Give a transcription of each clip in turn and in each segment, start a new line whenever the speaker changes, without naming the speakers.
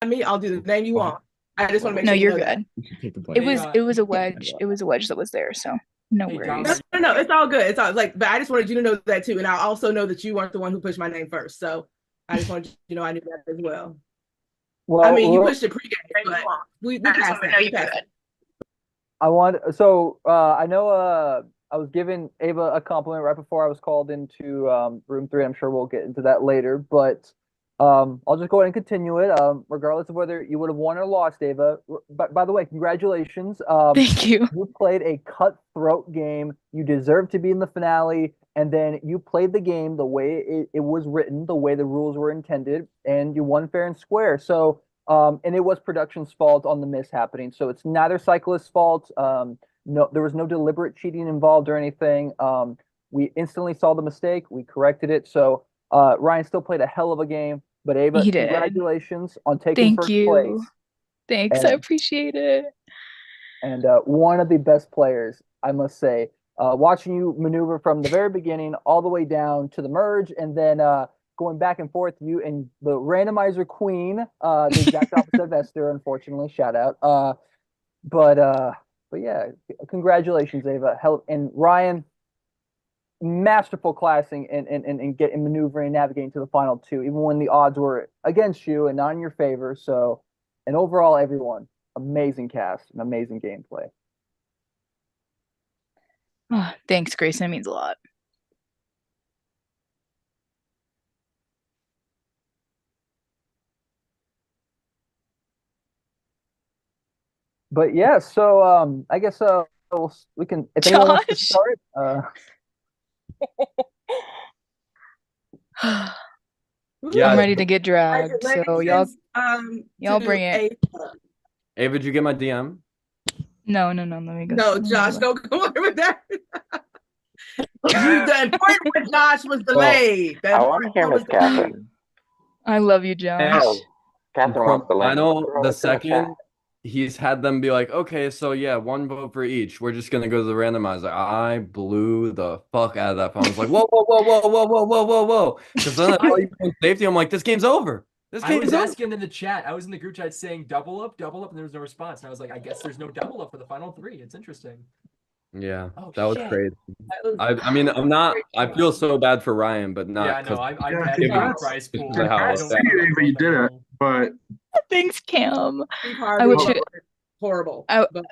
me, I'll do the name you want. I just want to make
No,
sure you
you're
know that.
good.
Take the
It
blame.
Hey,
was it was a wedge. It was a wedge that was there, so no
hey, Dom,
No,
are
worries.
you,
no, no, it's all good. It's all like, but I just wanted you to know that too, and I also know that you weren't the one who pushed my name first. So I just wanted you to know I knew that as well. I
Well,
mean, you
well,
pushed it pregame, but we passed that. We passed that.
I want so I know I was giving Ava a compliment right before I was called into room three. I'm sure we'll get into that later, but I'll just go ahead and continue it. Regardless of whether you would have won or lost, Ava. But by the way, congratulations.
Thank you.
You played a cutthroat game. You deserve to be in the finale, and then you played the game the way it was written, the way the rules were intended, and you won fair and square. So and it was production's fault on the miss happening. So it's neither cyclist's fault. No, there was no deliberate cheating involved or anything. We instantly saw the mistake. We corrected it. So Ryan still played a hell of a game. But Ava,
He did.
congratulations on taking
Thank
first
you.
place
Thanks. I
and
appreciate it.
one of the best players, I must say. Watching you maneuver from the very beginning all the way down to the merge, and then going back and forth, you and the randomizer queen, the exact opposite of Esther, unfortunately. Shout out. But uh, but yeah, congratulations, Ava. Hell, and Ryan, masterful classing and getting maneuvering, navigating to the final two, even when the odds were against you and not in your favor. So, and overall, everyone, amazing cast, and amazing gameplay.
Oh, thanks, Grayson. It means a lot.
But yeah, so I guess we can if anyone wants to
Josh.
start.
I'm
Yeah,
ready to get dragged. So y'all
Congratulations
y'all
to
bring it.
a
Ava, did you get my DM?
No, no, no. Let me go.
no,
Let me
Josh,
go.
don't come over with that. You the important with Josh was
Well,
delayed. The
I want to
important
hear
one was
Miss
delayed.
Catherine.
I love you,
and
Josh.
Oh, Catherine wants
from
the
I
link.
know
Girl,
the
it's in the chat.
second he's had them be like, okay, so yeah, one vote for each. We're just gonna go to the randomizer. I blew the fuck out of that phone. I was like, whoa, whoa, whoa, whoa, whoa, whoa, whoa, whoa, whoa. Because then I saw
I
you playing safety. I'm like, this game's over. This
I was
game's over.
asking in the chat. I was in the group chat saying double up, and there was no response. And I was like, I guess there's no double up for the final three. It's interesting.
Yeah,
Oh
that was
shit.
crazy.
That was
I mean, I'm not. I feel so bad for Ryan, but not
Yeah, no,
because
I've
Yeah,
had
it
him in the
congrats,
prize
just because of
pool.
how
I
it
congrats
don't
to
felt.
I
you,
don't
Ava. You
vote
did it,
anymore.
but
Thanks, Cam.
Steve
I
Harvey
wish
was
it.
horrible,
I
but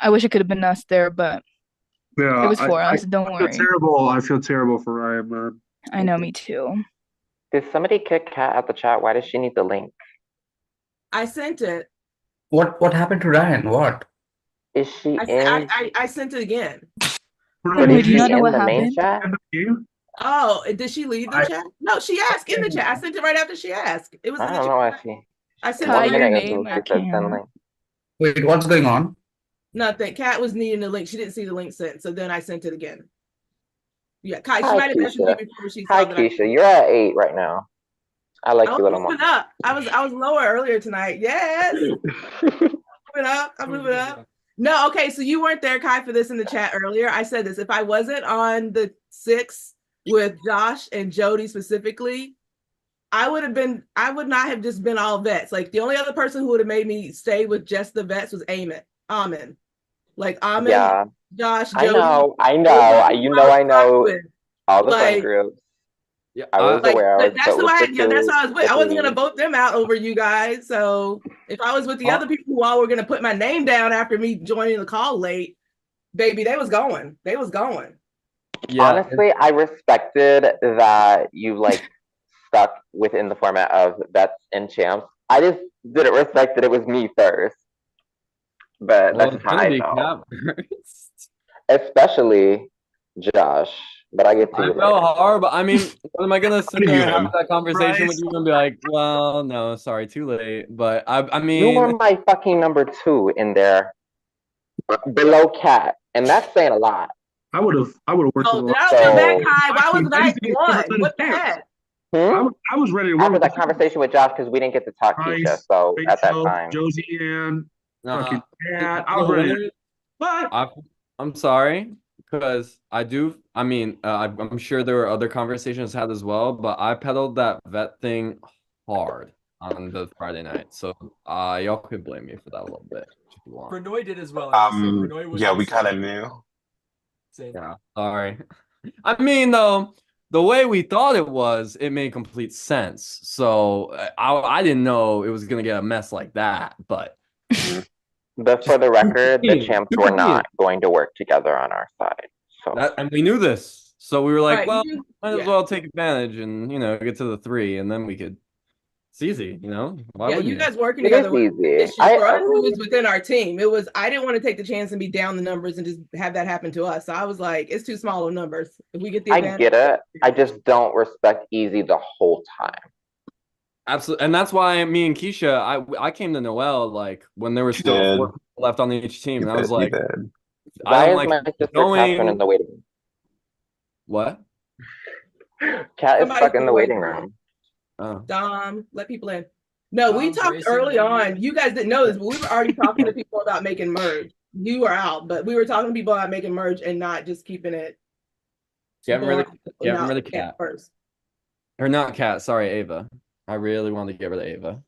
I wish it could have been us there, but it
yeah,
was for us.
I
Don't
feel
worry.
terrible. I feel terrible for Ryan, man.
I know, me too.
Did somebody kick Kat out the chat? Why does she need the link?
I sent it.
What happened to Ryan? What?
Is she
I
in?
I sent it again.
But
Wait,
is
do you
she
not know
in
what
the main
happened?
chat?
End of the game.
Oh, did she leave the
I
chat? No, she asked in the chat. I sent it right after she asked. It was
I
in the
don't
chat.
know why she.
I sent it
Kai,
One
right
your
minute
after
name
ago
she
she
or
asked.
said send
Cam?
link.
Wait, what's going on?
Nothing. Kat was needing the link. She didn't see the link sent, so then I sent it again. Yeah, Kai, she
Hi
might have messaged me
Keisha.
before she
Hi
saw that I
Keisha. You're at 8 right now. I
I
like
was
you a little more.
moving up. I was lower earlier tonight. Yes. Moving up. I'm moving up. No, okay. So you weren't there, Kai, for this in the chat earlier. I said this. If I wasn't on the six with Josh and Jody specifically, I would not have just been all vets. Like the only other person who would have made me stay with just the vets was Amen. Like Amen,
Yeah,
Josh,
I
Jody.
know. I
Those are the
know.
people
You
I
know
was
I
rocking
know
with.
all the friend
Like,
groups.
Yeah,
I was aware. I
but
was
that's
but
who
with
I
the
had. Yeah, that's
two,
who I was with.
the
I wasn't gonna
three.
vote them out over you guys. So if I was with the other
Oh,
people who all were gonna put my name down after me joining the call late, baby, they was going. They was going.
yeah.
Honestly, I respected that you like stuck within the format of vets and champs. I just didn't respect that it was me first. But
Well,
that's
it's
just how
gonna
I
be
felt.
Cap first.
Especially Josh. But I get to
I
you
felt
later.
hard, but I mean, what am I gonna sit there and have
Again,
that conversation with
Bryce.
you and be like, well, no, sorry, too late. But I
You were
mean,
my fucking number two in there below Cat. And that's saying a lot.
I would have worked with
Oh,
a
then
lot.
I don't feel bad,
So
Kai. Why
Actually,
wasn't I
anything
one?
represented
What the
champs.
heck?
hmm?
I was ready to
I
work
had
with the
that
champs.
conversation with Josh because we didn't get to talk Keisha.
Bryce,
So at that
Rachel,
time.
Josie Ann, fucking Cat. I
you
was
know
ready.
what?
But
I, I'm sorry because I do. I mean, I'm sure there were other conversations had as well, but I pedaled that vet thing hard. on the Friday night. So y'all could blame me for that a little bit if you want.
Renoy did as well. I will say. Renoy was
Yeah, we
also-
kind of knew.
Same.
Yeah, sorry. I mean, though, the way we thought it made complete sense. So I didn't know it was gonna get a mess like that. But
But for the record, the champs were
Super
not going to work together on our side. So
and we knew this. So we were like,
Right,
well,
you-
might as
yeah.
well take advantage and get to the 3, and then we could. It's easy, Why
Yeah,
wouldn't
you guys working
it is
together was
easy.
issue for us. It was within our team. It was I didn't want to take the chance and be down the numbers and just have that happen to us. So I was like, it's too small of numbers. If we get the
I
advantage,
get it. I just don't respect Easy the whole time.
Absolutely, and that's why me and Keisha, I came to Noel like when there were still
Did.
4 people left on each team, and I was
He
like,
did.
I
Why
don't
is
like
my sister
going.
Catherine in the waiting room?
What?
Cat is
Somebody's
stuck in
in
the
the
waiting
waiting
room.
Oh.
Dom, let people in. No, we
Dom,
talked
Grayson,
early
Lee.
on. You guys didn't know this, but we were already talking to people about making merge. You were out, but we were talking to people about making merge and not just keeping it.
Get rid of
not
the cat
first.
or not cat. Sorry, Ava. I really wanted to get rid of Ava.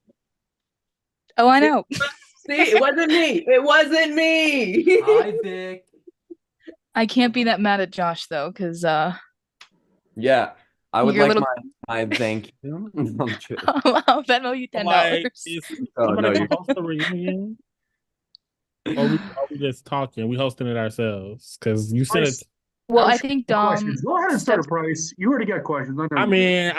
Oh, I know.
See, it wasn't me. It wasn't me.
Hi, Vic.
I can't be that mad at Josh though, because
Yeah, I would
Your
like
little-
my thank you. No, I'm kidding.
I'll Venmo you $10.
Like, is
Oh,
somebody
no,
gonna
you-
host a reunion? Or we just talking? We hosting it ourselves? Because you said it.
Well, I
Price,
think Dom.
questions. Go ahead and start a price. You already got questions. I know
I
you
mean,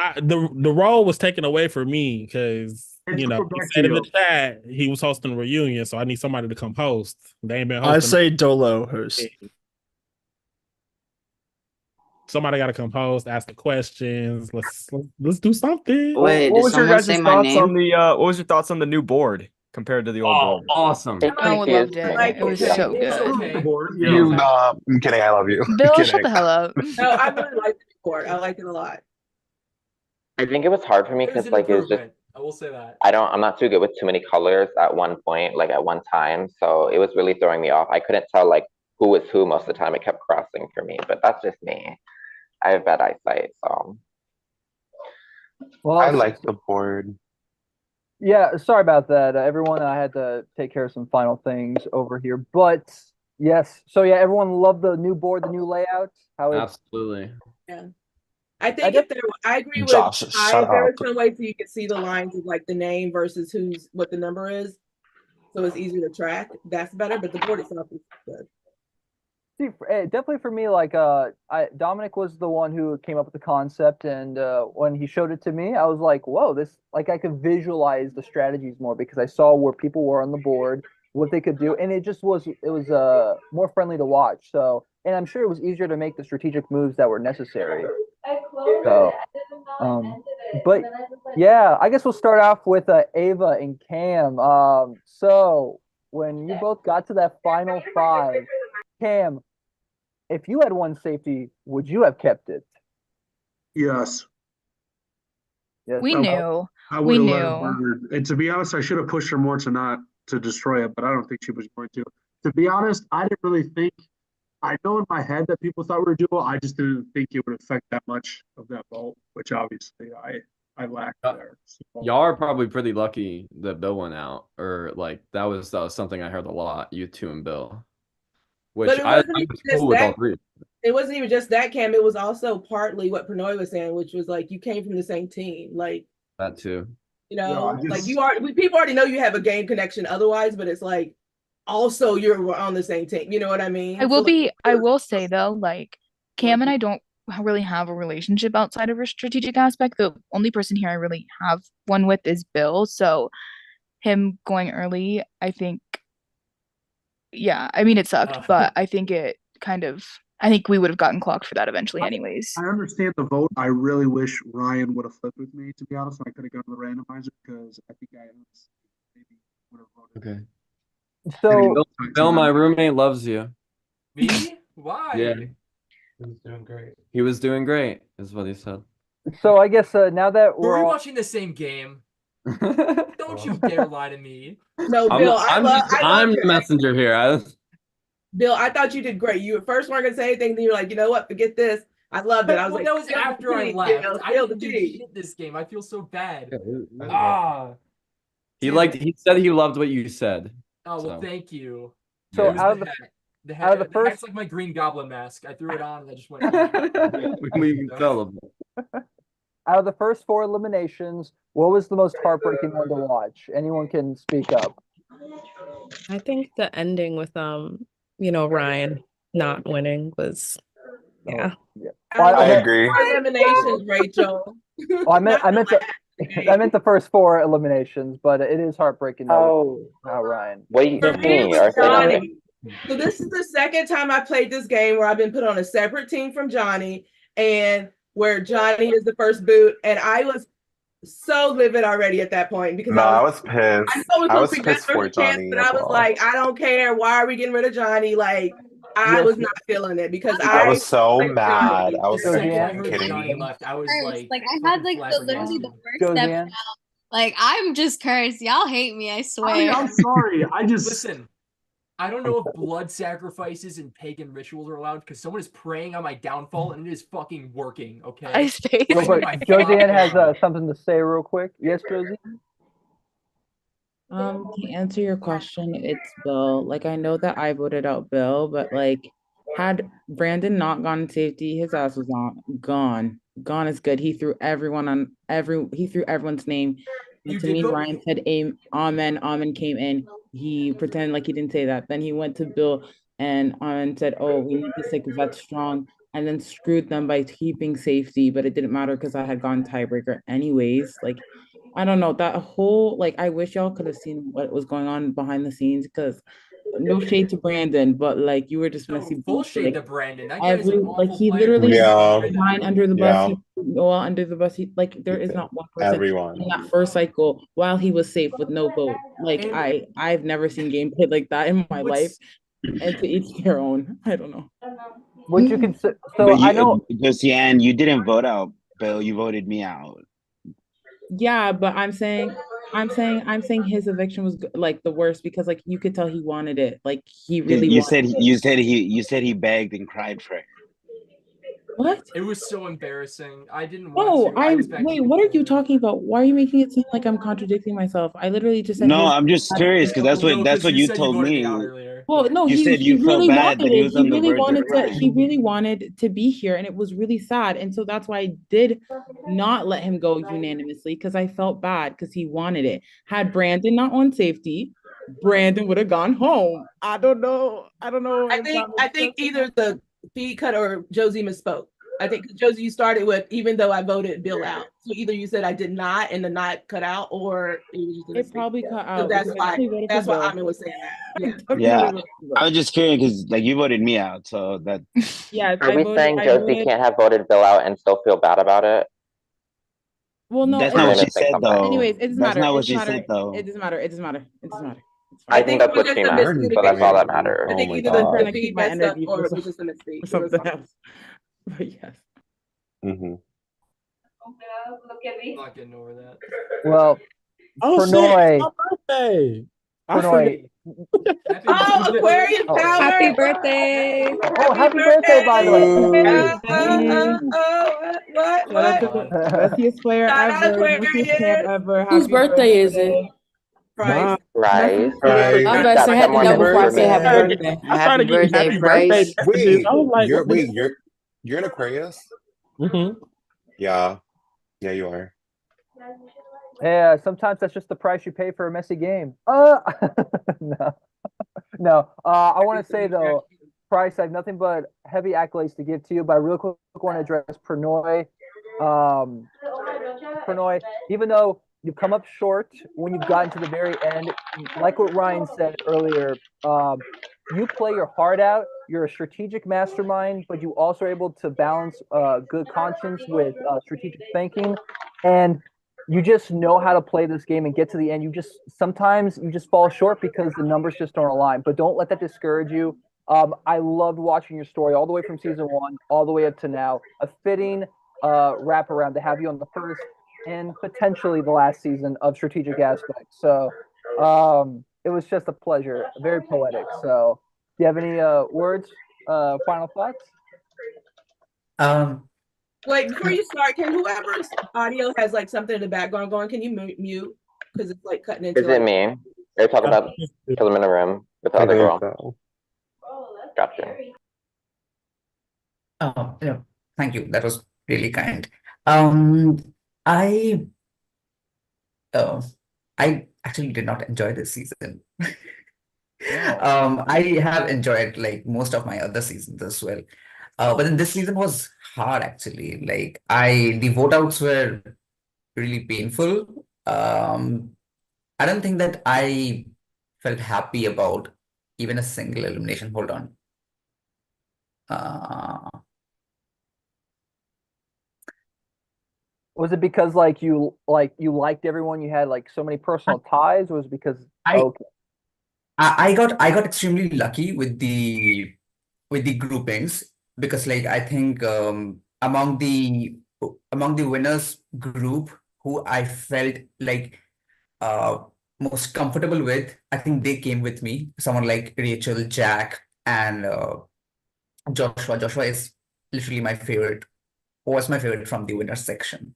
the role was taken away from me because
It's
he
put back
said
to
in the
you.
chat he was hosting a reunion, so I need somebody to come host. They ain't been hosting.
I say Dolo host.
Somebody got to come host, ask the questions. Let's do something.
Wait,
What
did
was your
someone
guys'
say my
thoughts on
name?
the what was your thoughts on the new board compared to the old board?
Awesome.
It
I would loved
confused
it.
me.
It was
Yeah.
so
It's
good.
okay.
Yeah.
I'm kidding. I love you.
Bill,
Kidding.
shut the hell up.
No, I really liked the report. I liked it a lot.
I think it was hard for me
It was
because
an
like it was just
improvement. I will say that.
I'm not too good with too many colors at one point, like at one time. So it was really throwing me off. I couldn't tell like who was who most of the time. It kept crossing for me, but that's just me. I have bad eyesight, so
Well,
I like the board.
yeah, sorry about that, everyone. I had to take care of some final things over here, but yes. So yeah, everyone loved the new board, the new layout. How it's
Absolutely.
Yeah. I think I agree with
Josh, shut
if there was
up.
some way so you could see the lines of like the name versus what the number is. So it's easier to track. That's better, but the board itself is good.
See, definitely for me, like Dominic was the one who came up with the concept, and when he showed it to me, I was like, "Whoa, this!" Like I could visualize the strategies more because I saw where people were on the board, what they could do, and it was more friendly to watch. So, and I'm sure it was easier to make the strategic moves that were necessary. So, but yeah, I guess we'll start off with Ava and Cam. So when you both got to that final 5, Cam, if you had one safety, would you have kept it?
Yes.
Yes.
We knew.
I
We
would have let her
knew.
burn her. And to be honest, I should have pushed her more to destroy it, but I don't think she was going to. To be honest, I didn't really think. I know in my head that people thought we were dual. I just didn't think it would affect that much of that vote, which obviously I lacked there. So,
Y'all are probably pretty lucky that Bill went out, or like that was something I heard a lot. You two and Bill, which
But it
I
wasn't
was
even just
cool with all
that.
three.
It wasn't even just that, Cam. It was also partly what Pernod was saying, which was like you came from the same team. Like,
That too.
like people already know you have a game connection otherwise, but it's like also you're on the same team. You know what I mean?
I will
So, like,
I will say though, like Cam and I don't really have a relationship outside of a strategic aspect. The only person here I really have one with is Bill. So him going early, I think, yeah, I mean it sucked, but I think I think we would have gotten clocked for that eventually anyways.
I understand the vote. I really wish Ryan would have flipped with me, to be honest, and I could have gone to the randomizer because I think I maybe would have voted.
Okay.
So
Bill, my roommate loves you.
Me? Why?
Yeah.
He was doing great.
He was doing great, is what he said.
So I guess now that
Were
we're
we
all
watching the same game? Don't you dare lie to me.
no, Bill,
I'm the messenger here.
Bill, I thought you did great. You at first weren't gonna say anything, then you're like, you know what? Forget this. I loved it. I was
Well,
like,
that was
"Spill the
after I
tea,
left.
Gil,
I
spill
didn't
the
do
tea."
shit this game. I feel so bad.
He
Ah.
said he loved what you said.
Oh, well,
So.
thank you.
So
It was
out of
the
the
hat. The
out of the
hat's
first
like my Green Goblin mask. I threw it on and I just went.
We can tell him.
out of the first 4 eliminations, what was the most heartbreaking one to watch? Anyone can speak up.
I think the ending with Ryan not winning was yeah.
Well,
I agree.
4 eliminations, Rachel.
I meant the first 4 eliminations, but it is heartbreaking though. Ryan.
What do you
For me, it
mean?
was
Or say another?
Johnny. So this is the second time I played this game where I've been put on a separate team from Johnny, and where Johnny is the first boot, and I was so livid already at that point because
No, I was
I know
pissed.
it was
I
supposed
was
to be best
pissed for
versus chance,
Johnny
but
as
I was
well.
like, I don't care. Why are we getting rid of Johnny? Like, I
Yes.
was not feeling it because
I was so
with
mad. I was
The
like,
second I
"Are you
heard
kidding
Johnny
me?"
left, I was
Cursed.
like,
I had like literally the worst step
Joanne?
down. Like I'm just cursed. Y'all hate me, I swear.
I'm sorry. I just
Listen, I don't know if blood sacrifices and pagan rituals are allowed because someone is praying on my downfall and it is fucking working. Okay.
Ice face.
Real quick,
My
Joanne has
fucking-
something to say real quick. Yes, Josie?
To answer your question, it's Bill. Like I know that I voted out Bill, but like had Brandon not gone in safety, his ass was gone. Gone is good. He threw everyone's name. And
You
to
did
me,
vote?
Ryan said Amen. Amen came in. He pretended like he didn't say that. Then he went to Bill and Amen said, "Oh, we need to stick vet strong," and then screwed them by keeping safety, but it didn't matter because I had gone tiebreaker anyways. Like I don't know, that whole like I wish y'all could have seen what was going on behind the scenes because no shade to Brandon, but like you were just messy.
Full shade
like,
to Brandon. That guy is an awful
like he
player.
literally
Yeah.
Ryan under the bus,
Yeah.
he Noah under the bus. He like there is not one person
Everyone.
in that first cycle while he was safe with no vote. Like
And-
I've never seen gameplay like that in my life.
What's-
And to each their own. I don't know.
Would you consider? So
But
I know.
Josiane, you didn't vote out Bill. You voted me out.
Yeah, but I'm saying his eviction was like the worst because like you could tell he wanted it. Like he really
You
wanted
said
it.
you said he begged and cried for it.
What?
It was so embarrassing. I didn't want
No,
to. I was back
wait,
in the
what are you
corner.
talking about? Why are you making it seem like I'm contradicting myself? I literally just said
No,
his-
I'm just curious because that's
No,
what
'cause
you
said
told
voted
me.
out earlier.
Well, no,
You said
he
you felt
really
bad
wanted
that he
it.
was on the verge of
He
crying.
really wanted to be here, and it was really sad. And so that's why I did not let him go unanimously because I felt bad because he wanted it. Had Brandon not on safety, Brandon would have gone home. I don't know.
I
if
think
that makes sense.
either the feed cut or Josie misspoke. I think Josie, you started with even though I voted Bill out. So either you said I did not and the not cut out, or it was just a
It
mistake.
probably cut
So
out.
that's
because I
why
definitely voted for
that's why
Bill.
Amin was saying that. Yeah.
Yeah, I was just curious because like you voted me out, so that.
Yeah,
Are we saying Josie can't have voted Bill out and still feel bad about it?
Well, no,
That's
Or
not
am I
what she
missing
said
something?
though.
anyways, it doesn't
That's
matter.
not
It
what
doesn't
she
matter.
said though.
It doesn't matter. It doesn't matter. It doesn't matter. It's
I
fine.
think that's what she meant, but that's all that matters.
I think
Oh my
either
God.
the feed
My
messed up
energy
or
for
it was just a mistake.
or something else. But yes.
Mm-hmm.
I'm not getting over that.
Well,
Oh shit!
Pranoy,
It's my birthday. I
Pranoy.
forgot.
Oh, Aquarius
Oh.
power!
Happy birthday.
Oh, happy birthday, by the way.
What?
Shout out to the bestiest player
Shout out
ever, bestiest champ
Aquarius.
ever.
Whose
Happy
birthday is it?
Price.
Right?
I'm about to say, I had to know before I say happy
I'm
birthday.
trying to get happy birthday messages.
Wait,
I was like, what the-
you're an Aquarius?
Mhm.
Yeah, you are.
Yeah, sometimes that's just the price you pay for a messy game. No, no. I want to say though, Price, I have nothing but heavy accolades to give to you, but I real quick want to address Pranoy. Pranoy, even though you've come up short when you've gotten to the very end, like what Ryan said earlier, you play your heart out. You're a strategic mastermind, but you also are able to balance good conscience with strategic thinking, and you just know how to play this game and get to the end. Sometimes you just fall short because the numbers just don't align, but don't let that discourage you. I loved watching your story all the way from season 1 all the way up to now. A fitting wraparound to have you on the first and potentially the last season of Strategic Aspects. So it was just a pleasure. Very poetic. So do you have any words, final thoughts?
Um,
Wait, before you start, can whoever's audio has like something in the background going, can you mute? Because it's like cutting into
Is it me? Are you talking about because I'm in a room with the
I
other
think
girl?
so.
Gotcha.
oh, yeah, thank you. That was really kind. Um, I uh, I actually did not enjoy this season. I have enjoyed like most of my other seasons as well. But then this season was hard actually. Like the vote outs were really painful. I don't think that I felt happy about even a single elimination. Hold on. Uh,
Was it because like you liked everyone, you had like so many personal ties, or was it because okay.
I got extremely lucky with the groupings because like I think among the winners group who I felt like uh most comfortable with, I think they came with me. Someone like Rachel, Jack, and Joshua. Joshua is literally my favorite, was my favorite from the winners section.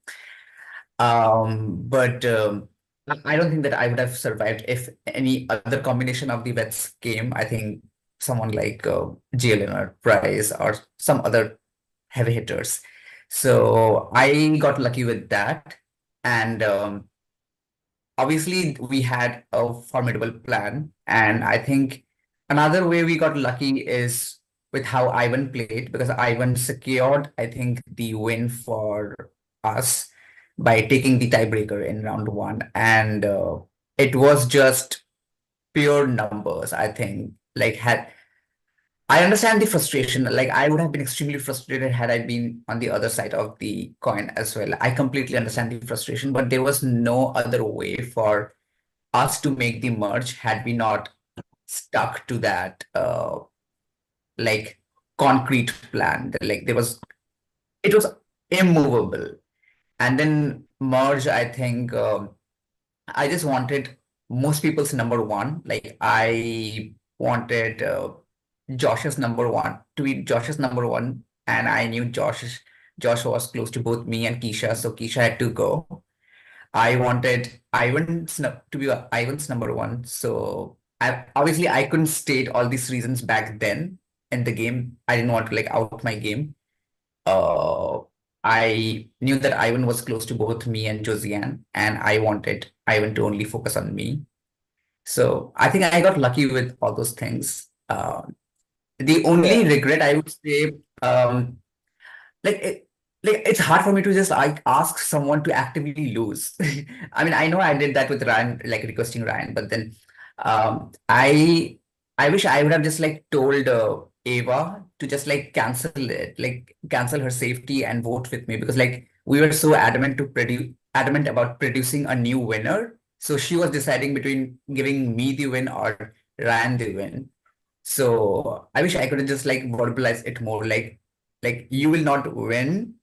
But I don't think that I would have survived if any other combination of the vets came. I think someone like Jalen or Price or some other heavy hitters. So I got lucky with that. And obviously, we had a formidable plan. And I think another way we got lucky is with how Ivan played, because Ivan secured, I think, the win for us by taking the tiebreaker in round one. And it was just pure numbers, I think. Like, I understand the frustration. Like, I would have been extremely frustrated had I been on the other side of the coin as well. I completely understand the frustration, but there was no other way for us to make the merge had we not stuck to that like concrete plan. Like it was immovable. And then merge, I think I just wanted most people's number one. Like I wanted Josh's number one to be Josh's number one, and I knew Josh was close to both me and Keisha, so Keisha had to go. I wanted to be Ivan's number one. So obviously I couldn't state all these reasons back then in the game. I didn't want to like out my game. Uh, I knew that Ivan was close to both me and Josiane, and I wanted Ivan to only focus on me. So I think I got lucky with all those things. The only regret I would say, like it's hard for me to just like ask someone to actively lose. I mean, I know I did that with Ryan, like requesting Ryan, but then I wish I would have just like told Ava to just like cancel it, like cancel her safety and vote with me, because like we were so adamant about producing a new winner. So she was deciding between giving me the win or Ryan the win. So I wish I could have just like verbalized it more, like you will not win.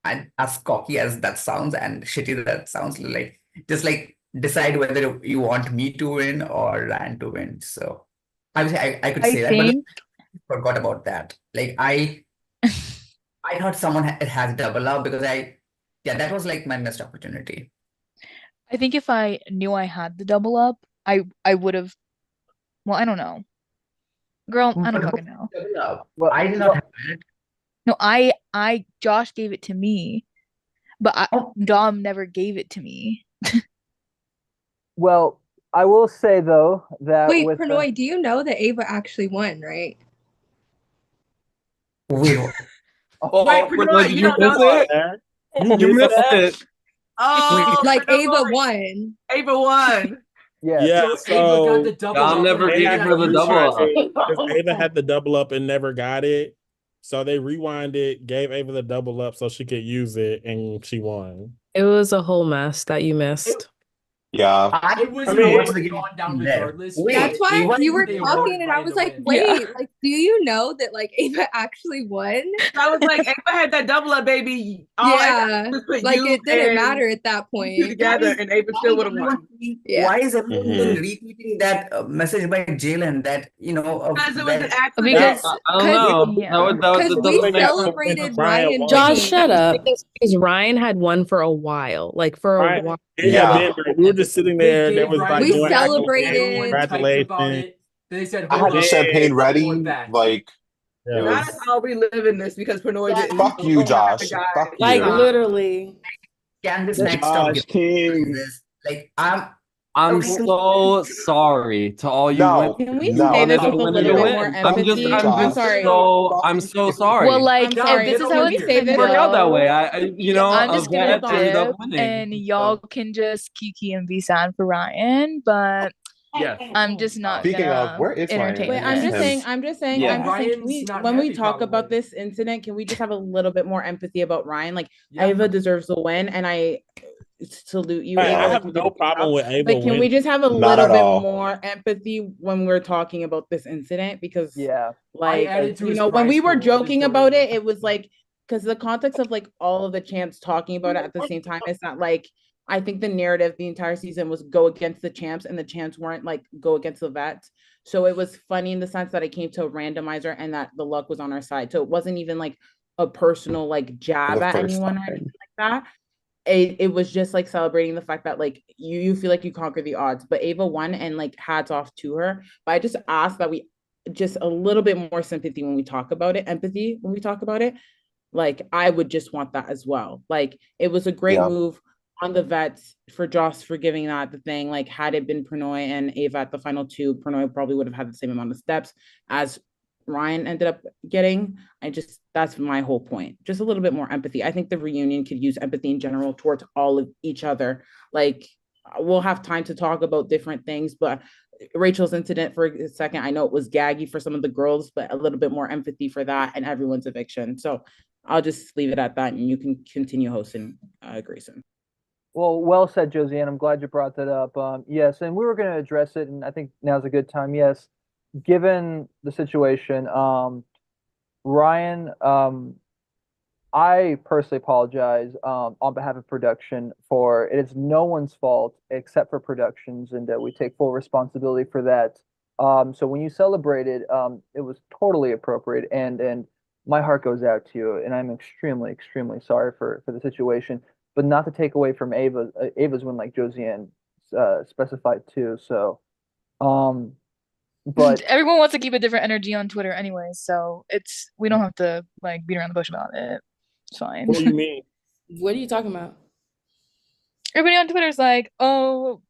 And as cocky as that sounds and shitty that sounds, like just like decide whether you want me to win or Ryan to win. So I wish I could
I
say that, but
think
I forgot about that. Like I thought someone has double up because yeah, that was like my missed opportunity.
I think if I knew I had the double up, I would have. Well, I don't know. Girl, I don't fucking know.
Well, I did not have it.
No, Josh gave it to me, but Dom never gave it to me.
Well, I will say though that
Wait,
with
Pranoy, do you know that Ava actually won, right?
Wait,
Wait, Pranoy, you don't know that?
You missed it.
Oh,
like
Pranoy.
Ava won.
Ava won.
Yeah,
So Ava got the double
Dom
up
never
and
gave
Ava
her the
used
double up.
Because Ava had the double up and never got it. So they rewinded, gave Ava the double up so she could use it, and she won.
It was a whole mess that you missed.
Yeah.
It was gone down regardless.
That's why you were
they
talking,
awarded
and I
Ryan
was
the
like,
win.
wait, like, do you know that like Ava actually won?
I was like, Ava had that double up, baby.
Yeah,
just put
like
you
it didn't
and
matter at that
you
point.
together, and Ava still would have won.
Yeah.
Why is everyone
Mhm.
retweeting that message by Jalen that,
Because it was an
that
accident.
Because
I don't know. That was the
we
double
celebrated Ryan
Josh,
winning.
shut up. Because Ryan had won for a while, like for a
Right.
while.
Yeah, then we were just sitting there. There was like
We
doing
celebrated.
congratulations.
They said,
I
hold
had the
up,
champagne
let's
ready.
award that.
Like,
Yeah.
it
Not
was.
us all reliving this because Prannoy didn't.
Fuck you, Josh. Fuck
Like
you.
literally.
Can this next stop
Josh King.
this? Like I'm
so sorry to all you
No,
women.
Can we
no.
say this
wanted
with
the
a
winner
little
to
bit
win.
more
I'm
empathy?
I'm
sorry.
I'm so sorry.
Well, like,
I'm sorry.
if this is how it's
say
gonna
this.
Work out that
go,
way.
I'm
I'm
just gonna
glad they ended
dip,
up winning.
and y'all can just kiki and be sad for Ryan, but
Yes.
I'm just not
Speaking
gonna
of, where is
entertain
Ryan?
Wait, I'm just
this.
saying, I'm just saying,
Ryan's not
when we
happy,
talk about
probably.
this incident, can we just have a little bit more empathy about Ryan? Like,
Yeah.
Ava deserves the win, and I salute you,
Right,
Ava.
I
like,
have
you did
no
a good
problem
job.
with Ava
Like, can we
winning.
just have a
Not
little
at
bit
all.
more empathy when we're talking about this incident? Because,
Yeah.
like,
added to
you
his
know, when we
prize
were
pool, just
joking
don't
about
even-
it, it was like, because the context of like all of the champs talking about it at the same time, it's not like, I think the narrative the entire season was go against the champs, and the champs weren't like go against the vets. So it was funny in the sense that it came to a randomizer and that the luck was on our side. So it wasn't even like a personal like jab
the
at
first
anyone or
time.
anything like that. It was just like celebrating the fact that like you feel like you conquered the odds. But Ava won, and like hats off to her. But I just ask that we just a little bit more sympathy when we talk about it, empathy when we talk about it. Like I would just want that as well. Like it was a great
Yeah.
move on the vets for Joss for giving that the thing. Like had it been Pranoy and Ava at the final two, Pranoy probably would have had the same amount of steps as Ryan ended up getting. That's my whole point. Just a little bit more empathy. I think the reunion could use empathy in general towards all of each other. Like we'll have time to talk about different things, but Rachel's incident for a second, I know it was gaggy for some of the girls, but a little bit more empathy for that and everyone's eviction. So I'll just leave it at that, and you can continue hosting, Grayson.
Well said, Josie, and I'm glad you brought that up. Yes, and we were going to address it, and I think now's a good time. Yes, given the situation, Ryan, I personally apologize on behalf of production for it is no one's fault except for productions, and we take full responsibility for that. So when you celebrated, it was totally appropriate, and my heart goes out to you, and I'm extremely, extremely sorry for the situation. But not to take away from Ava's win, like Josiane specified too. So, but
everyone wants to keep a different energy on Twitter anyway, so we don't have to like beat around the bush about it. It's fine.
What do you mean?
What are you talking about?
Everybody on Twitter is like, oh,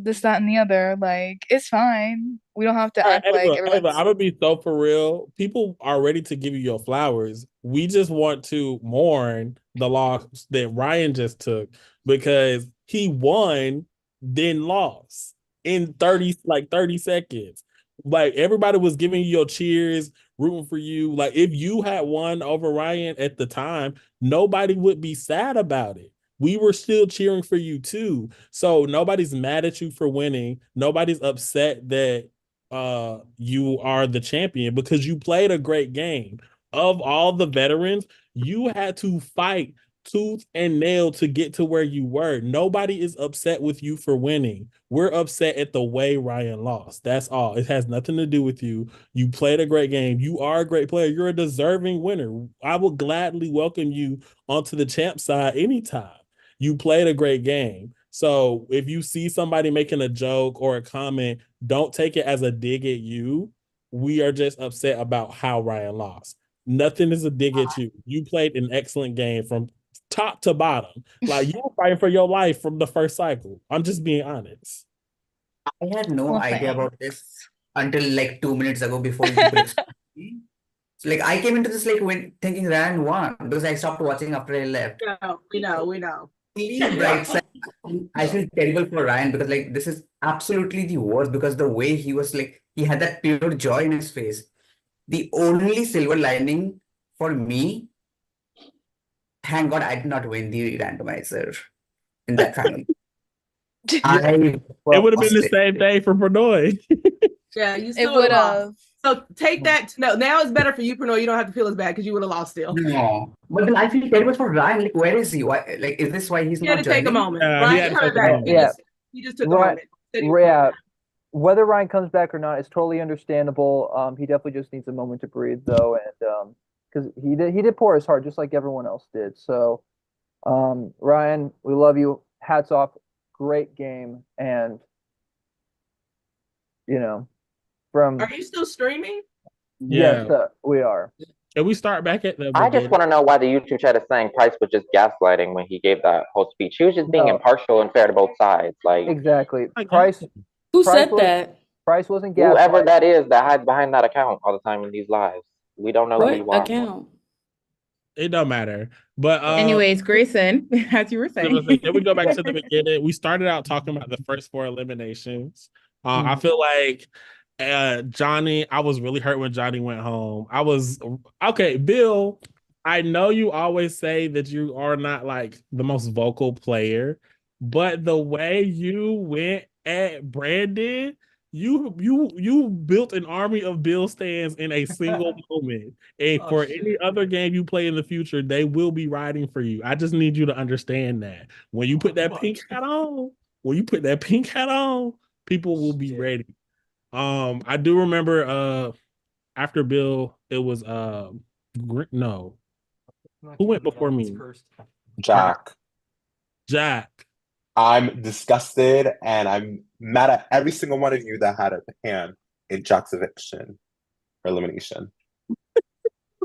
this, that, and the other. Like, it's fine. We don't have to act like everyone's.
I'm gonna be so for real. People are ready to give you your flowers. We just want to mourn the loss that Ryan just took because he won, then lost in 30 seconds. Like everybody was giving you your cheers, rooting for you. Like if you had won over Ryan at the time, nobody would be sad about it. We were still cheering for you too. So nobody's mad at you for winning. Nobody's upset that you are the champion because you played a great game. Of all the veterans, you had to fight tooth and nail to get to where you were. Nobody is upset with you for winning. We're upset at the way Ryan lost. That's all. It has nothing to do with you. You played a great game. You are a great player. You're a deserving winner. I will gladly welcome you onto the champ side anytime. You played a great game. So if you see somebody making a joke or a comment, don't take it as a dig at you. We are just upset about how Ryan lost. Nothing is a dig at you. You played an excellent game from top to bottom. Like you were fighting for your life from the first cycle. I'm just being honest.
I had no
Well,
idea
thanks.
about this until like 2 minutes ago before you people explained to me. So, like I came into this like when thinking Ryan won because I stopped watching after I left.
We know.
Right side, I feel terrible for Ryan because like this is absolutely the worst because the way he was like he had that pure joy in his face. The only silver lining for me, thank God I did not win the randomizer in that final. I
It would have been the
lost it.
same day for Pernod.
Yeah, you
It
still
would
would have
have.
lost. So take that. No, now it's better for you, Pernod. You don't have to feel as bad because you would have lost still.
No, but then I feel terrible for Ryan. Like, where is he? Why? Like, is this why he's
He had
not
to take a
joining?
moment.
He
Ryan
had to
coming
take a
back.
moment.
He just took a
Right.
moment. Said he was
Yeah. Whether Ryan comes back or not is totally understandable. He definitely just needs a moment to breathe, though, and because he did pour his heart just like everyone else did. So, Ryan, we love you. Hats off. Great game, and from
Are you still streaming?
yes,
Yeah.
we are.
Can we start back at the
I just
beginning?
want to know why the YouTube chat is saying Price was just gaslighting when he gave that whole speech. He was just being
No.
impartial and fair to both sides. Like,
Exactly.
I
Price.
Who
Price
said
was,
that?
Price wasn't
whoever
gaslighting.
that is that hides behind that account all the time in these lives, we don't know who
What
you are.
account?
It don't matter. But
Anyways, Grayson, as you were saying.
then we go back to the beginning. We started out talking about the first four eliminations. I feel like Johnny, I was really hurt when Johnny went home. I was okay, Bill. I know you always say that you are not like the most vocal player, but the way you went at Brandon, you built an army of Bill stands in a single moment. And for any other game you play in the future, they will be riding for you. I just need you to understand that. When you put that pink hat on, people will be ready. I do remember after Bill, it was no. Who went before me?
Jack.
Jack.
I'm disgusted and I'm mad at every single one of you that had a hand in Jack's eviction or elimination.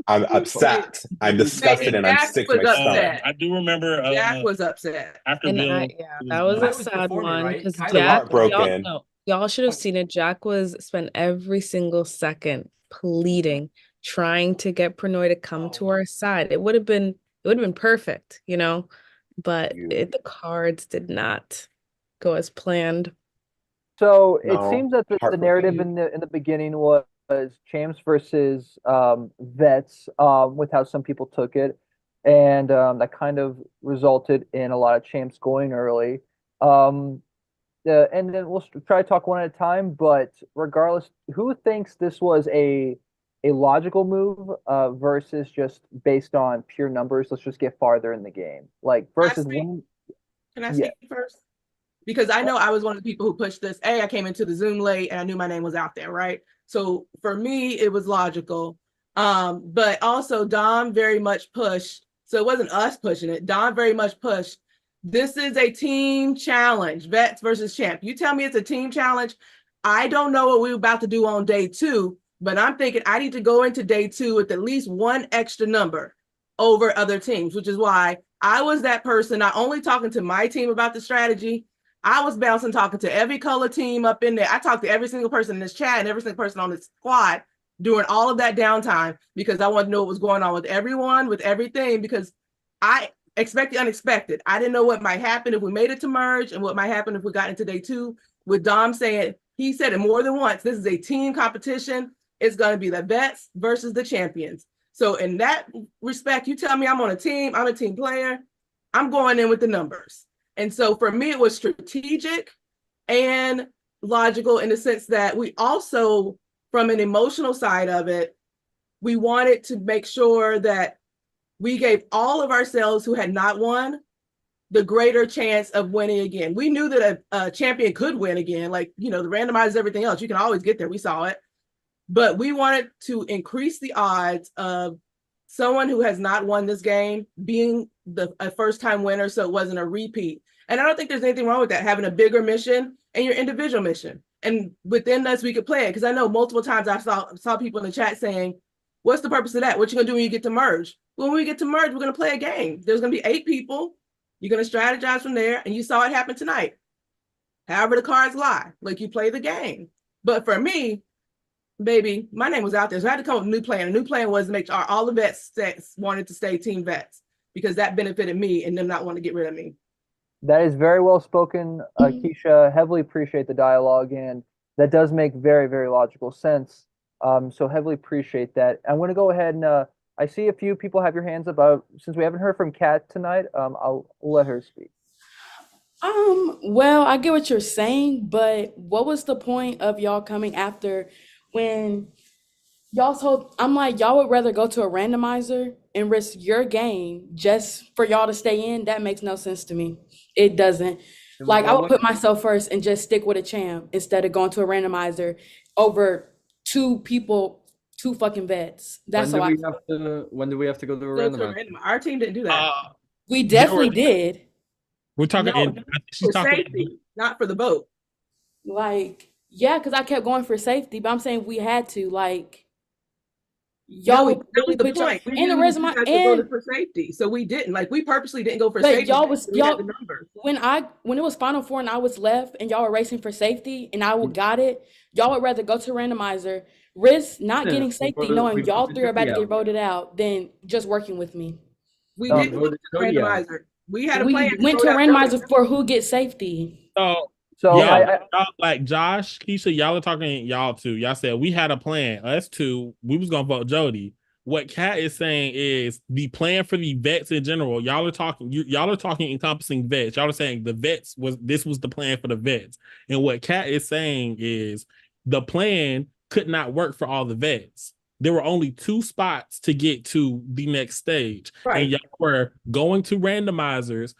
I'm upset. I'm disgusted and I'm sick to my stomach.
I do remember
Jack was upset.
after
And
Bill.
that was a
was
sad
before me,
one
right?
because
Kyler
The
Jack,
heart broken.
y'all should have seen it. Jack was spent every single second pleading, trying to get Pranoy to come to our side. It would have been perfect, but the cards did not go as planned.
So it
No,
seems that the narrative in the beginning was champs versus vets, with how some people took it, and that kind of resulted in a lot of champs going early. And then we'll try to talk one at a time. But regardless, who thinks this was a logical move versus just based on pure numbers? Let's just get farther in the game, like versus winning.
Can I speak first? Because I know I was one of the people who pushed this. I came into the Zoom late and I knew my name was out there, right? So for me, it was logical. But also Dom very much pushed. So it wasn't us pushing it. Dom very much pushed. This is a team challenge, vets versus champ. You tell me it's a team challenge. I don't know what we're about to do on day 2, but I'm thinking I need to go into day 2 with at least one extra number over other teams, which is why I was that person, not only talking to my team about the strategy, I was bouncing, talking to every color team up in there. I talked to every single person in this chat and every single person on this squad during all of that downtime because I wanted to know what was going on with everyone, with everything, because I expect the unexpected. I didn't know what might happen if we made it to merge and what might happen if we got into day 2. With Dom saying, he said it more than once, this is a team competition. It's going to be the vets versus the champions. So in that respect, you tell me I'm on a team, I'm a team player, I'm going in with the numbers. And so for me, it was strategic and logical in the sense that we also, from an emotional side of it, we wanted to make sure that we gave all of ourselves who had not won the greater chance of winning again. We knew that a champion could win again, like, the randomized everything else. You can always get there. We saw it. But we wanted to increase the odds of someone who has not won this game being a first-time winner, so it wasn't a repeat. And I don't think there's anything wrong with that, having a bigger mission and your individual mission. And within us, we could play it. Because I know multiple times I saw people in the chat saying, what's the purpose of that? What you gonna do when you get to merge? Well, when we get to merge, we're gonna play a game. There's gonna be 8 people. You're gonna strategize from there, and you saw it happen tonight. However the cards lie, like you play the game. But for me, baby, my name was out there. So I had to come up with a new plan. A new plan was to make sure all the vets wanted to stay team vets because that benefited me and them not wanting to get rid of me.
That is very well spoken, Keisha. Heavily appreciate the dialogue, and that does make very, very logical sense. So heavily appreciate that. I'm going to go ahead and I see a few people have your hands up. Since we haven't heard from Kat tonight, I'll let her speak.
Well, I get what you're saying, but what was the point of y'all coming after when y'all told, I'm like, y'all would rather go to a randomizer and risk your game just for y'all to stay in? That makes no sense to me. It doesn't. Like, I would put myself first and just stick with a champ instead of going to a randomizer over two people, two fucking vets. That's how I feel.
When do we have to go to a
Go to a
randomizer?
random. Our team didn't do that.
We definitely did.
We're talking.
No,
She's
for
talking.
safety, not for the boat.
Like, yeah, because I kept going for safety, but I'm saying we had to, like,
No,
y'all would
that
really
was the
put y'all
point. We
in the
knew
resume
you guys were going
and
for safety, so we didn't. Like, we purposely didn't go for
but
safety.
y'all was
We had
y'all
the numbers.
when it was Final Four and I was left and y'all were racing for safety and I got it, y'all would rather go to randomizer, risk not getting safety, knowing y'all three are about to get voted out, than just working with me.
We didn't go to the randomizer. We had a plan.
We went to a randomizer for who gets safety.
So
y'all, like Josh, Keisha, y'all are talking, y'all two. Y'all said we had a plan. Us two, we was gonna vote Jody. What Kat is saying is the plan for the vets in general. Y'all are talking, y'all are talking encompassing vets. Y'all are saying the vets this was the plan for the vets. And what Kat is saying is the plan could not work for all the vets. There were only 2 spots to get to the next stage.
Right.
And y'all were going to randomizers,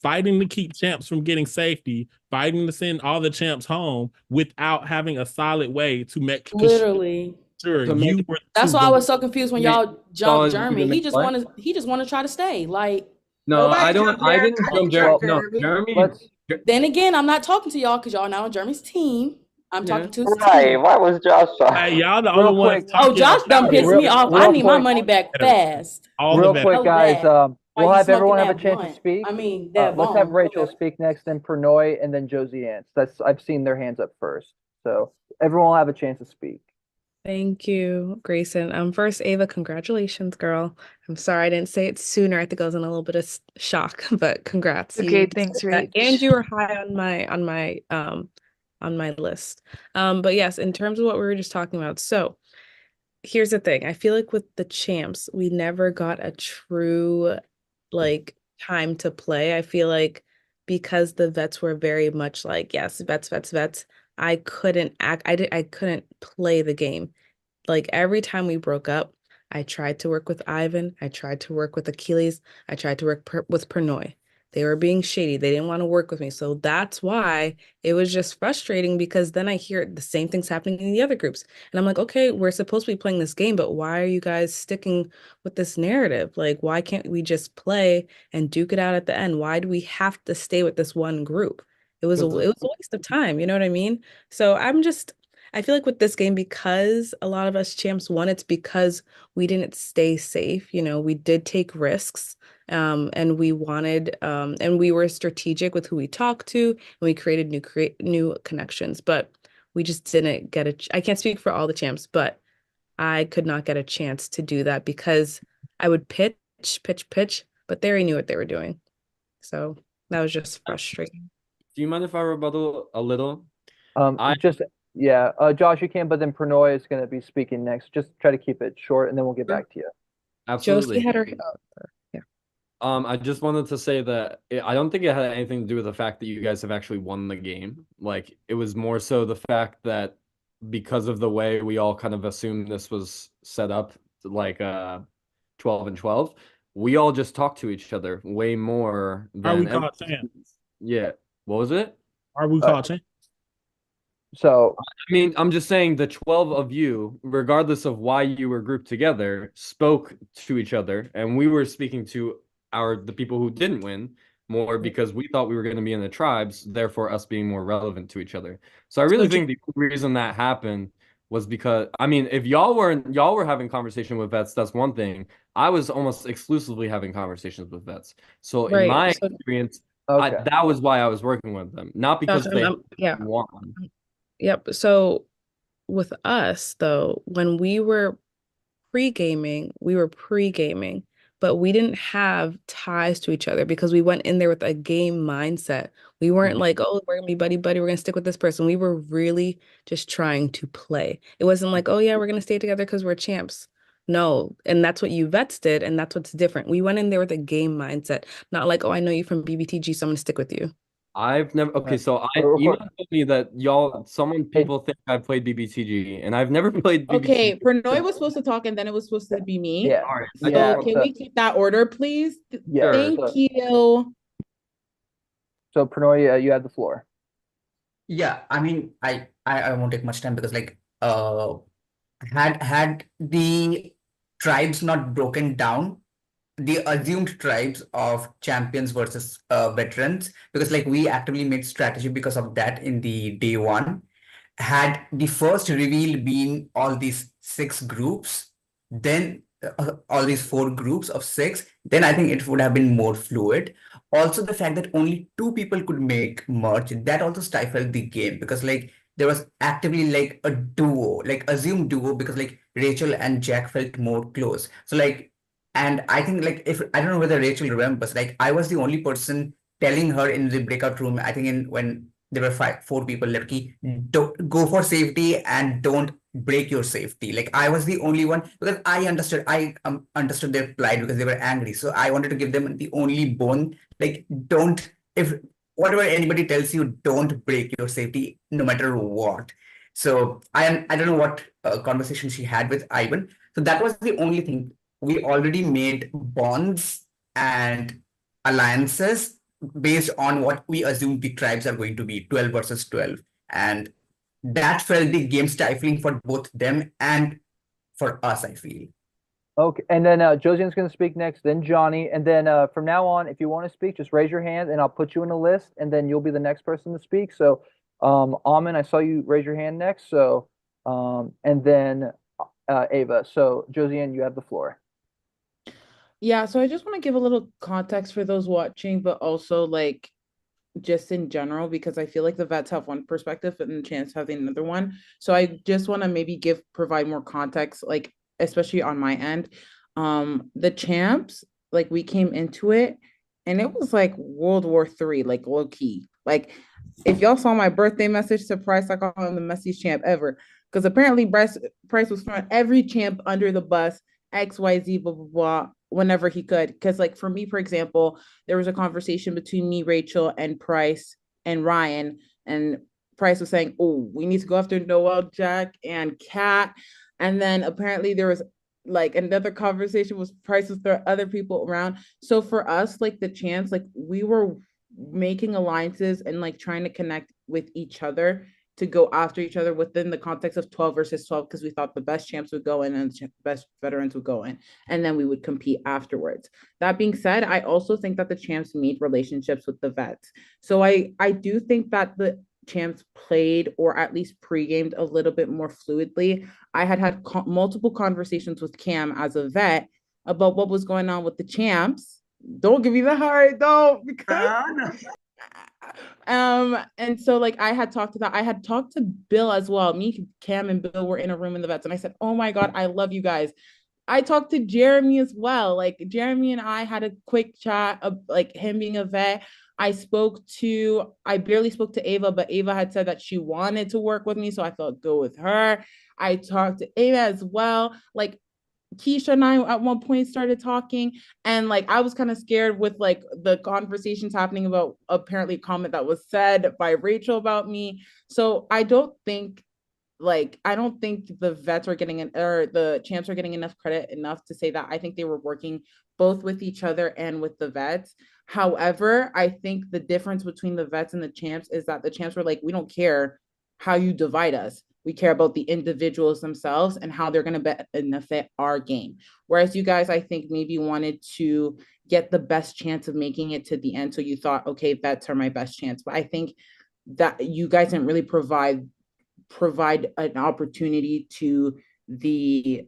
fighting to keep champs from getting safety, fighting to send all the champs home without having a solid way to make
Literally.
sure you were.
That's why I was so confused when y'all jumped Jeremy. He just
what?
wanted to try to stay. Like,
No, I don't. I didn't jump Jeremy. No, Jeremy.
Then again, I'm not talking to y'all because y'all now on Jeremy's team. I'm talking to his
Right,
team.
why was Josh
Hey, y'all the
Real
only ones
quick.
talking.
Oh, Josh done pissed me off. I need my money back fast.
Real quick, guys.
Why
We'll
you
have everyone
smoking
have a
that
chance to
blunt?
speak.
I mean, that
Let's have
bone.
Rachel speak next, then Pernoy, and then Josie Ants. I've seen their hands up first. So everyone will have a chance to speak.
Thank you, Grayson. First, Ava, congratulations, girl. I'm sorry I didn't say it sooner. I think I was in a little bit of shock, but congrats.
Okay,
You
thanks,
deserve that.
Rach.
And you were high on my list. But yes, in terms of what we were just talking about, so here's the thing. I feel like with the champs, we never got a true like time to play. I feel like because the vets were very much like, yes, vets, I couldn't I couldn't play the game. Like every time we broke up, I tried to work with Ivan, I tried to work with Achilles, I tried to work with Pernoy. They were being shady. They didn't want to work with me. So that's why it was just frustrating because then I hear the same things happening in the other groups. And I'm like, okay, we're supposed to be playing this game, but why are you guys sticking with this narrative? Like, why can't we just play and duke it out at the end? Why do we have to stay with this one group? It was a waste of time, you know what I mean? So I feel like with this game, because a lot of us champs won, it's because we didn't stay safe. You know, we did take risks. And we wanted and we were strategic with who we talked to, and we created new connections, but we just didn't get I can't speak for all the champs, but I could not get a chance to do that because I would pitch, but they already knew what they were doing. So that was just frustrating.
Do you mind if I rebuttal a little?
Josh, you can, but then Pernoy is going to be speaking next. Just try to keep it short, and then we'll get back to you.
Absolutely.
Josie had her.
I just wanted to say that I don't think it had anything to do with the fact that you guys have actually won the game. Like, it was more so the fact that because of the way we all kind of assumed this was set up, like 12 and 12, we all just talked to each other way more
Are we
than
caught champs?
Yeah. What was it?
Are we caught champs?
So
I mean, I'm just saying the 12 of you, regardless of why you were grouped together, spoke to each other, and we were speaking to the people who didn't win more because we thought we were going to be in the tribes, therefore us being more relevant to each other. So I really think the reason that happened was because, I mean, if y'all were having conversation with vets, that's one thing. I was almost exclusively having conversations with vets. So in my experience, that was why I was working with them, not because they won.
Yep. So with us, though, when we were pre-gaming, but we didn't have ties to each other because we went in there with a game mindset. We weren't like, oh, we're gonna be buddy, we're gonna stick with this person. We were really just trying to play. It wasn't like, oh yeah, we're gonna stay together because we're champs. No, and that's what you vets did, and that's what's different. We went in there with a game mindset, not like, oh, I know you from BBTG, so I'm gonna stick with you.
I've never. Okay, so
We're
Ema
recording.
told me that people think I played BBTG, and I've never played BBTG.
Okay, Pranoy was supposed to talk and then it was supposed to be me.
Yeah.
All right.
So can we keep that order, please?
Yeah.
Thank you.
So Pranoy, you have the floor.
Yeah, I mean, I won't take much time because like had the tribes not broken down, the assumed tribes of champions versus veterans, because like we actively made strategy because of that in the day one. Had the first reveal been all these 6 groups, then all these 4 groups of 6, then I think it would have been more fluid. Also, the fact that only 2 people could make merge, that also stifled the game because like there was actively like a duo, like assumed duo, because like Rachel and Jack felt more close. So like, and I think like if I don't know whether Rachel remembers, like I was the only person telling her in the breakout room, I think in when there were 4 people left, don't go for safety and don't break your safety. Like I was the only one because I understood their plight because they were angry. So I wanted to give them the only bone, like don't, if whatever anybody tells you, don't break your safety no matter what. So I don't know what conversation she had with Ivan. So that was the only thing. We already made bonds and alliances based on what we assume the tribes are going to be, 12 versus 12. And that felt the game stifling for both them and for us, I feel.
Okay, and then Josian's going to speak next, then Johnny, and then from now on, if you want to speak, just raise your hand, and I'll put you in a list, and then you'll be the next person to speak. So, Amin, I saw you raise your hand next. So, and then Ava. So, Josian, you have the floor.
Yeah, so I just want to give a little context for those watching, but also like just in general, because I feel like the vets have one perspective and the champs have another one. So I just want to maybe provide more context, like especially on my end. The champs, like we came into it and it was like World War III, like low key. Like if y'all saw my birthday message to Price, I call him the messiest champ ever. Because apparently Price was throwing every champ under the bus, XYZ, blah, blah, blah, whenever he could. Because, like, for me, for example, there was a conversation between me, Rachel, and Price and Ryan. And Price was saying, oh, we need to go after Noel, Jack, and Kat. And then apparently there was like another conversation was Price was throwing other people around. So for us, like the chance, like we were making alliances and like trying to connect with each other to go after each other within the context of 12 versus 12 because we thought the best champs would go in and the best veterans would go in and then we would compete afterwards. That being said, I also think that the champs made relationships with the vets. So I do think that the champs played or at least pre-gamed a little bit more fluidly. I had multiple conversations with Cam as a vet about what was going on with the champs. Don't give me the heart though, because and so like I had talked to Bill as well. Me, Cam, and Bill were in a room in the vets, and I said, oh my God, I love you guys. I talked to Jeremy as well. Like Jeremy and I had a quick chat of like him being a vet. I barely spoke to Ava, but Ava had said that she wanted to work with me, so I felt good with her. I talked to Ava as well. Like Keisha and I at one point started talking, and like I was kind of scared with like the conversations happening about apparently a comment that was said by Rachel about me. So I don't think the vets are getting or the champs are getting enough credit enough to say that. I think they were working both with each other and with the vets. However, I think the difference between the vets and the champs is that the champs were like, we don't care how you divide us. We care about the individuals themselves and how they're going to benefit our game. Whereas you guys, I think maybe wanted to get the best chance of making it to the end. So you thought, okay, vets are my best chance. But I think that you guys didn't really provide an opportunity to the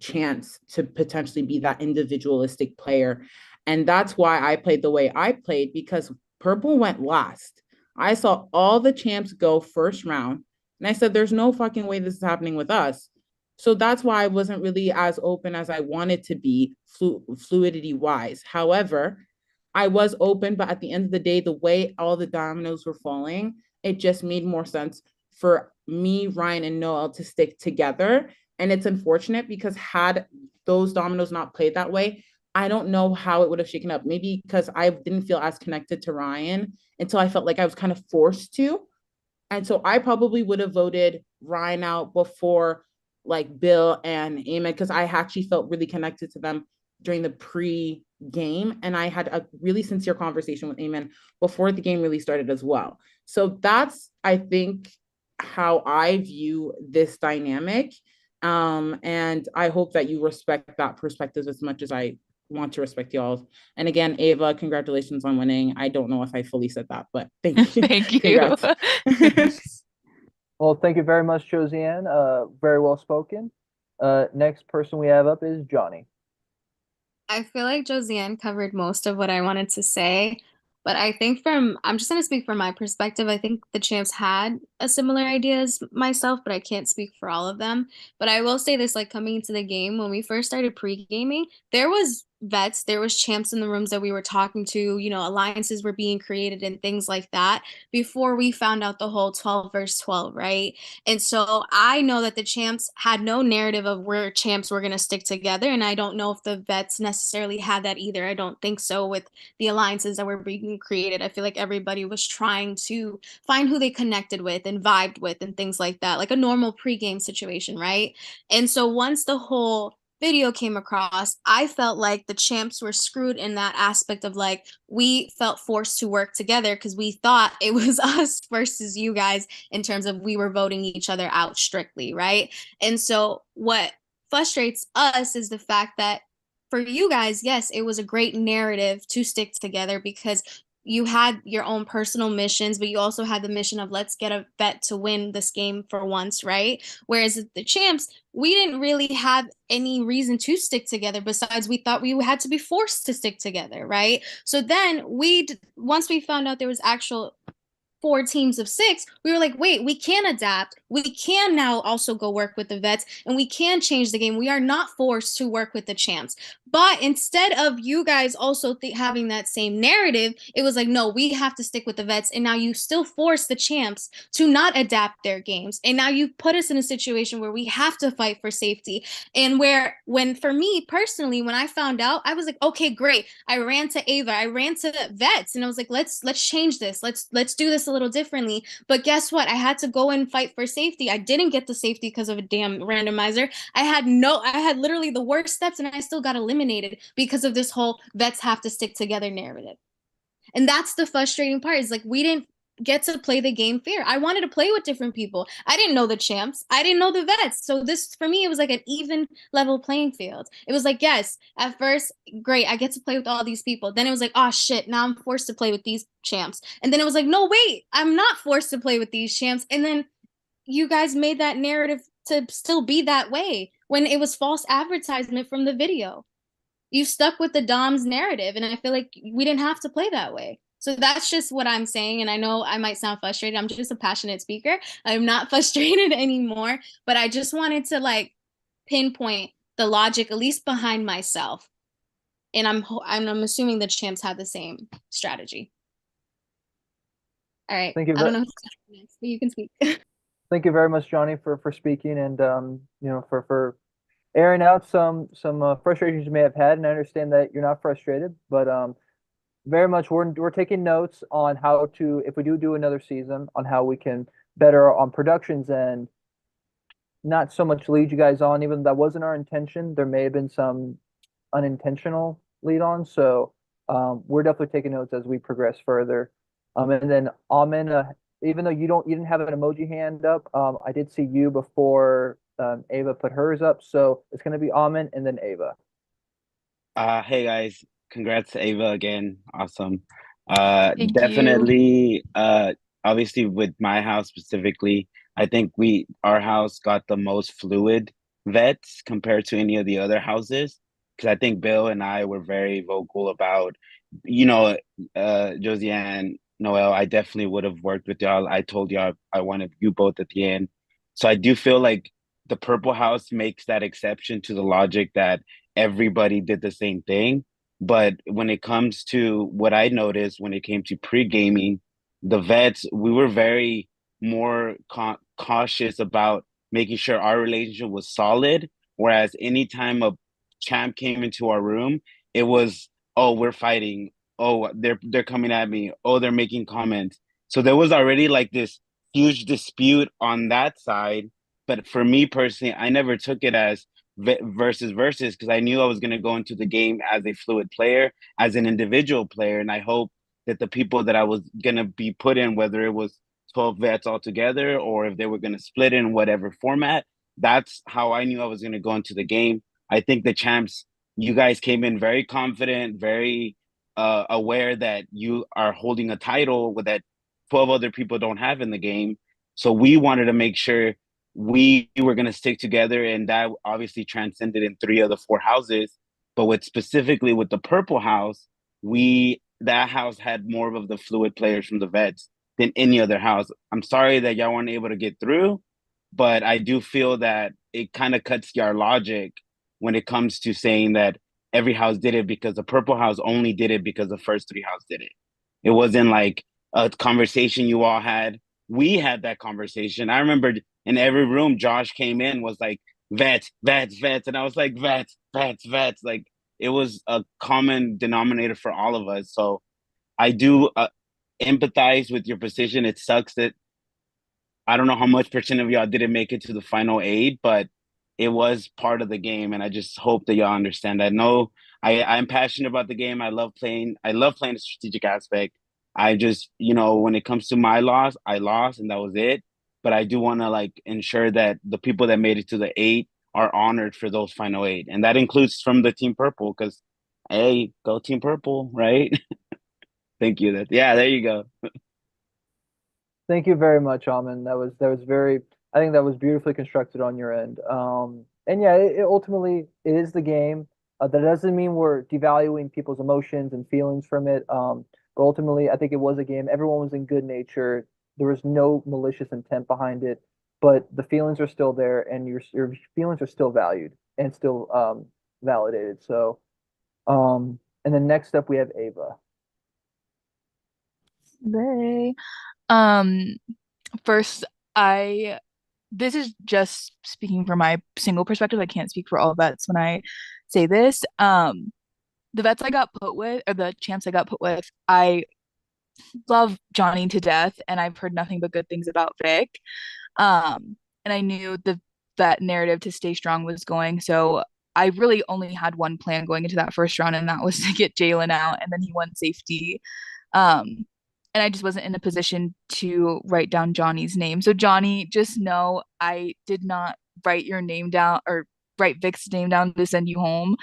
chance to potentially be that individualistic player. And that's why I played the way I played, because purple went last. I saw all the champs go first round. And I said, there's no fucking way this is happening with us. So that's why I wasn't really as open as I wanted to be fluidity wise. However, I was open, but at the end of the day, the way all the dominoes were falling, it just made more sense for me, Ryan, and Noel to stick together. And it's unfortunate because had those dominoes not played that way, I don't know how it would have shaken up. Maybe because I didn't feel as connected to Ryan until I felt like I was kind of forced to. And so I probably would have voted Ryan out before like Bill and Eamon, because I actually felt really connected to them during the pre-game. And I had a really sincere conversation with Eamon before the game really started as well. So that's, I think, how I view this dynamic. And I hope that you respect that perspective as much as I want to respect y'all. And again, Ava, congratulations on winning. I don't know if I fully said that, but thank you.
Thank you.
Congrats.
Well, thank you very much, Josiane. Very well spoken. Next person we have up is Johnny.
I feel like Josiane covered most of what I wanted to say, but I think I'm just going to speak from my perspective. I think the champs had a similar idea as myself, but I can't speak for all of them. But I will say this, like coming into the game, when we first started pre-gaming, there was vets, there was champs in the rooms that we were talking to, alliances were being created and things like that before we found out the whole 12 versus 12, right? And so I know that the champs had no narrative of where champs were going to stick together. And I don't know if the vets necessarily had that either. I don't think so with the alliances that were being created. I feel like everybody was trying to find who they connected with and vibed with and things like that, like a normal pregame situation, right? And so once the whole video came across, I felt like the champs were screwed in that aspect of like, we felt forced to work together because we thought it was us versus you guys in terms of we were voting each other out strictly, right? And so what frustrates us is the fact that for you guys, yes, it was a great narrative to stick together because you had your own personal missions, but you also had the mission of let's get a vet to win this game for once, right? Whereas the champs, we didn't really have any reason to stick together besides we thought we had to be forced to stick together, right? So then once we found out there was actual 4 teams of 6, we were like, wait, we can adapt. We can now also go work with the vets and we can change the game. We are not forced to work with the champs. But instead of you guys also having that same narrative, it was like, no, we have to stick with the vets. And now you still force the champs to not adapt their games. And now you put us in a situation where we have to fight for safety. And for me personally, when I found out, I was like, okay, great. I ran to Ava, I ran to vets, and I was like, let's change this. Let's do this a little differently. But guess what? I had to go and fight for safety. I didn't get the safety because of a damn randomizer. I had literally the worst steps and I still got eliminated because of this whole vets have to stick together narrative. And that's the frustrating part is like we didn't get to play the game fair. I wanted to play with different people. I didn't know the champs. I didn't know the vets. So this for me it was like an even level playing field. It was like, yes, at first, great, I get to play with all these people. Then it was like, oh shit, now I'm forced to play with these champs. And then it was like, no, wait, I'm not forced to play with these champs. And then you guys made that narrative to still be that way when it was false advertisement from the video. You stuck with the Dom's narrative, and I feel like we didn't have to play that way. So that's just what I'm saying. And I know I might sound frustrated. I'm just a passionate speaker. I'm not frustrated anymore, but I just wanted to like pinpoint the logic, at least behind myself. And I'm assuming the champs had the same strategy. All right.
Thank you.
I don't know who's next, but you can speak.
Thank you very much, Johnny, for speaking and for airing out some frustrations you may have had. And I understand that you're not frustrated, but very much we're taking notes on how to, if we do another season, on how we can better on productions and not so much lead you guys on. Even though that wasn't our intention, there may have been some unintentional lead on. So we're definitely taking notes as we progress further. And then Amin, even though you didn't have an emoji hand up, I did see you before Ava put hers up. So it's gonna be Amin and then Ava.
Hey guys, congrats to Ava again. Awesome.
Thank
Definitely, obviously with my house specifically, I think our house got the most fluid vets compared to any of the other houses. Because I think Bill and I were very vocal about, Josiane, Noel, I definitely would have worked with y'all. I told y'all I wanted you both at the end. So I do feel like the Purple House makes that exception to the logic that everybody did the same thing. But when it comes to what I noticed when it came to pre-gaming, the vets, we were very more cautious about making sure our relationship was solid. Whereas anytime a champ came into our room, It was, oh, we're fighting. Oh, they're coming at me. Oh, they're making comments. So there was already like this huge dispute on that side. But for me personally, I never took it as versus because I knew I was going to go into the game as a fluid player, as an individual player, and I hope that the people that I was going to be put in, whether it was 12 vets altogether or if they were going to split in whatever format, that's how I knew I was going to go into the game. I think the champs, you guys came in very confident, very aware that you are holding a title that 12 other people don't have in the game. So we wanted to make sure we were going to stick together, and that obviously transcended in 3 of the 4 houses. But specifically with the purple house, that house had more of the fluid players from the vets than any other house. I'm sorry that y'all weren't able to get through, but I do feel that it kind of cuts your logic when it comes to saying that every house did it because the purple house only did it because the first 3 house did it. It wasn't like a conversation you all had. We had that conversation. I remember in every room, Josh came in, was like, vets, vets, vets. And I was like, vets, vets, vets. Like, it was a common denominator for all of us. So I do empathize with your position. It sucks that I don't know how much percent of y'all didn't make it to the final 8, but it was part of the game, and I just hope that y'all understand that. No, I'm passionate about the game. I love playing the strategic aspect. I just, when it comes to my loss, I lost and that was it. But I do want to like ensure that the people that made it to the 8 are honored for those final 8. And that includes from the Team Purple, because hey, go Team Purple, right? Thank you. There you go.
Thank you very much, Amin. That was very. I think that was beautifully constructed on your end. And yeah, it ultimately it is the game. That doesn't mean we're devaluing people's emotions and feelings from it. But ultimately, I think it was a game. Everyone was in good nature. There was no malicious intent behind it, but the feelings are still there, and your feelings are still valued and still validated. So, and then next up we have Ava.
They first this is just speaking from my single perspective. I can't speak for all vets when I say this. The vets I got put with, or the champs I got put with, I love Johnny to death, and I've heard nothing but good things about Vic. And I knew that narrative to stay strong was going. So I really only had one plan going into that first round, and that was to get Jalen out, and then he won safety. And I just wasn't in a position to write down Johnny's name. So Johnny, just know I did not write your name down or write Vic's name down to send you home.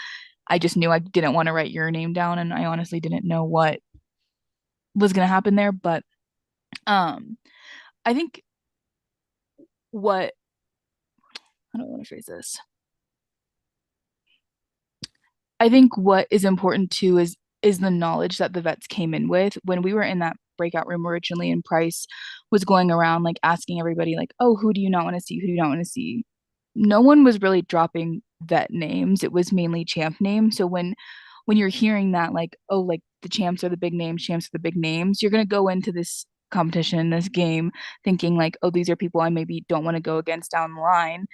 I just knew I didn't want to write your name down, and I honestly didn't know what was going to happen there. But I think I don't want to phrase this. I think what is important too is the knowledge that the vets came in with. When we were in that breakout room originally, and Price was going around like asking everybody like, oh, who do you not want to see? Who do you not want to see? No one was really dropping vet names. It was mainly champ names. So when you're hearing that, like, oh, like the champs are the big names, you're gonna go into this competition, this game, thinking like, oh, these are people I maybe don't want to go against down the line.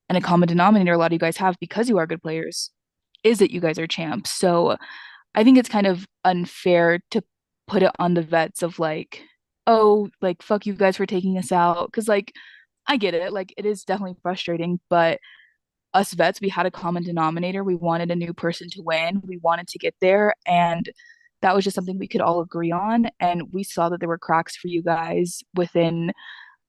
And a common denominator a lot of you guys have, because you are good players, is that you guys are champs. So I think it's kind of unfair to put it on the vets of like, oh, like fuck you guys for taking us out. Cause like I get it. Like it is definitely frustrating, but us vets, we had a common denominator. We wanted a new person to win. We wanted to get there. And that was just something we could all agree on. And we saw that there were cracks for you guys within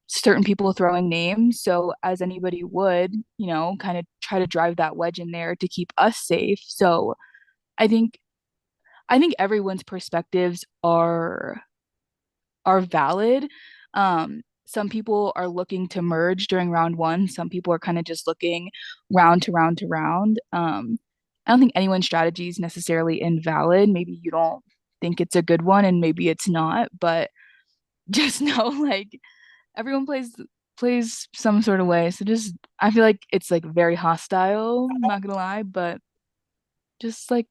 certain people throwing names. So as anybody would, kind of try to drive that wedge in there to keep us safe. So I think everyone's perspectives are valid. Some people are looking to merge during round 1. Some people are kind of just looking round to round to round. I don't think anyone's strategy is necessarily invalid. Maybe you don't think it's a good one, and maybe it's not, but just know like everyone plays some sort of way. So just I feel like it's like very hostile, I'm not gonna lie, but just like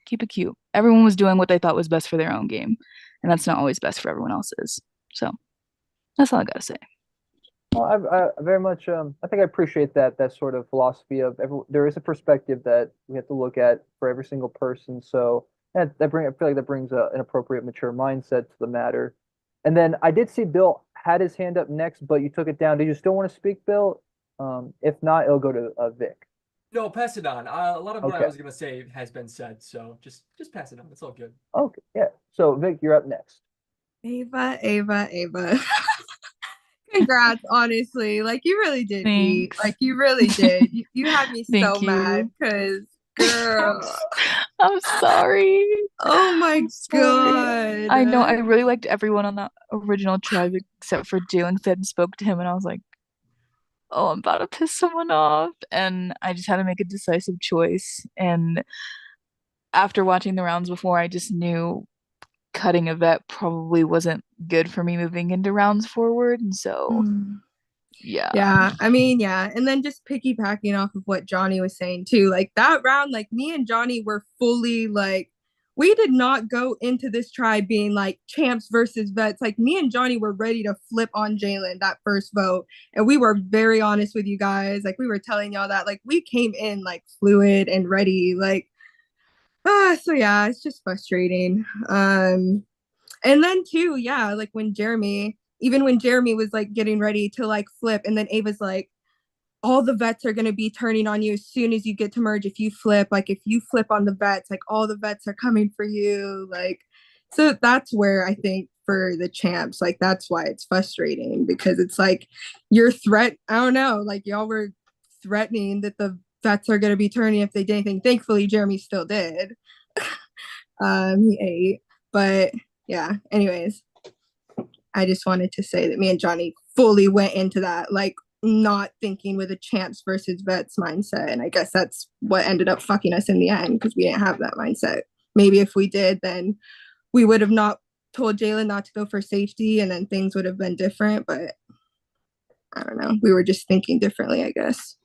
keep it cute. Everyone was doing what they thought was best for their own game, and that's not always best for everyone else's. So that's all I gotta say.
Well, I very much I think I appreciate that sort of philosophy of there is a perspective that we have to look at for every single person. So I feel like that brings an appropriate mature mindset to the matter. And then I did see Bill had his hand up next, but you took it down. Do you still want to speak, Bill? If not, it'll go to Vic.
No, pass it on. A lot of what I
Okay.
was gonna say has been said, so just pass it on. It's all good.
Okay, yeah. So Vic, you're up next.
Ava. Congrats, honestly. Like you really did beat.
Thanks.
Like you really did. You had me
Thank
so mad
you.
because girl.
I'm sorry.
Oh my
Sorry.
god.
I know I really liked everyone on that original tribe except for Jalen because I hadn't spoke to him and I was like, oh, I'm about to piss someone off. And I just had to make a decisive choice. And after watching the rounds before, I just knew cutting a vet probably wasn't good for me moving into rounds forward. And so, yeah.
Yeah, I mean, yeah. And then just piggybacking off of what Johnny was saying too, like that round, like me and Johnny were fully like, we did not go into this tribe being like champs versus vets. Like me and Johnny were ready to flip on Jalen that first vote. And we were very honest with you guys. Like we were telling y'all that like we came in like fluid and ready. Like so yeah, it's just frustrating. And then too, yeah, like when Jeremy was like getting ready to like flip, and then Ava's like, all the vets are gonna be turning on you as soon as you get to merge. If you flip on the vets, like all the vets are coming for you. Like, so that's where I think for the champs, like that's why it's frustrating because it's like your threat. I don't know, like y'all were threatening that the vets are gonna be turning if they did anything. Thankfully, Jeremy still did. He ate, but yeah. Anyways, I just wanted to say that me and Johnny fully went into that, like not thinking with a champs versus vets mindset. And I guess that's what ended up fucking us in the end because we didn't have that mindset. Maybe if we did, then we would have not told Jalen not to go for safety and then things would have been different. But I don't know. We were just thinking differently, I guess.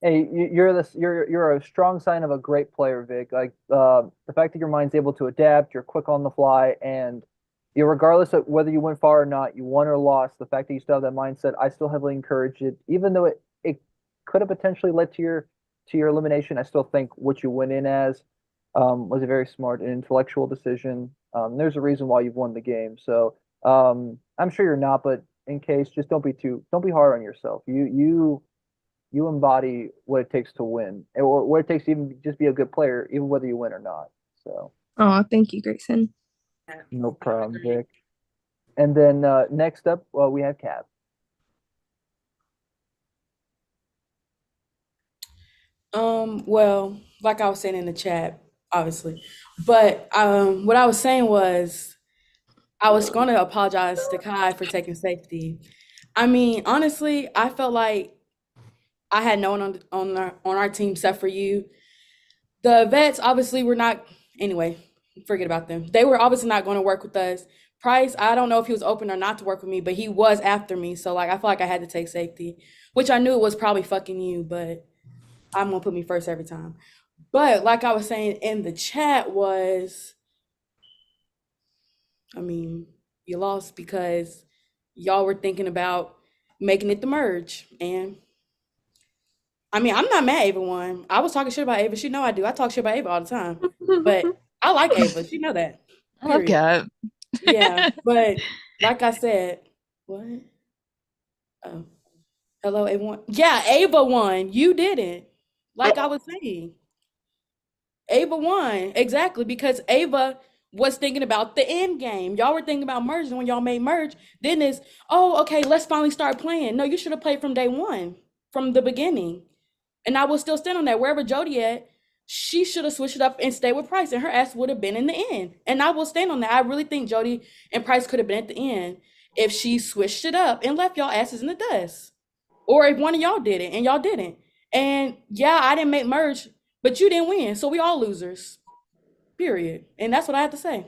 Hey, you're a strong sign of a great player, Vic. Like the fact that your mind's able to adapt, you're quick on the fly, and regardless of whether you went far or not, you won or lost, the fact that you still have that mindset, I still heavily encourage it. Even though it could have potentially led to your elimination, I still think what you went in as was a very smart and intellectual decision. There's a reason why you've won the game. So I'm sure you're not, but in case, just don't be hard on yourself. You embody what it takes to win, or what it takes to even just be a good player, even whether you win or not. So.
Oh, thank you, Grayson.
No problem, Vic. And then next up, we have Cap.
Well, like I was saying in the chat, obviously, but what I was saying was I was going to apologize to Kai for taking safety. I mean, honestly, I felt like I had no one on our team except for you. The vets obviously were not. Anyway, forget about them. They were obviously not going to work with us. Price, I don't know if he was open or not to work with me, but he was after me. So like I feel like I had to take safety, which I knew it was probably fucking you, but I'm gonna put me first every time. But like I was saying in the chat was, I mean, you lost because y'all were thinking about making it the merge. And I mean, I'm not mad Ava won. I was talking shit about Ava. She know I do. I talk shit about Ava all the time. But I like Ava. She know that.
I love Cat.
Yeah, but like I said, what? Oh, hello, Ava won. Yeah, Ava won. You didn't. Like I was saying, Ava won exactly because Ava was thinking about the end game. Y'all were thinking about merging when y'all made merge. Then it's, oh, okay, let's finally start playing. No, you should have played from day one, from the beginning. And I will still stand on that. Wherever Jody at, she should have switched it up and stayed with Price, and her ass would have been in the end. And I will stand on that. I really think Jody and Price could have been at the end if she switched it up and left y'all asses in the dust. Or if one of y'all did it and y'all didn't. And yeah, I didn't make merge, but you didn't win. So we all losers. Period. And that's what I have to say.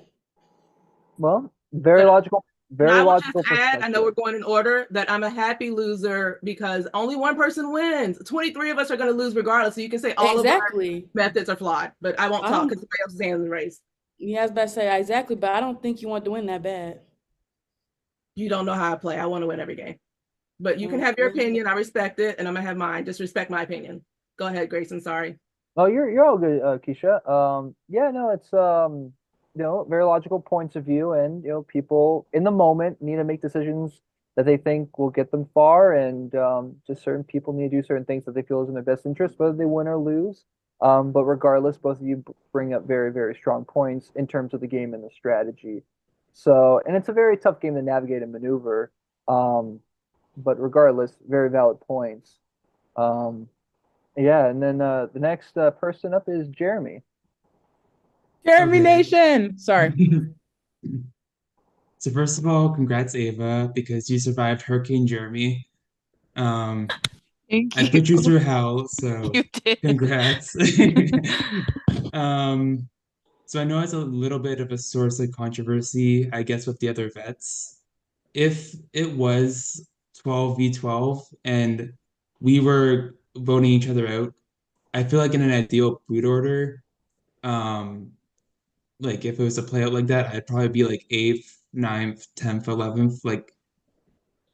Well, very logical. Very
I will
logical.
just add, I know we're going in order, that I'm a happy loser because only one person wins. 23 of us are going to lose regardless. So you can say all of our methods are flawed, but I won't talk because somebody else is in the race.
Yeah, I was about to say exactly, but I don't think you want to win that bad.
You don't know how I play. I want to win every game. But you can have your opinion. I respect it, and I'm gonna have mine. Just respect my opinion. Go ahead, Grayson. Sorry.
Oh, you're all good, Keisha. Yeah, no, it's very logical points of view, and people in the moment need to make decisions that they think will get them far, and just certain people need to do certain things that they feel is in their best interest, whether they win or lose. But regardless, both of you bring up very, very strong points in terms of the game and the strategy. So, and it's a very tough game to navigate and maneuver. But regardless, very valid points. Um, yeah, and then the next person up is Jeremy.
Jeremy
Okay.
Nation. Sorry.
So first of all, congrats, Ava, because you survived Hurricane Jeremy.
Thank
I put you
you.
through hell, so
You did.
congrats. So I know it's a little bit of a source of controversy, I guess, with the other vets. If it was 12v12 and we were voting each other out, I feel like in an ideal boot order, like if it was a play out like that, I'd probably be like 8th, 9th, 10th, 11th. Like,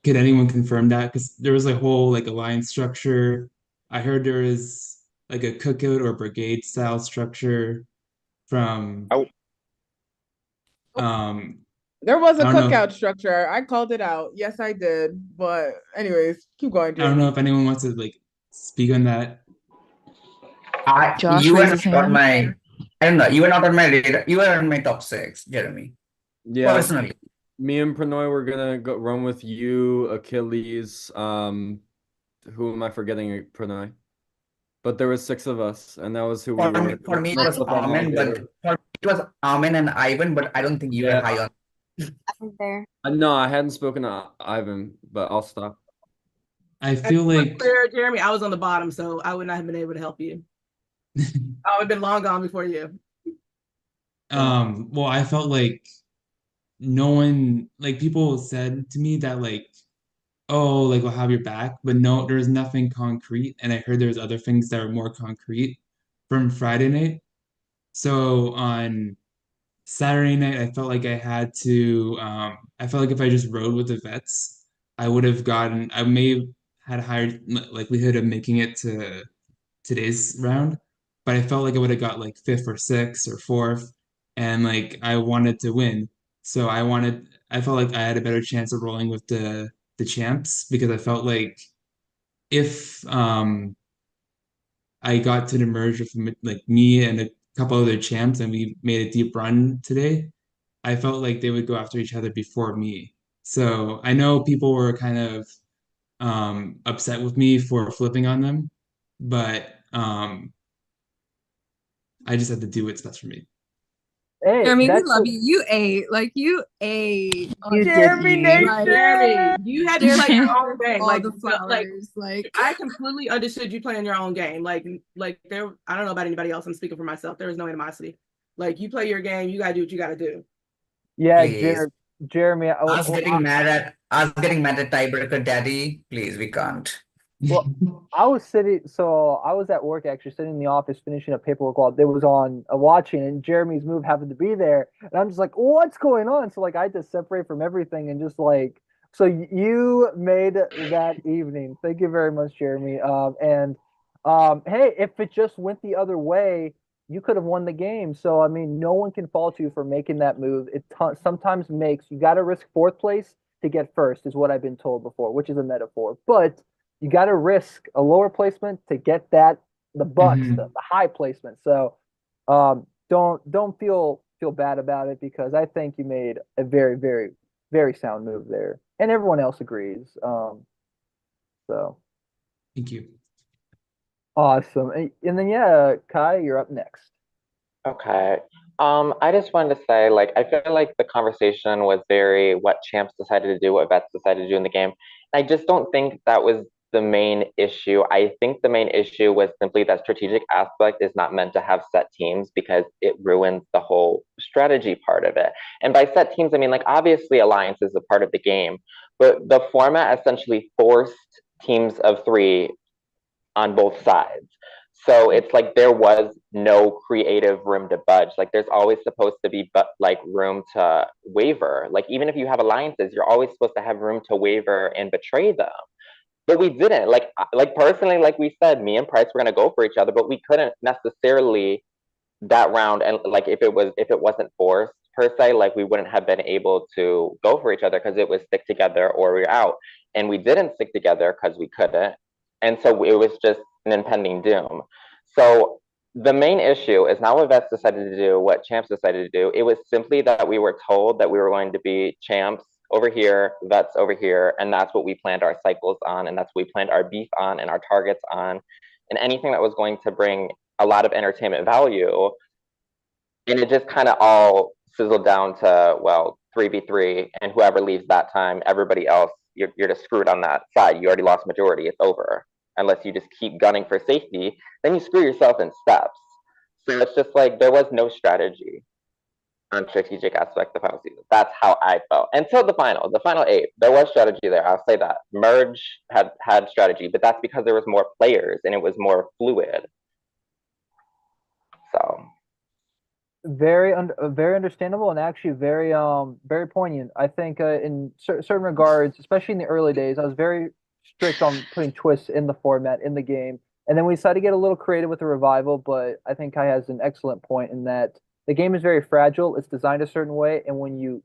could anyone confirm that? Because there was a whole like alliance structure. I heard there is like a cookout or brigade style structure from
There was
I
a
don't know.
cookout structure. I called it out. Yes, I did. But anyways, keep going,
I don't know
Jeremy.
if anyone wants to like speak on that.
Josh
You were
raised his
not on
hand.
my, I don't know, you were not on my radar. You were on my top 6, Jeremy.
Yeah,
Personally.
me and Pranoy were gonna go run with you, Achilles. Who am I forgetting? Pranoy. But there was 6 of us, and that was who we were.
For me, it was Amen, but for me, it was Amen and Ivan, but I don't think you were
Yeah.
high on.
There.
No, I hadn't spoken to Ivan, but I'll stop.
I feel like
clear, Jeremy, I was on the bottom, so I would not have been able to help you. I would have been long gone before you.
well, I felt like no one, like people said to me that like, oh, like we'll have your back, but no, there's nothing concrete. And I heard there's other things that are more concrete from Friday night. So on Saturday night, I felt like I had to, I felt like if I just rode with the vets, I would have gotten, I may have had a higher likelihood of making it to today's round, but I felt like I would have got like 5th or 6th or 4th, and like I wanted to win. So I felt like I had a better chance of rolling with the champs because I felt like if I got to the merge with like me and a couple other champs and we made a deep run today, I felt like they would go after each other before me. So I know people were kind of upset with me for flipping on them, but I just had to do what's best for me.
Hey,
Jeremy, we
that's
love you. You ate. Like you ate.
You
Jeremy
did
Nation.
eat.
Jeremy, you had to play your own game.
All
Like
the flowers. Like
I completely understood you playing your own game. Like there, I don't know about anybody else. I'm speaking for myself. There was no animosity. Like you play your game, you gotta do what you gotta do.
Yeah,
Please.
Jeremy.
I was getting mad at tiebreaker daddy. Please, we can't.
Well, I was at work actually, sitting in the office finishing up paperwork while it was on watching, and Jeremy's move happened to be there, and I'm just like, what's going on? So like, I had to separate from everything and just like, so you made that evening. Thank you very much, Jeremy. Hey, if it just went the other way, you could have won the game. So I mean, no one can fault you for making that move. It sometimes makes you got to risk 4th place to get first, is what I've been told before, which is a metaphor, but you got to risk a lower placement to get the bucks, the high placement. So don't feel bad about it, because I think you made a very, very, very sound move there, and everyone else agrees. So
Thank you.
Awesome. And then yeah, Kai, you're up next.
Okay. I just wanted to say, like, I feel like the conversation was very what champs decided to do, what vets decided to do in the game. I just don't think that was the main issue. I think the main issue was simply that strategic aspect is not meant to have set teams because it ruins the whole strategy part of it. And by set teams, I mean, like, obviously alliance is a part of the game, but the format essentially forced teams of 3 on both sides. So it's like there was no creative room to budge. Like there's always supposed to be like room to waver. Like even if you have alliances, you're always supposed to have room to waver and betray them. But we didn't. Like personally, like we said, me and Price were gonna go for each other, but we couldn't necessarily that round. And like if it wasn't forced per se, like we wouldn't have been able to go for each other because it was stick together or we're out. And we didn't stick together because we couldn't. And so it was just an impending doom. So the main issue is not what Vets decided to do, what Champs decided to do. It was simply that we were told that we were going to be Champs over here, Vets over here, and that's what we planned our cycles on, and that's what we planned our beef on and our targets on, and anything that was going to bring a lot of entertainment value. And it just kind of all sizzled down to, well, 3v3, and whoever leaves that time, everybody else, you're just screwed on that side. You already lost majority, it's over. Unless you just keep gunning for safety, then you screw yourself in steps. So it's just like there was no strategy on strategic aspect of how season. That's how I felt. Until the final 8, there was strategy there. I'll say that. Merge had strategy, but that's because there was more players and it was more fluid. So
very understandable and actually very very poignant. I think in certain regards, especially in the early days, I was very strict on putting twists in the format in the game, and then we decided to get a little creative with the revival. But I think Kai has an excellent point in that the game is very fragile. It's designed a certain way, and when you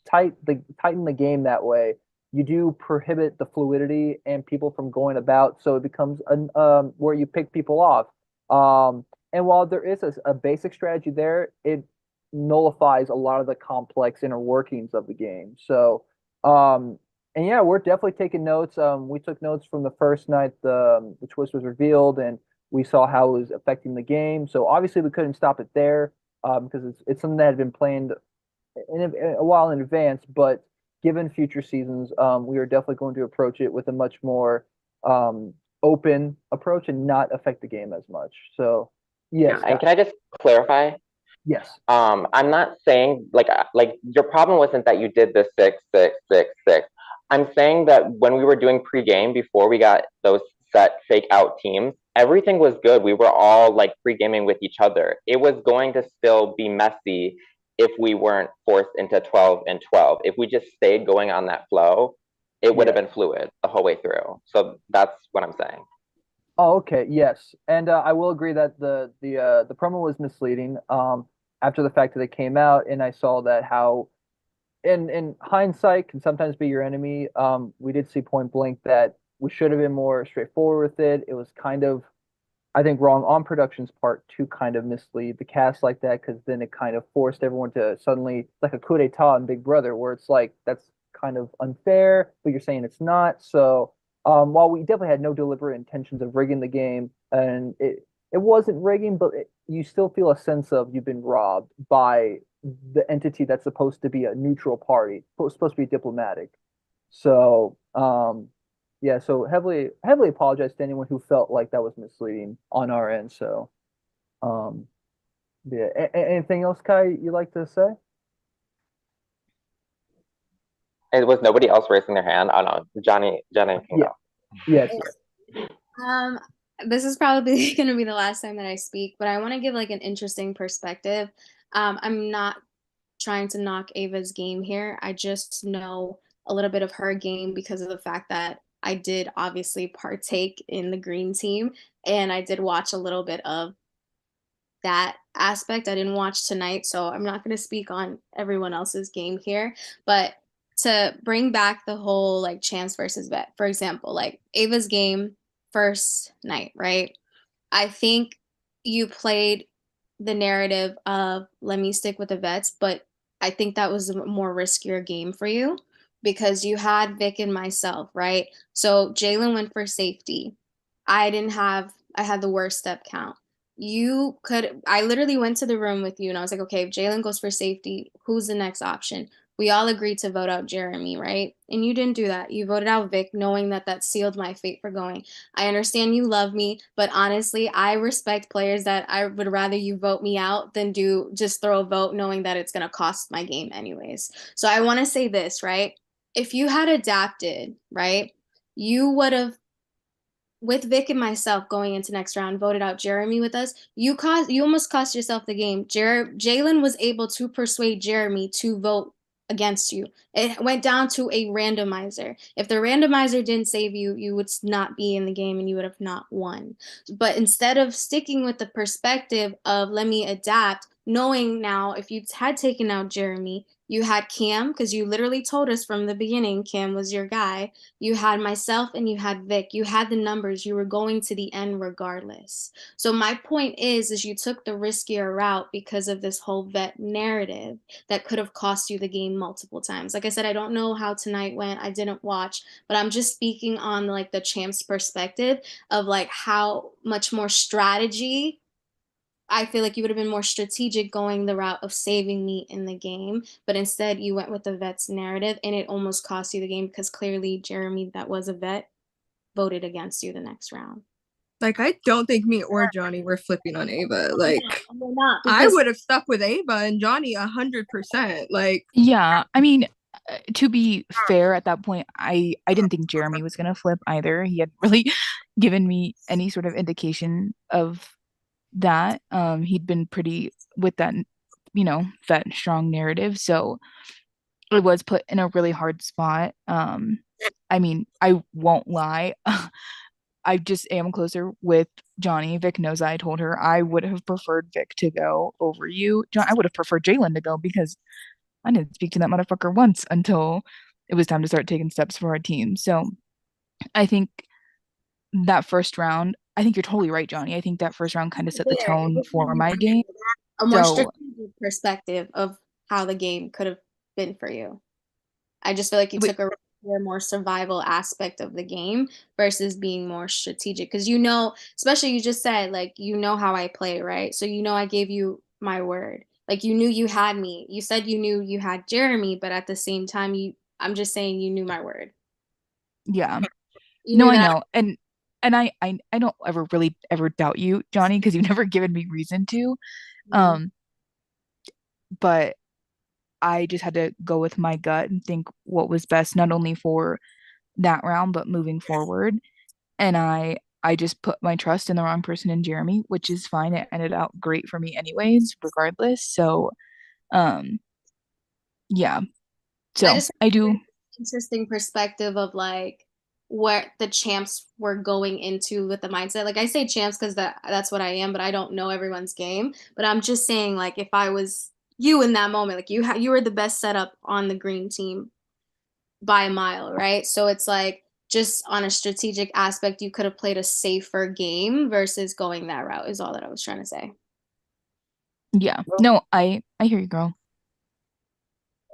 tighten the game that way, you do prohibit the fluidity and people from going about. So it becomes where you pick people off. And while there is a basic strategy there, it nullifies a lot of the complex inner workings of the game. So, and yeah, we're definitely taking notes. We took notes from the first night the twist was revealed, and we saw how it was affecting the game. So obviously we couldn't stop it there because it's something that had been planned in a while in advance. But given future seasons, we are definitely going to approach it with a much more open approach and not affect the game as much. So. Yes.
And can I just clarify?
Yes.
I'm not saying like your problem wasn't that you did the 6-6-6-6. I'm saying that when we were doing pregame before we got those set fake out teams, everything was good. We were all like pre-gaming with each other. It was going to still be messy if we weren't forced into 12 and 12. If we just stayed going on that flow, it would have been fluid the whole way through. So that's what I'm saying.
Oh, okay. Yes, and I will agree that the promo was misleading. After the fact that it came out, and I saw that how, in hindsight, can sometimes be your enemy. We did see point blank that we should have been more straightforward with it. It was kind of, I think, wrong on production's part to kind of mislead the cast like that, because then it kind of forced everyone to suddenly, like a coup d'etat in Big Brother, where it's like that's kind of unfair, but you're saying it's not. So. While we definitely had no deliberate intentions of rigging the game, and it wasn't rigging, but you still feel a sense of you've been robbed by the entity that's supposed to be a neutral party, supposed to be diplomatic. So, yeah, so heavily apologize to anyone who felt like that was misleading on our end. So, yeah. Anything else, Kai, you like to say?
It was nobody else raising their hand. Oh no, Johnny can go.
Yes.
This is probably going to be the last time that I speak, but I want to give like an interesting perspective. I'm not trying to knock Ava's game here. I just know a little bit of her game because of the fact that I did obviously partake in the green team, and I did watch a little bit of that aspect. I didn't watch tonight, so I'm not going to speak on everyone else's game here, but to bring back the whole like chance versus bet, for example, like Ava's game first night, right? I think you played the narrative of let me stick with the vets, but I think that was a more riskier game for you because you had Vic and myself, right? So Jalen went for safety. I had the worst step count. I literally went to the room with you and I was like, okay, if Jalen goes for safety, who's the next option? We all agreed to vote out Jeremy, right? And you didn't do that. You voted out Vic, knowing that that sealed my fate for going. I understand you love me, but honestly, I respect players that I would rather you vote me out than just throw a vote knowing that it's going to cost my game anyways. So I want to say this, right? If you had adapted, right, you would have with Vic and myself going into next round, voted out Jeremy with us. You almost cost yourself the game. Jalen was able to persuade Jeremy to vote against you. It went down to a randomizer. If the randomizer didn't save you, you would not be in the game and you would have not won. But instead of sticking with the perspective of let me adapt, knowing now if you had taken out Jeremy, you had Cam, because you literally told us from the beginning Cam was your guy. You had myself and you had Vic. You had the numbers. You were going to the end regardless. So my point is you took the riskier route because of this whole vet narrative that could have cost you the game multiple times. Like I said, I don't know how tonight went. I didn't watch, but I'm just speaking on like the champ's perspective of like how much more strategy. I feel like you would have been more strategic going the route of saving me in the game, but instead you went with the vet's narrative and it almost cost you the game because clearly Jeremy, that was a vet, voted against you the next round.
Like, I don't think me or Johnny were flipping on Ava. Like,
we're not,
I
because-
would have stuck with Ava and Johnny 100%. Like,
Yeah, I mean, to be fair, at that point, I didn't think Jeremy was gonna flip either. He had really given me any sort of indication of that. He'd been pretty with that, that strong narrative. So it was put in a really hard spot. I mean, I won't lie. I just am closer with Johnny. Vic knows I told her I would have preferred Vic to go over you. I would have preferred Jalen to go because I didn't speak to that motherfucker once until it was time to start taking steps for our team. So I think that first round, I think you're totally right, Johnny. I think that first round kind of set the tone for my game.
A more
So
strategic perspective of how the game could have been for you. I just feel like you took a more survival aspect of the game versus being more strategic. Because especially you just said, like, how I play, right? So I gave you my word. Like, you knew you had me. You said you knew you had Jeremy, but at the same time, I'm just saying you knew my word.
yeah.
You
No,
knew
I
that
know. And I don't ever doubt you, Johnny, because you've never given me reason to. But I just had to go with my gut and think what was best, not only for that round, but moving forward. And I just put my trust in the wrong person in Jeremy, which is fine. It ended out great for me anyways, regardless. So, yeah. So I do.
Interesting perspective of like what the champs were going into with the mindset. Like I say champs because that's what I am, but I don't know everyone's game. But I'm just saying, like, if I was you in that moment, like you were the best setup on the green team by a mile, right? So it's like just on a strategic aspect, you could have played a safer game versus going that route is all that I was trying to say.
Yeah. No, I hear you, girl.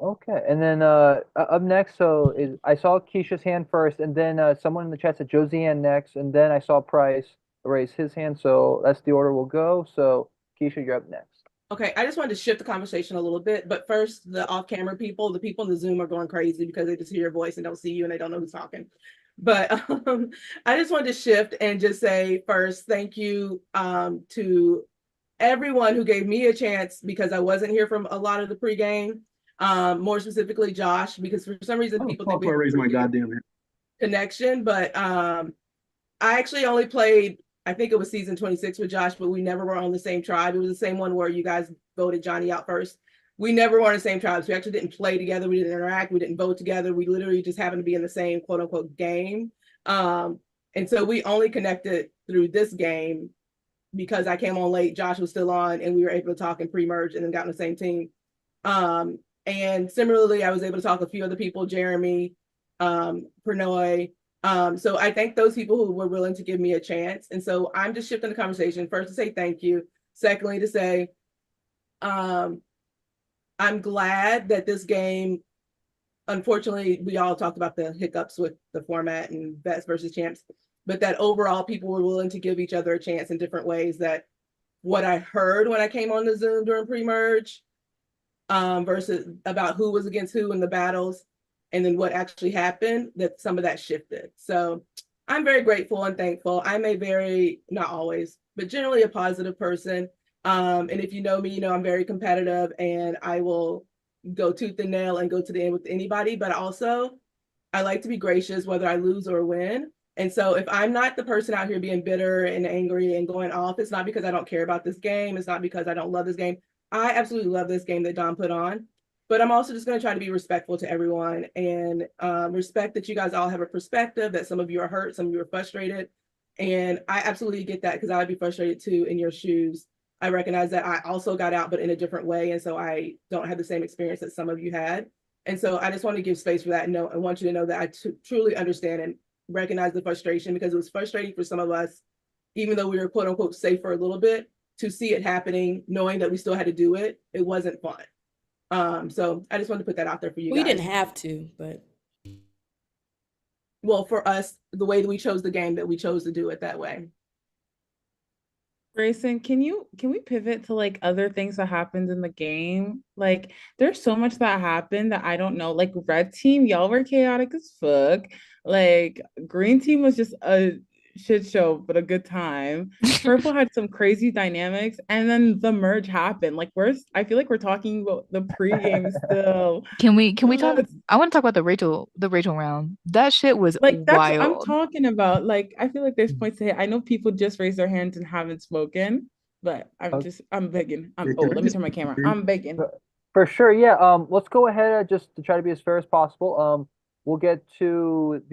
Okay, and then up next, I saw Keisha's hand first, and then someone in the chat said Josiane next, and then I saw Price raise his hand, so that's the order we'll go. So Keisha, you're up next.
Okay, I just wanted to shift the conversation a little bit, but first, the off-camera people, the people in the Zoom are going crazy because they just hear your voice and don't see you and they don't know who's talking. But I just wanted to shift and just say first, thank you to everyone who gave me a chance because I wasn't here from a lot of the pregame. More specifically, Josh, because for some reason people think we
raise my goddamn hand.
Connection, but I actually only played, I think it was season 26 with Josh, but we never were on the same tribe. It was the same one where you guys voted Johnny out first. We never were on the same tribes. We actually didn't play together. We didn't interact. We didn't vote together. We literally just happened to be in the same quote unquote game. And so we only connected through this game because I came on late. Josh was still on and we were able to talk and pre-merge and then got on the same team. And similarly, I was able to talk to a few other people, Jeremy, Pranoy. So I thank those people who were willing to give me a chance. And so I'm just shifting the conversation. First to say thank you. Secondly, to say, I'm glad that this game, unfortunately, we all talked about the hiccups with the format and vets versus champs, but that overall people were willing to give each other a chance in different ways. That what I heard when I came on the Zoom during pre-merge versus about who was against who in the battles, and then what actually happened, that some of that shifted. So I'm very grateful and thankful. I'm a very, not always, but generally a positive person. And if you know me, you know I'm very competitive and I will go tooth and nail and go to the end with anybody, but also I like to be gracious whether I lose or win. And so if I'm not the person out here being bitter and angry and going off, it's not because I don't care about this game. It's not because I don't love this game. I absolutely love this game that Don put on, but I'm also just going to try to be respectful to everyone and respect that you guys all have a perspective, that some of you are hurt, some of you are frustrated. And I absolutely get that because I would be frustrated too in your shoes. I recognize that I also got out, but in a different way. And so I don't have the same experience that some of you had. And so I just want to give space for that. And I want you to know that I truly understand and recognize the frustration, because it was frustrating for some of us, even though we were quote unquote safe for a little bit, to see it happening, knowing that we still had to do it. It wasn't fun. So I just wanted to put that out there for you
We
guys.
didn't have to, but
well, for us, the way that we chose the game, that we chose to do it that way.
Grayson, can we pivot to like other things that happened in the game? Like there's so much that happened that I don't know. Like red team, y'all were chaotic as fuck. Like green team was just a shit show, but a good time. Purple had some crazy dynamics, and then the merge happened. Like I feel like we're talking about the pregame still.
Can we talk? I want to talk about the Rachel round. That shit was
Like that's what I'm
wild.
talking about. Like I feel like there's points to hit. I know people just raised their hands and haven't spoken, but I'm begging. Let me turn my camera. I'm begging.
For sure, yeah. Let's go ahead just to try to be as fair as possible. We'll get to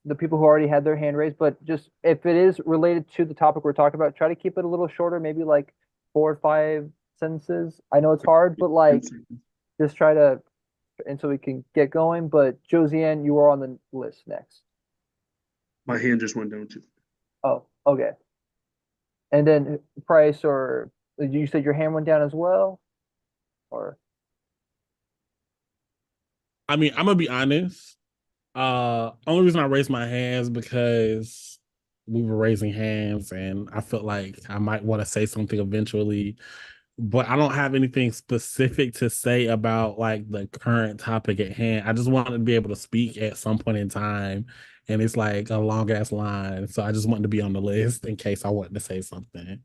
the people who already had their hand raised, but just if it is related to the topic we're talking about, try to keep it a little shorter, maybe like 4 or 5 sentences. I know it's hard, but like just try to, and so we can get going. But Josiane, you are on the list next.
My hand just went down too.
Oh, okay. And then Price, or you said your hand went down as well, or?
I mean, I'm gonna be honest. Only reason I raised my hands because we were raising hands, and I felt like I might want to say something eventually, but I don't have anything specific to say about like the current topic at hand. I just wanted to be able to speak at some point in time, and it's like a long ass line, so I just wanted to be on the list in case I wanted to say something.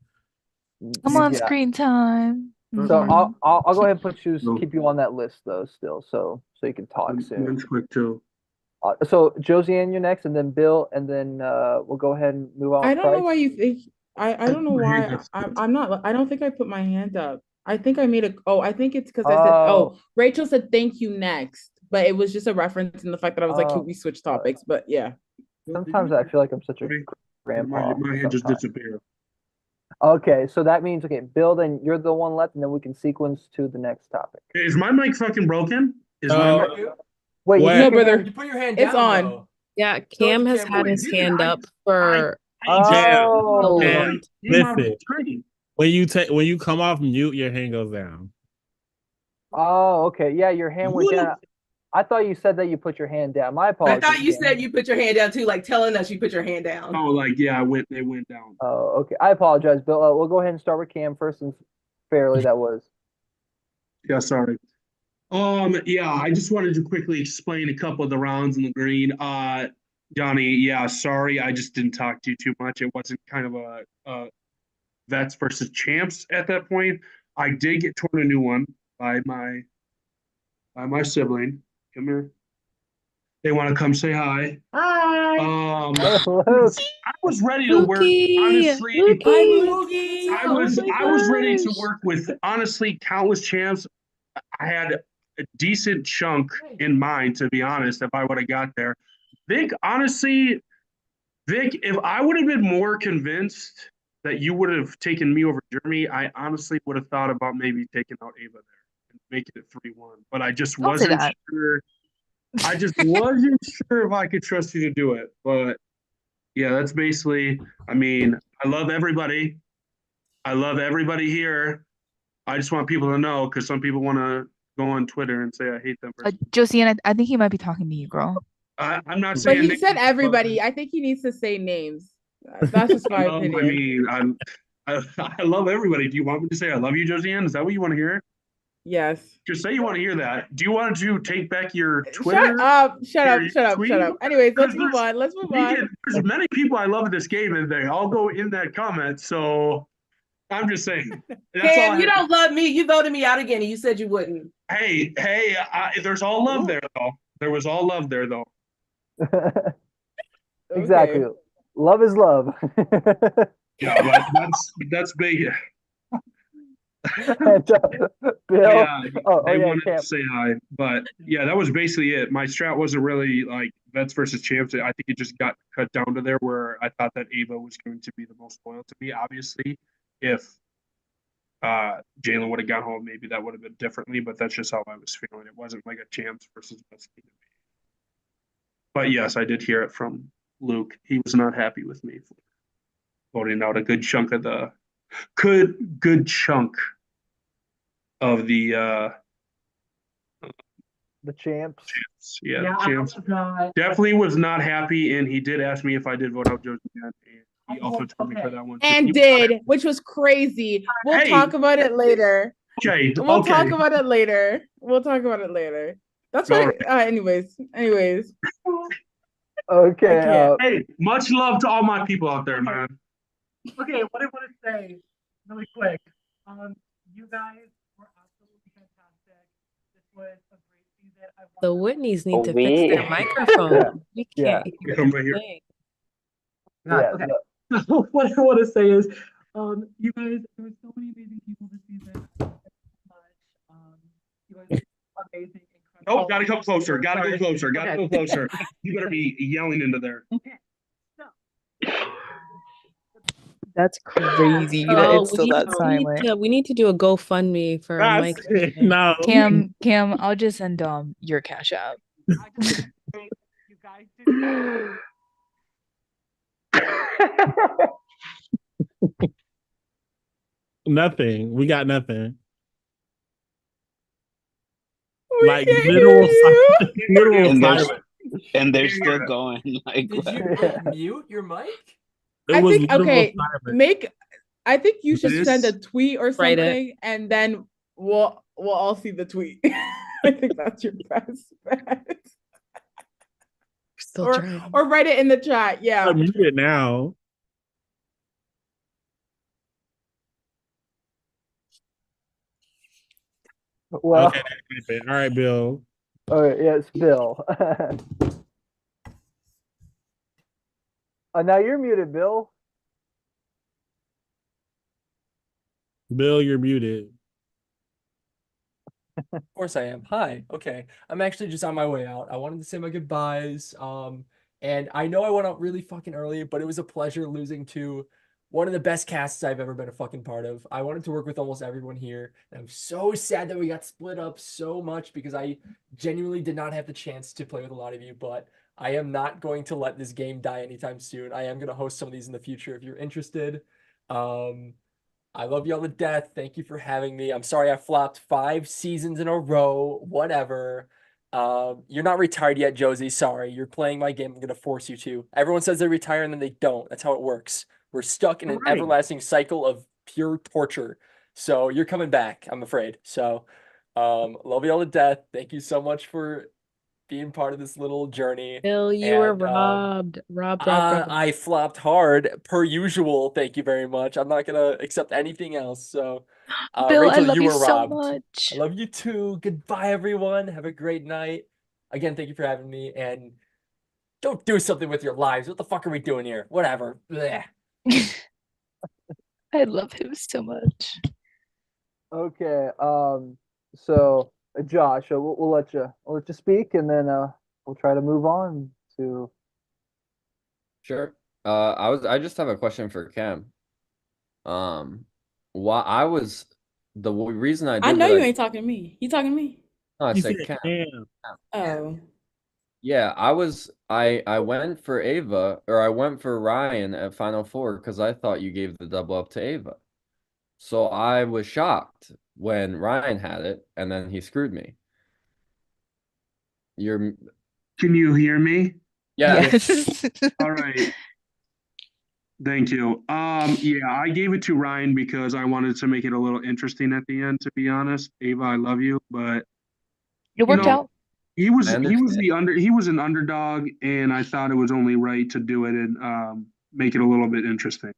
Come on, screen time.
So I'll go ahead and keep you on that list though, still, so you can talk soon.
Mine's quick too.
So Josiane, you're next, and then Bill, and then we'll go ahead and move on.
I don't know why you think I don't know why I'm not. I don't think I put my hand up. I think I made I think it's because I said Rachel said thank you next, but it was just a reference in the fact that I was like, could we switch topics? But yeah.
Sometimes I feel like I'm such a grandpa.
My hand just disappeared.
Okay, so that means Bill, then you're the one left, and then we can sequence to the next topic.
Is my mic fucking broken? Is my mic?
Wait,
no, brother.
You put your hand
it's
down.
on.
Though.
Yeah, Cam has had his hand up for
Listen, when you come off mute, your hand goes down.
Oh, okay. Yeah, your hand went down. I thought you said that you put your hand down. My apologies.
I thought you said you put your hand down too, like telling us you put your hand down.
Oh, like yeah, they went down.
Oh, okay. I apologize, Bill. We'll go ahead and start with Cam first, and fairly that was.
Yeah, sorry. Yeah, I just wanted to quickly explain a couple of the rounds in the green. Johnny, yeah, sorry, I just didn't talk to you too much. It wasn't kind of a vets versus champs at that point. I did get torn a new one by my sibling. Come here. They want to come say hi. Hi. I was ready to work. Honestly, I was ready to work with honestly countless champs. I had a decent chunk in mind, to be honest, if I would have got there. Vic, honestly, if I would have been more convinced that you would have taken me over Jeremy, I honestly would have thought about maybe taking out Ava there and making it 3-1. But I just wasn't sure. I just wasn't sure if I could trust you to do it. But yeah, that's basically, I mean, I love everybody. I love everybody here. I just want people to know, because some people want to go on Twitter and say I hate them.
Josiane, I think he might be talking to you, girl.
I'm not saying.
But he said everybody. I think he needs to say names. That's just my opinion.
I mean, I love everybody. Do you want me to say I love you, Josiane? Is that what you want to hear?
Yes.
Just say you want to hear that. Do you want to take back your Twitter?
Shut up. Anyways, let's move on.
There's many people I love in this game, and they all go in that comment. So I'm just saying.
Cam, you don't love me. You voted me out again, and you said you wouldn't.
Hey, there's all love there, though. There was all love there, though.
Exactly. Love is love.
Yeah, but that's big.
And, Bill.
Yeah, they
yeah,
wanted to
Camp.
say hi, but yeah, that was basically it. My strat wasn't really like vets versus champs. I think it just got cut down to there where I thought that Ava was going to be the most loyal to me. Obviously, if Jalen would have gone home, maybe that would have been differently. But that's just how I was feeling. It wasn't like a champs versus vets game to me. But yes, I did hear it from Luke. He was not happy with me for voting out a good chunk of the good chunk of the
champs.
Yeah, champs. Definitely was not happy, and he did ask me if I did vote out Josie, and he also told me for that one.
And did, which was crazy. We'll talk about it later.
Okay.
We'll talk about it later. We'll talk about it later. That's what. Anyways.
Okay.
Hey, much love to all my people out there, man.
Okay, what I want to say really quick. You guys were absolutely fantastic. This was a great season.
The Whitneys need to fix their microphone. We can't hear
Come right here.
anything.
God, okay. So what I want to say is, you guys, there were so many amazing people this season. You guys are amazing.
Oh, gotta come closer. Gotta go closer. Gotta
Okay.
go closer. You better be yelling into there.
That's crazy that
Oh,
it's still that silent.
we need to do a GoFundMe for Mike.
No.
Cam, I'll just send your cash out.
Nothing. We got nothing. Like literal silence.
And they're still going. Like,
Did you mute your mic?
It was literal silence.
I think you should
This-
send a tweet or
Write it.
something, and then we'll all see the tweet. I think that's your best bet.
Still trying.
Or write it in the chat. Yeah.
I mute it now.
Well,
Okay, all right, Bill.
Okay, yes, Bill. Now you're muted, Bill.
Bill, you're muted.
Of course I am. Hi. Okay. I'm actually just on my way out. I wanted to say my goodbyes. And I know I went out really fucking early, but it was a pleasure losing to one of the best casts I've ever been a fucking part of. I wanted to work with almost everyone here. And I'm so sad that we got split up so much because I genuinely did not have the chance to play with a lot of you, but I am not going to let this game die anytime soon. I am going to host some of these in the future if you're interested. I love y'all to death. Thank you for having me. I'm sorry I flopped 5 seasons in a row. Whatever. You're not retired yet, Josie. Sorry. You're playing my game. I'm going to force you to. Everyone says they retire and then they don't. That's how it works. We're stuck in an everlasting cycle of pure torture. So you're coming back, I'm afraid. So love y'all to death. Thank you so much for being part of this little journey.
Bill, you were robbed. Robbed.
I flopped hard per usual. Thank you very much. I'm not gonna accept anything else. So,
Bill,
Rachel,
I love
you
you
were
so
robbed.
much.
I love you too. Goodbye, everyone. Have a great night. Again, thank you for having me. And don't do something with your lives. What the fuck are we doing here? Whatever. Blech.
I love him so much.
Okay. So Josh, we'll let you speak, and then we'll try to move on to.
Sure. I just have a question for Cam. Why I was the reason I did
I know
what
you ain't talking to me. You talking to me?
No, I
He
said
said
Cam.
Oh.
Yeah, I went for Ava, or I went for Ryan at Final Four because I thought you gave the double up to Ava. So I was shocked when Ryan had it, and then he screwed me.
Can you hear me?
Yes.
All right. Thank you. Yeah, I gave it to Ryan because I wanted to make it a little interesting at the end, to be honest. Ava, I love you, but
It worked out.
he was an underdog, and I thought it was only right to do it and make it a little bit interesting.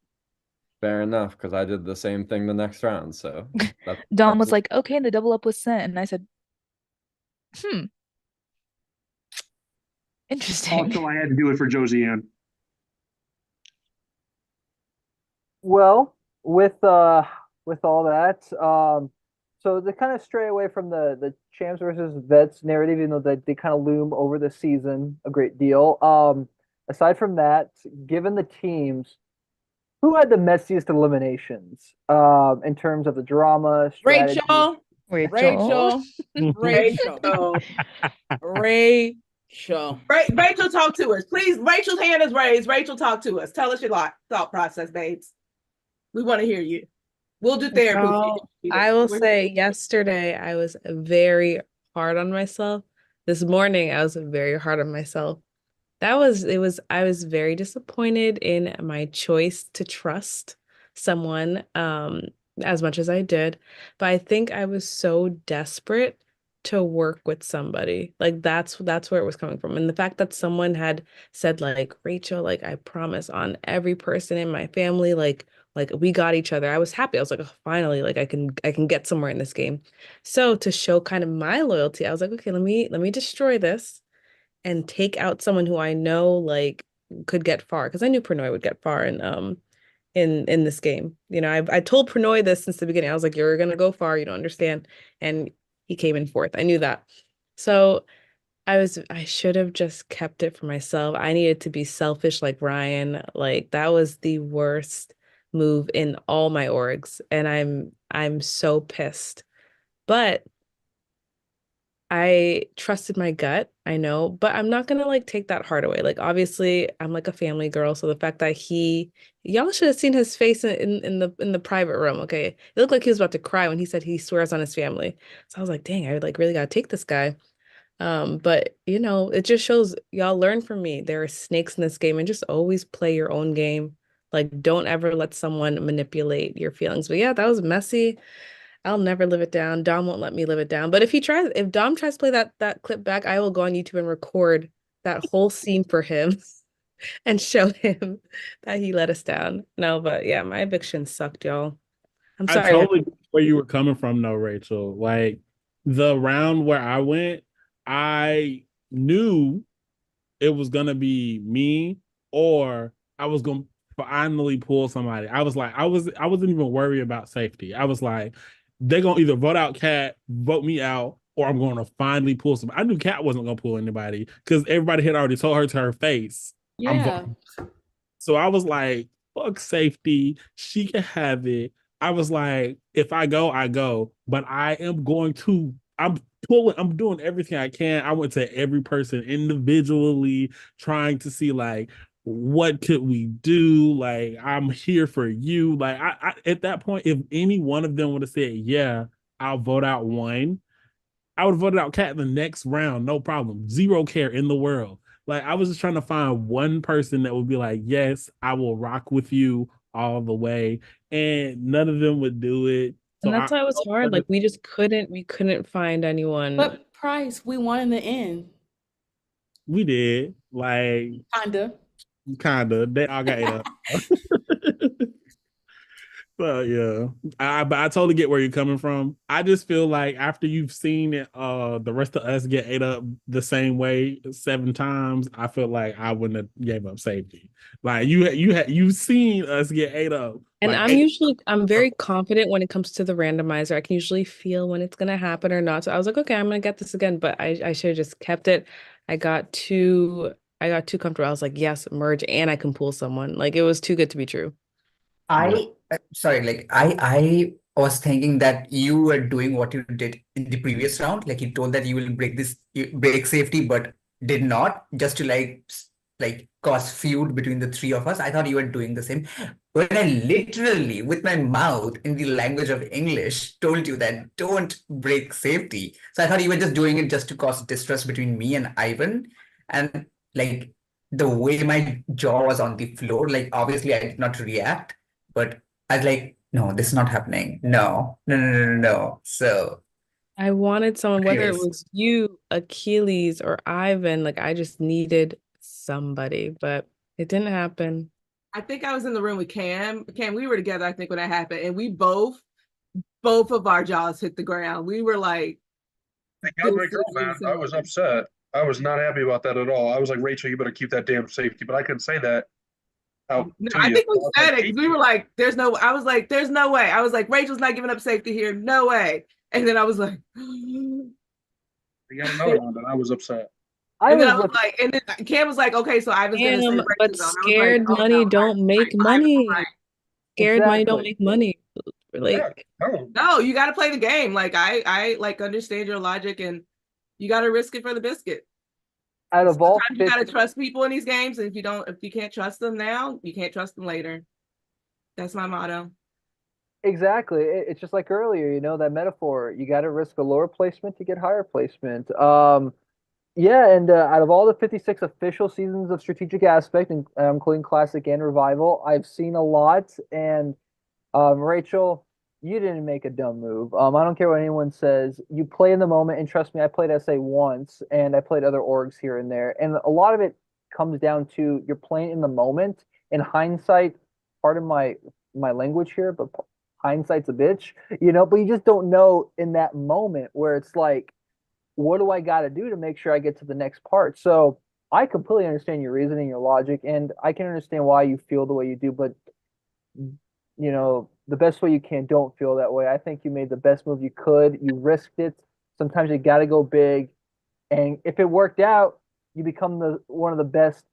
Fair enough, because I did the same thing the next round. So
Dom was like, okay, the double up was sent. And I said, interesting.
Also, I had to do it for Josie Ann.
Well, with all that, so to kind of stray away from the champs versus vets narrative, even though they kind of loom over the season a great deal. Aside from that, given the teams, who had the messiest eliminations in terms of the drama, strategy?
Rachel.
Rachel, talk to us, please. Rachel's hand is raised. Rachel, talk to us. Tell us your thought process, babes. We want to hear you. We'll do therapy.
Y'all, I will say yesterday I was very hard on myself. This morning I was very hard on myself. I was very disappointed in my choice to trust someone as much as I did, but I think I was so desperate to work with somebody. Like that's where it was coming from. And the fact that someone had said like, Rachel, like I promise on every person in my family, like we got each other. I was happy. I was like, oh, finally, like I can get somewhere in this game. So to show kind of my loyalty, I was like, okay, let me destroy this and take out someone who I know like could get far, because I knew Pranoy would get far in this game. You know, I told Pranoy this since the beginning. I was like, you're gonna go far, you don't understand. And he came in fourth. I knew that. So I should have just kept it for myself. I needed to be selfish like Ryan. Like that was the worst move in all my orgs. And I'm so pissed. But I trusted my gut, I know, but I'm not gonna like take that heart away. Like obviously, I'm like a family girl, so the fact that y'all should have seen his face in the private room. Okay, it looked like he was about to cry when he said he swears on his family. So I was like, dang, I like really gotta take this guy. But you know, it just shows y'all learn from me. There are snakes in this game, and just always play your own game. Like, don't ever let someone manipulate your feelings. But yeah, that was messy. I'll never live it down. Dom won't let me live it down. But if Dom tries to play that clip back, I will go on YouTube and record that whole scene for him and show him that he let us down. No, but yeah, my eviction sucked, y'all. I'm
I
sorry.
totally get where you were coming from, though, Rachel. Like the round where I went, I knew it was gonna be me or I was gonna finally pull somebody. I was like, I wasn't even worried about safety. I was like, they're gonna either vote out Cat, vote me out, or I'm gonna finally pull somebody. I knew Cat wasn't gonna pull anybody because everybody had already told her to her face. I'm
Yeah.
voting. So I was like, fuck safety. She can have it. I was like, if I go, I go. But I am going to, I'm doing everything I can. I went to every person individually, trying to see like what could we do? Like, I'm here for you. Like, I at that point, if any one of them would have said, yeah, I'll vote out one, I would have voted out Cat the next round, no problem. Zero care in the world. Like I was just trying to find one person that would be like, yes, I will rock with you all the way. And none of them would do it.
And that's why it was hard. Like we couldn't find anyone.
But Price, we won in the end.
We did. Like kinda. They all got it up. So yeah, but I totally get where you're coming from. I just feel like after you've seen it, the rest of us get ate up the same way 7 times, I feel like I wouldn't have gave up safety. Like you've seen us get ate up.
And
Like,
I'm very confident when it comes to the randomizer. I can usually feel when it's gonna happen or not. So I was like, okay, I'm gonna get this again, but I should have just kept it. I got too comfortable. I was like, yes, merge and I can pull someone. Like it was too good to be true.
Sorry, like I was thinking that you were doing what you did in the previous round. Like you told that you will break safety, but did not, just to like cause feud between the three of us. I thought you were doing the same. When I literally, with my mouth in the language of English, told you that don't break safety. So I thought you were just doing it just to cause distress between me and Ivan. And like the way my jaw was on the floor, like obviously I did not react. But I was like, no, this is not happening. No, no, no, no, no, no. So
I wanted someone, whether it
anyways,
was you, Achilles, or Ivan, like I just needed somebody, but it didn't happen.
I think I was in the room with Cam. Cam, we were together, I think, when that happened. And we both of our jaws hit the ground. We were like,
got my girl, man. I was upset. I was not happy about that at all. I was like, Rachel, you better keep that damn safety. But I couldn't say that Oh,
No,
tell
I
you,
think we
I was
said
like,
it because we were like, "There's no." I was like, "There's no way." I was like, "Rachel's not giving up safety here, no way." And then I was like,
you got another one, and I was upset.
I
and then I
was
was like, and then Cam was like, "Okay, so Ivan's gonna say
Damn,
Rachel's
but
zone." I was like,
scared
"Oh
money
no,
don't make money. Scared money don't
exactly.
make money. Like,
no, you got to play the game." Like I like understand your logic, and you got to risk it for the biscuit.
Out of all
Sometimes you got to
50,
trust people in these games, and if you can't trust them now, you can't trust them later. That's my motto.
exactly. It's just like earlier, that metaphor. You got to risk a lower placement to get higher placement. Yeah, and out of all the 56 official seasons of Strategic Aspect, including Classic and Revival, I've seen a lot. And Rachel, you didn't make a dumb move. I don't care what anyone says. You play in the moment, and trust me, I played SA once, and I played other orgs here and there, and a lot of it comes down to you're playing in the moment. In hindsight, pardon my language here, but hindsight's a bitch, But you just don't know in that moment where it's like, what do I got to do to make sure I get to the next part? So I completely understand your reasoning, your logic, and I can understand why you feel the way you do, but the best way you can, don't feel that way. I think you made the best move you could. You risked it. Sometimes you got to go big. And if it worked out, you become one of the best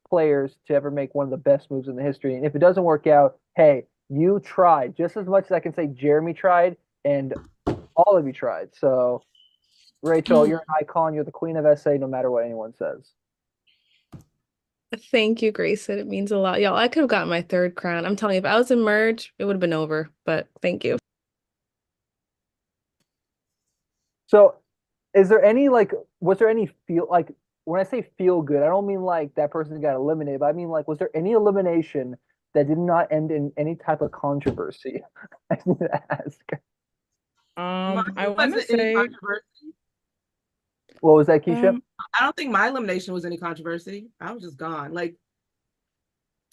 players to ever make one of the best moves in the history. And if it doesn't work out, hey, you tried just as much as I can say Jeremy tried and all of you tried. So, Rachel, you're an icon. You're the queen of SA no matter what anyone says.
thank you, Grayson. It means a lot. Y'all, I could have gotten my third crown. I'm telling you, if I was in merge, it would have been over. But thank you.
So, was there any feel like when I say feel good, I don't mean like that person got eliminated, but I mean like was there any elimination that did not end in any type of controversy? I need to ask.
I want to say,
what was that, Keisha?
I don't think my elimination was any controversy. I was just gone. Like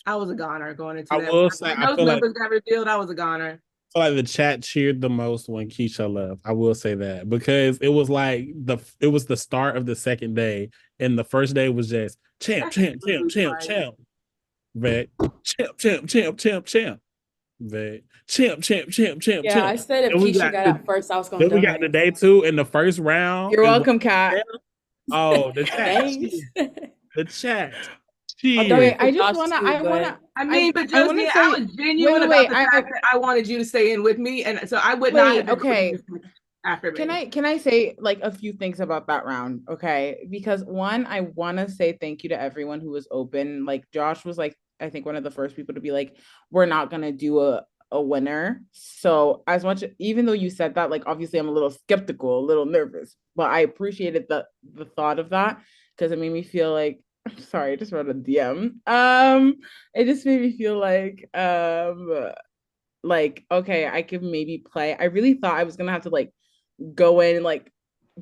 I was a goner going into that.
I will say, I
those
feel like
numbers got revealed. I was a goner.
feel like the chat cheered the most when Keisha left. I will say that because it was like it was the start of the second day, and the first day was just champ, champ, champ, champ, champ, vet, champ, champ, champ, champ, champ, vet, champ, champ, champ, champ,
Yeah,
champ.
I said if
And we
Keisha got out first, I was going
then
to
we got the day two in the first round.
you're
it was
welcome, Kat.
Oh, the chat,
Thanks.
the chat.
Okay, I just wanna,
I mean, but
I wanna
Josie,
say,
I was genuine
wait,
about the
I-
fact that I wanted you to stay in with me, and so I would not
Wait,
have been putting
okay.
you after me.
Can I say like a few things about that round? Okay. Because one, I wanna say thank you to everyone who was open. Like Josh was like, I think one of the first people to be like, we're not gonna do a winner. So as much, even though you said that, like obviously I'm a little skeptical, a little nervous, but I appreciated the thought of that because it made me feel like, I'm sorry, I just wrote a DM. It just made me feel like okay, I could maybe play. I really thought I was gonna have to like go in like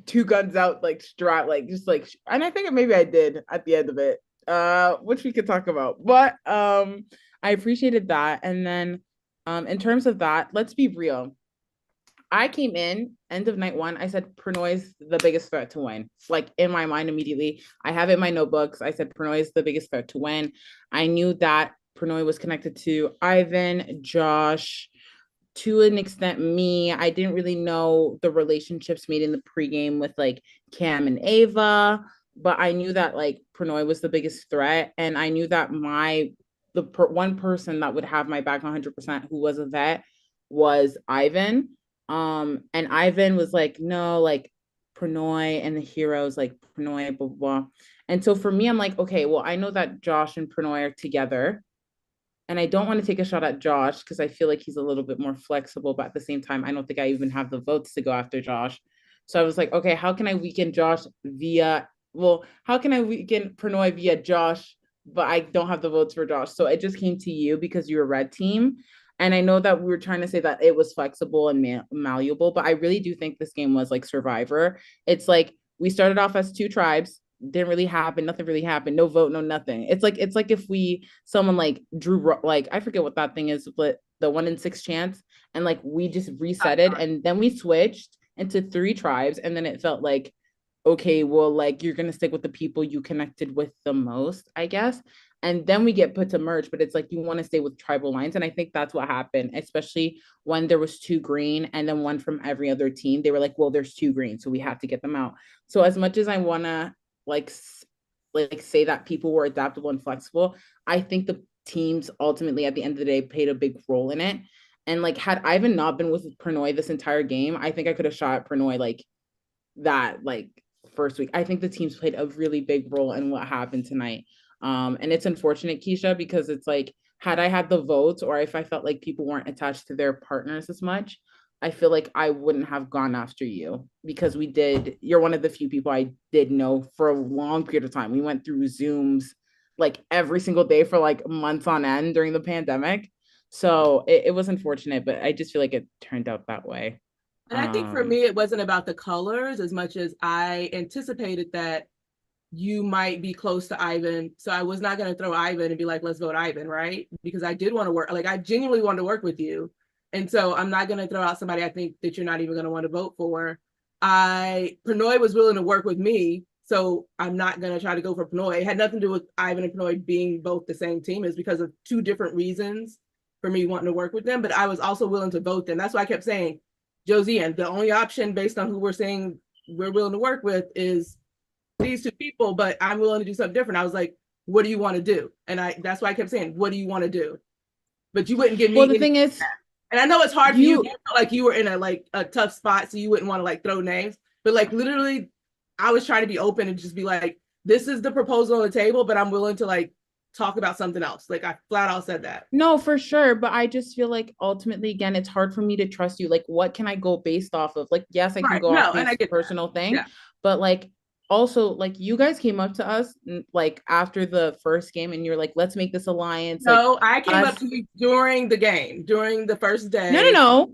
two guns out, like strap, like just like, and I think maybe I did at the end of it, which we could talk about. But I appreciated that. And then in terms of that, let's be real. I came in end of night one. I said Pranoy's the biggest threat to win. Like in my mind immediately, I have it in my notebooks. I said Pranoy's the biggest threat to win. I knew that Pranoy was connected to Ivan, Josh, to an extent me. I didn't really know the relationships made in the pregame with like Cam and Ava, but I knew that like Pranoy was the biggest threat, and I knew that one person that would have my back 100% who was a vet was Ivan. And Ivan was like, no, like Pranoy and the heroes, like Pranoy, blah, blah, blah. And so for me, I'm like, okay, well, I know that Josh and Pranoy are together. And I don't want to take a shot at Josh because I feel like he's a little bit more flexible, but at the same time, I don't think I even have the votes to go after Josh. So I was like, okay, how can I weaken Josh how can I weaken Pranoy via Josh, but I don't have the votes for Josh? So it just came to you because you're a red team. And I know that we were trying to say that it was flexible and malleable, but I really do think this game was like Survivor. It's like we started off as two tribes, didn't really happen, nothing really happened, no vote, no nothing. It's like if we someone like drew like I forget what that thing is, but the 1 in 6 chance, and like we just reset it, and then we switched into 3 tribes, and then it felt like okay, well, like you're gonna stick with the people you connected with the most, I guess. and then we get put to merge, but it's like you want to stay with tribal lines. And I think that's what happened, especially when there was 2 green and then one from every other team. They were like, well, there's 2 green, so we have to get them out. So as much as I want to like say that people were adaptable and flexible, I think the teams ultimately at the end of the day played a big role in it. And like had Ivan not been with Pranoy this entire game, I think I could have shot Pranoy like that like first week. I think the teams played a really big role in what happened tonight. And it's unfortunate, Keisha, because it's like had I had the votes or if I felt like people weren't attached to their partners as much, I feel like I wouldn't have gone after you because you're one of the few people I did know for a long period of time. We went through Zooms like every single day for like months on end during the pandemic. So it was unfortunate, but I just feel like it turned out that way.
And I think for me, it wasn't about the colors as much as I anticipated that you might be close to Ivan. So I was not going to throw Ivan and be like, let's vote Ivan, right? Because I did want to work, like I genuinely wanted to work with you. And so I'm not going to throw out somebody I think that you're not even going to want to vote for. Pranoy was willing to work with me. So I'm not going to try to go for Pranoy. It had nothing to do with Ivan and Pranoy being both the same team. It's because of 2 different reasons for me wanting to work with them. But I was also willing to vote them. That's why I kept saying, Josie, and the only option based on who we're saying we're willing to work with is these 2 people, but I'm willing to do something different. I was like, what do you want to do? And that's why I kept saying, what do you want to do? But you wouldn't give me.
Well, the thing is,
and I know it's hard for you. You felt like you were in a tough spot, so you wouldn't want to like throw names. But like literally, I was trying to be open and just be like, this is the proposal on the table, but I'm willing to like talk about something else. Like I flat out said that.
No, for sure. But I just feel like ultimately, again, it's hard for me to trust you. Like, what can I go based off of? Like, yes, I can go off based personal thing, but like also like you guys came up to us like after the first game and you're like, let's make this alliance.
No,
like,
I came up to you during the game, during the first day.
No.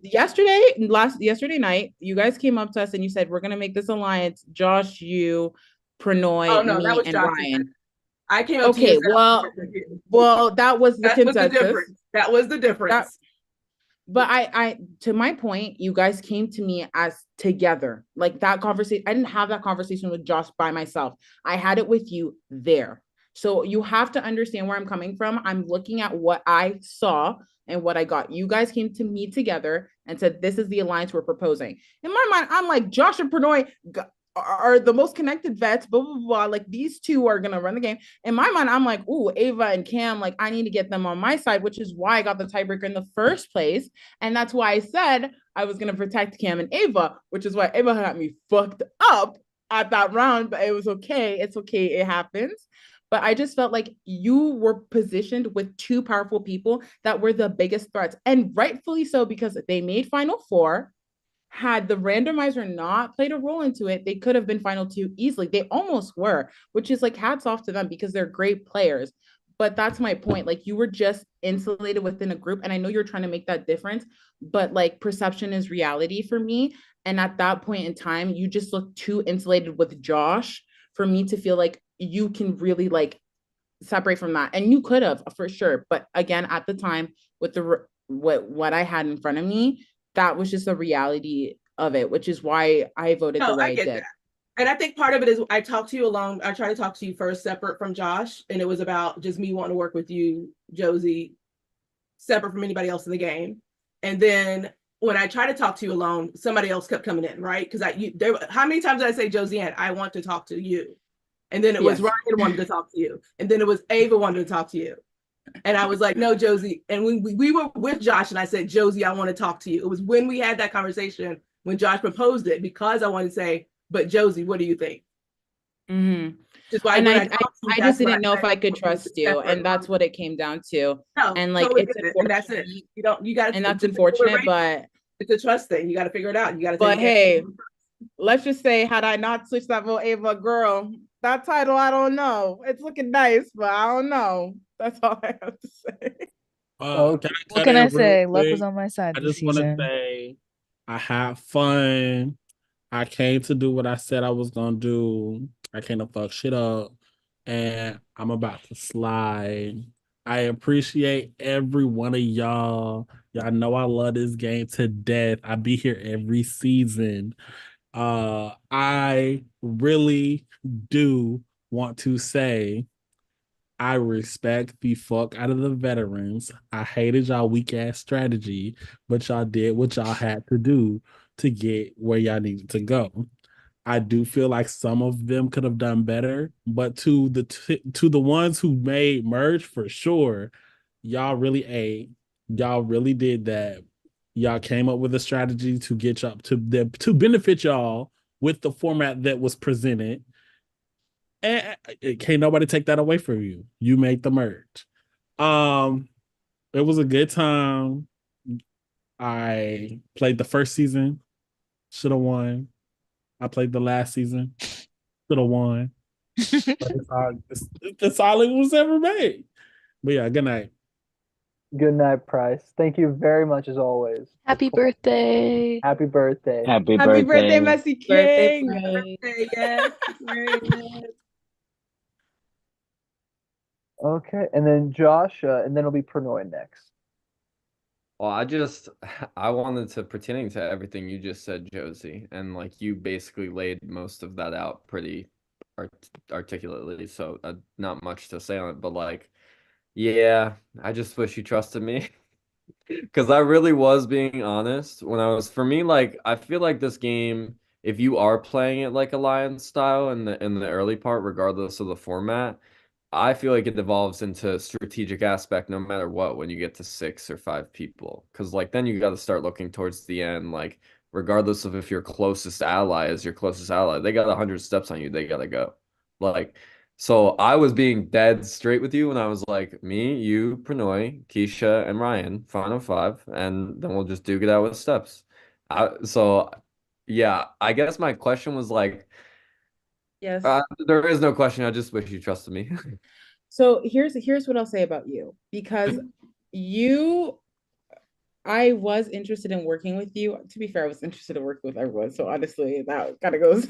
Yesterday night, you guys came up to us and you said, we're gonna make this alliance, Josh, you, Pranoy, me,
that was
and
Josh.
Ryan.
I came up to you.
Well, that was the consensus.
That was the difference.
But I to my point, you guys came to me as together. Like that conversation, I didn't have that conversation with Josh by myself. I had it with you there. So you have to understand where I'm coming from. I'm looking at what I saw and what I got. You guys came to me together and said, this is the alliance we're proposing. In my mind, I'm like, Josh and Pranoy are the most connected vets, blah, blah, blah. Like these 2 are going to run the game. In my mind, I'm like, ooh, Ava and Cam, like I need to get them on my side, which is why I got the tiebreaker in the first place. And that's why I said I was going to protect Cam and Ava, which is why Ava got me fucked up at that round, but it was okay. It's okay. It happens. But I just felt like you were positioned with 2 powerful people that were the biggest threats, and rightfully so, because they made Final 4. Had the randomizer not played a role into it, they could have been Final 2 easily. They almost were, which is like hats off to them because they're great players. But that's my point. Like you were just insulated within a group. And I know you're trying to make that difference, but like perception is reality for me. And at that point in time, you just look too insulated with Josh for me to feel like you can really like separate from that. And you could have for sure. But again, at the time with what I had in front of me, that was just a reality of it, which is why I voted the way I did. That.
And I think part of it is I tried to talk to you first separate from Josh, and it was about just me wanting to work with you, Josie, separate from anybody else in the game. And then when I tried to talk to you alone, somebody else kept coming in, right? Because how many times did I say, Josie, I want to talk to you? And then it was Ryan wanted to talk to you. And then it was Ava wanted to talk to you. And I was like, no, Josie. And when we were with Josh and I said, Josie, I want to talk to you. It was when we had that conversation when Josh proposed it, because I wanted to say, but Josie, what do you think?
Mm-hmm.
Just why
and I just didn't know if I could trust you. And that's what it came down to.
No,
and like,
totally and that's it. You got to,
and that's unfortunate, but
it's a trust thing. You got to figure it out. You got to,
but hey, let's just say, had I not switched that vote, Ava, girl, that title, I don't know. It's looking nice, but I don't know. That's all I have to say.
What
can I say? Luck was on my side.
I just want to say I had fun. I came to do what I said I was gonna do. I came to fuck shit up, and I'm about to slide. I appreciate every one of y'all. Y'all know I love this game to death. I be here every season. I really do want to say I respect the fuck out of the veterans. I hated y'all weak ass strategy, but y'all did what y'all had to do to get where y'all needed to go. I do feel like some of them could have done better, but to the ones who made merge for sure, y'all really did that. Y'all came up with a strategy to get y'all to benefit y'all with the format that was presented. And can't nobody take that away from you. You made the merge. Um, it was a good time. I played the first season, should have won. I played the last season, should have won. But it's all it was ever made. But yeah, good night.
Good night, Price. Thank you very much as always.
Happy birthday.
Happy birthday.
Happy
Happy
birthday.
birthday, Messy
Birthday
King.
party.
Yes. Very nice.
Okay, and then Josh, and then it'll be Pernod next.
Well, I wanted to pertaining to everything you just said, Josie, and like you basically laid most of that out pretty articulately, so not much to say on it, but like, yeah, I just wish you trusted me. Because I really was being honest when for me, like, I feel like this game, if you are playing it like Alliance style in the early part, regardless of the format, I feel like it evolves into strategic aspect no matter what when you get to 6 or 5 people. Because like then you got to start looking towards the end, like regardless of if your closest ally is your closest ally, they got 100 steps on you, they gotta go. Like, so I was being dead straight with you when I was like, me, you, Pranoy, Keisha, and Ryan, final five, and then we'll just duke it out with steps. So yeah, I guess my question was like,
Yes.
there is no question. I just wish you trusted me.
So here's what I'll say about you, because you I was interested in working with you. To be fair, I was interested in working with everyone. So honestly, that kind of goes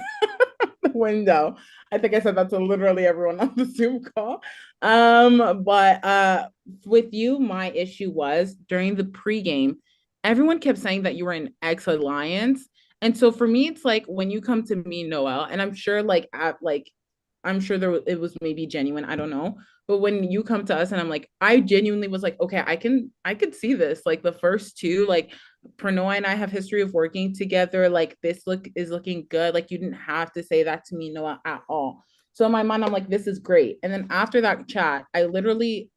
the window. I think I said that to literally everyone on the Zoom call. But with you, my issue was during the pregame, everyone kept saying that you were an ex-alliance. And so for me, it's like when you come to me, Noel, and I'm sure I'm sure it was maybe genuine. I don't know. But when you come to us and I'm like, I genuinely was like, okay, I could see this. Like the first two, like Pranoy and I have history of working together. Like this is looking good. Like you didn't have to say that to me, Noah, at all. So in my mind, I'm like, this is great. And then after that chat, I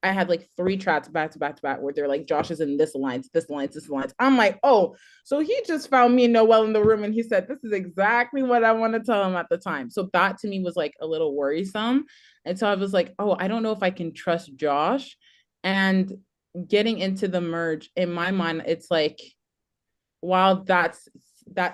had like 3 chats back to back to back where they're like, Josh is in this alliance, this alliance, this alliance. I'm like, oh, so he just found me and Noel in the room and he said, this is exactly what I want to tell him at the time. So that to me was like a little worrisome. And so I was like, oh, I don't know if I can trust Josh. And getting into the merge, in my mind, it's like, while that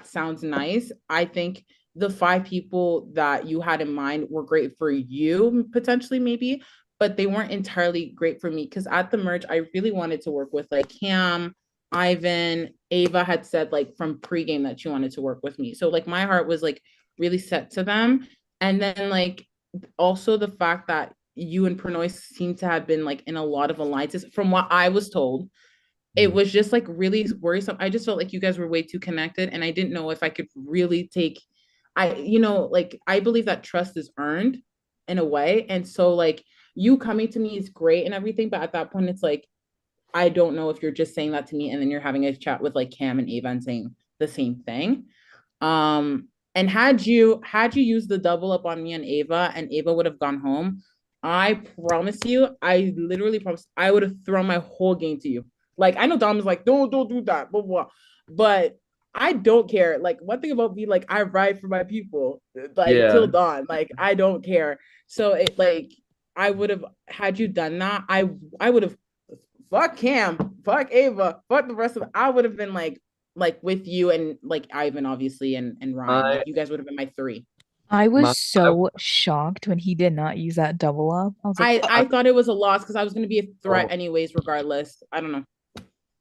sounds nice, I think the 5 people that you had in mind were great for you, potentially, maybe, but they weren't entirely great for me. Because at the merge, I really wanted to work with like Cam, Ivan, Ava had said like from pregame that she wanted to work with me. So like my heart was like really set to them. And then like also the fact that you and Pranoy seem to have been like in a lot of alliances, from what I was told, it was just like really worrisome. I just felt like you guys were way too connected, and I didn't know if I could really take. Like I believe that trust is earned in a way, and so like you coming to me is great and everything, but at that point, it's like I don't know if you're just saying that to me, and then you're having a chat with like Cam and Ava and saying the same thing. And had you used the double up on me and Ava would have gone home, I promise you, I literally promise I would have thrown my whole game to you. Like I know Dom is like, don't do that, blah, blah. But I don't care. Like one thing about me, like I ride for my people, like till
Yeah.
dawn. Like I don't care. So it like I would have had you done that, I would have fuck Cam, fuck Ava, fuck the rest of it. I would have been like with you and like Ivan, obviously, and Ryan. Like you guys would have been my 3.
I was so shocked when he did not use that double up. I was like,
I thought it was a loss because I was going to be a threat anyways, regardless. I don't know.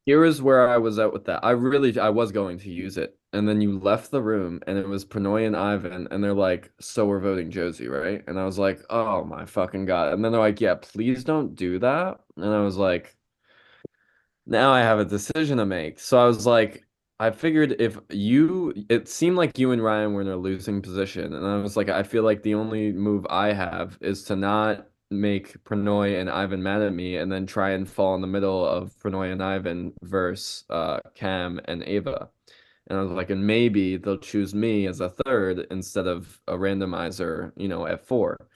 Here is where I was at with that. I was going to use it. And then you left the room and it was Pranoy and Ivan and they're like, so we're voting Josie, right? And I was like, oh my fucking God. And then they're like, yeah, please don't do that. And I was like, now I have a decision to make. So I was like, I figured it seemed like you and Ryan were in a losing position. And I was like, I feel like the only move I have is to not make Pranoy and Ivan mad at me and then try and fall in the middle of Pranoy and Ivan versus Cam and Ava. And I was like, and maybe they'll choose me as a third instead of a randomizer, at 4.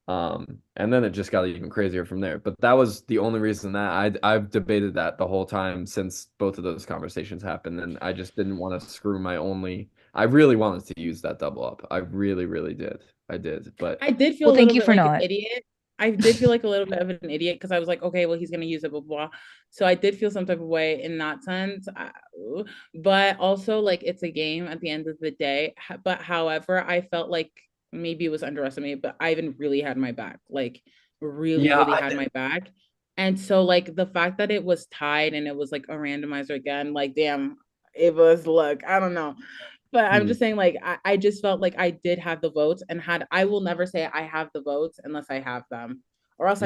And then it just got even crazier from there. But that was the only reason that I've debated that the whole time since both of those conversations happened. And I just didn't want to screw I really wanted to use that double up. I really, really did. I did. But
I did feel
Well,
a
thank
little
you
bit
for
like an
not.
idiot. I did feel like a little bit of an idiot because I was like, okay, well, he's going to use it, blah, blah, blah. So I did feel some type of way in that sense. But also, like, it's a game at the end of the day. But however, I felt like maybe it was underestimated, but Ivan really had my back. Like, really,
Yeah,
really had my back. And so, like, the fact that it was tied and it was like a randomizer again, like, damn, it was, look, I don't know. But I'm just saying, like, I just felt like I did have the votes and I will never say I have the votes unless I have them. Or else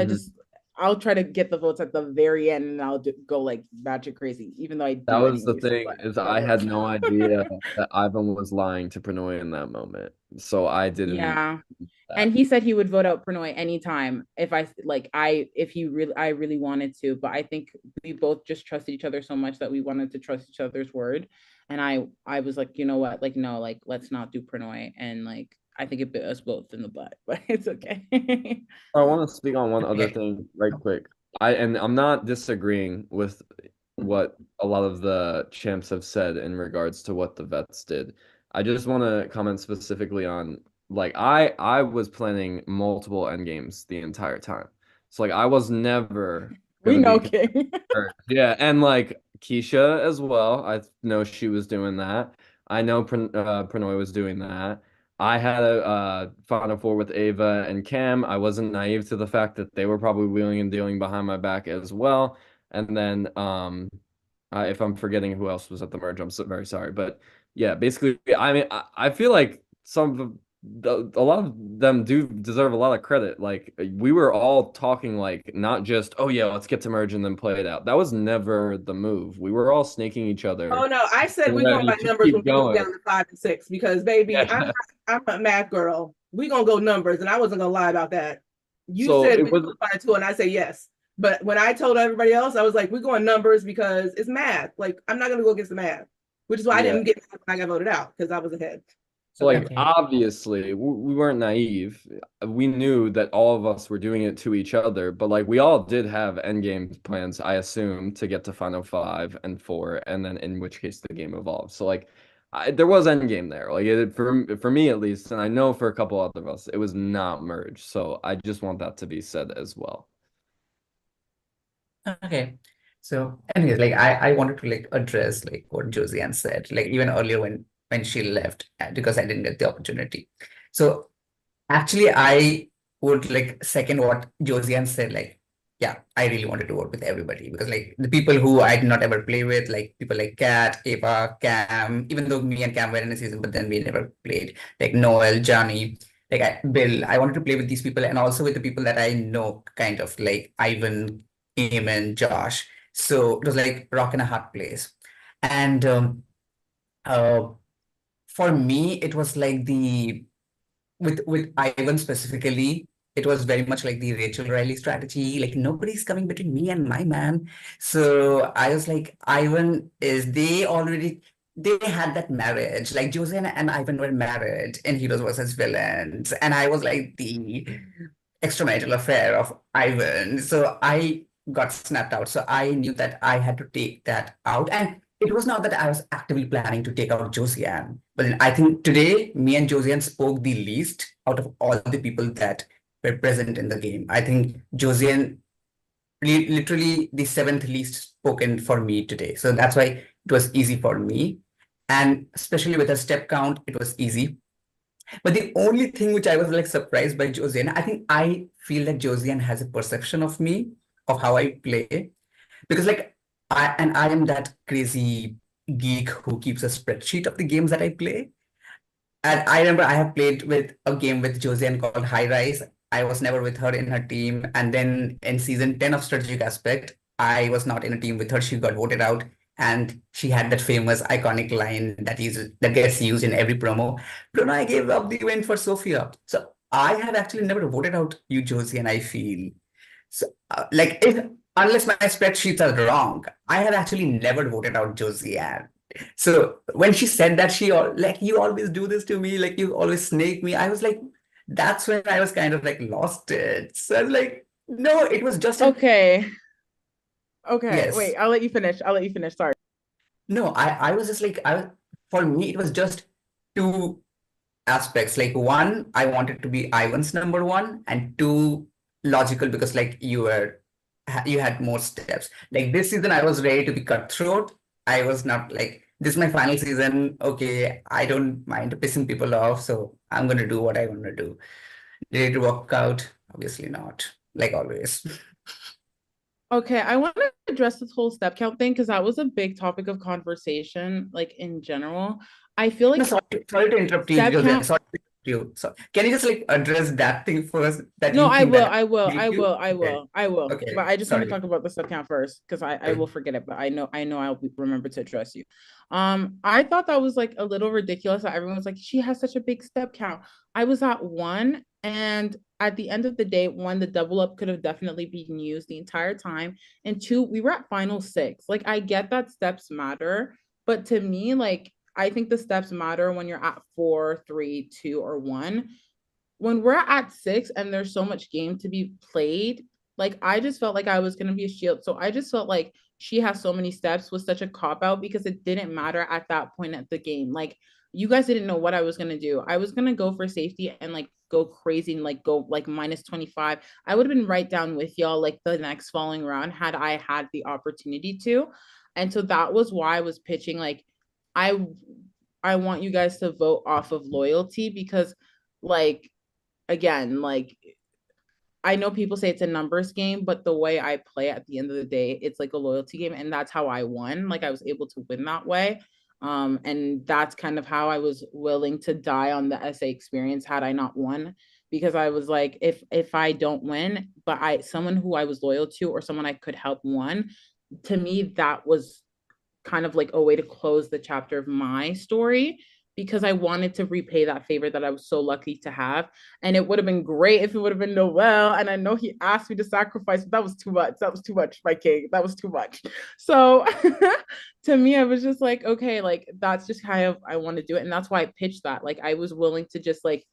I'll try to get the votes at the very end and I'll go like batshit crazy, even though I do.
That was the
anyways,
thing, is I had no idea that Ivan was lying to Pranoy in that moment. So I didn't.
Yeah. And he said he would vote out Pranoy anytime if I really wanted to. But I think we both just trusted each other so much that we wanted to trust each other's word. And I was like, you know what, like, no, like, let's not do Pranoy. And like, I think it bit us both in the butt, but it's okay.
I want to speak on one other thing right quick. I'm not disagreeing with what a lot of the champs have said in regards to what the vets did. I just want to comment specifically on, like, I was planning multiple end games the entire time. So like I was never
We know, King.
Yeah, and like Keisha as well. I know she was doing that. I know Pranoy was doing that. I had a Final Four with Ava and Cam. I wasn't naive to the fact that they were probably wheeling and dealing behind my back as well. And then if I'm forgetting who else was at the merge, I'm so very sorry. But yeah, basically, I mean, I feel like some of a lot of them do deserve a lot of credit. Like we were all talking like not just, oh yeah, let's get to merge and then play it out. That was never the move. We were all snaking each other.
Oh no, I said we're going by numbers when we go down to 5 and 6 because baby, yeah. I'm a math girl. We're gonna go numbers, and I wasn't gonna lie about that. You said we go by 2, and I say yes. But when I told everybody else, I was like, we're going numbers because it's math. Like I'm not gonna go against the math, which is why I didn't get mad when I got voted out because I was ahead.
So like obviously we weren't naive. We knew that all of us were doing it to each other, but like we all did have end game plans, I assume, to get to Final 5 and 4, and then in which case the game evolved. So like there was end game there. Like for me at least, and I know for a couple other of us, it was not merged. So I just want that to be said as well.
Okay. So anyways, like I wanted to like address like what Josiane said, like even earlier when she left because I didn't get the opportunity. So actually I would like second what Josiane said, like, yeah, I really wanted to work with everybody because like the people who I did not ever play with, like people like Kat, Ava, Cam, even though me and Cam were in a season, but then we never played, like Noel, Johnny, like Bill, I wanted to play with these people and also with the people that I know, kind of like Ivan, Eamon, Josh. So it was like rock and a hard place. And for me, it was like with Ivan specifically, it was very much like the Rachel Riley strategy. Like nobody's coming between me and my man. So I was like, they had that marriage. Like Josiane and Ivan were married in Heroes versus Villains. And I was like the extramarital affair of Ivan. So I got snapped out. So I knew that I had to take that out. And it was not that I was actively planning to take out Josiane. But I think today, me and Josiane spoke the least out of all the people that were present in the game. I think Josiane literally the 7th least spoken for me today. So that's why it was easy for me. And especially with a step count, it was easy. But the only thing which I was like surprised by Josiane, I think I feel that Josiane has a perception of me, of how I play. Because like I am that crazy geek who keeps a spreadsheet of the games that I play. And I remember I have played with a game with Josiane called High Rise. I was never with her in her team. And then in season 10 of Strategic Aspect, I was not in a team with her. She got voted out. And she had that famous iconic line that gets used in every promo. Bruno, I gave up the win for Sophia. So I have actually never voted out you, Josie, and I feel so like unless my spreadsheets are wrong, I have actually never voted out Josie Ann. So when she said that like you always do this to me, like you always snake me, I was like, that's when I was kind of like lost it. So I was like, no, it was just
Okay. Okay.
Yes.
Wait, I'll let you finish. I'll let you finish. Sorry.
No, I was just like for me it was just two aspects. Like one, I wanted to be Ivan's number one, and two, logical because like you had more steps. Like this season, I was ready to be cutthroat. I was not like this is my final season. Okay, I don't mind pissing people off, so I'm gonna do what I want to do. Did it work out? Obviously not. Like always.
Okay, I want to address this whole step count thing because that was a big topic of conversation, like in general. I feel
No,
like
sorry to interrupt you,
step
Jose.
count.
Sorry to interrupt you. So can you just like address that thing first that
No,
you
I
think
will,
that
I will,
made
I
you?
will, I
Okay.
will, I will.
Okay.
But I just want to
Sorry.
talk about the step count first because I will forget it, but I know I'll remember to address you. I thought that was like a little ridiculous that everyone was like, she has such a big step count. I was at one, and at the end of the day, one, the double up could have definitely been used the entire time. And two, we were at final six. Like I get that steps matter, but to me, like I think the steps matter when you're at 4, 3, 2, or 1. When we're at six and there's so much game to be played, like I just felt like I was gonna be a shield. So I just felt like she has so many steps was such a cop out because it didn't matter at that point at the game. Like you guys didn't know what I was gonna do. I was gonna go for safety and like go crazy and like go like minus 25. I would have been right down with y'all like the next following round had I had the opportunity to. And so that was why I was pitching like I I want you guys to vote off of loyalty because like again, like I know people say it's a numbers game, but the way I play at the end of the day, it's like a loyalty game, and that's how I won. Like I was able to win that way. And that's kind of how I was willing to die on the SA experience had I not won, because I was like, if I don't win, but I someone who I was loyal to or someone I could help won, to me that was kind of like a way to close the chapter of my story because I wanted to repay that favor that I was so lucky to have. And it would have been great if it would have been Noel. And I know he asked me to sacrifice, but that was too much. That was too much, my king. That was too much. So to me, I was just like, okay, like that's just kind of I want to do it. And that's why I pitched that. Like I was willing to just like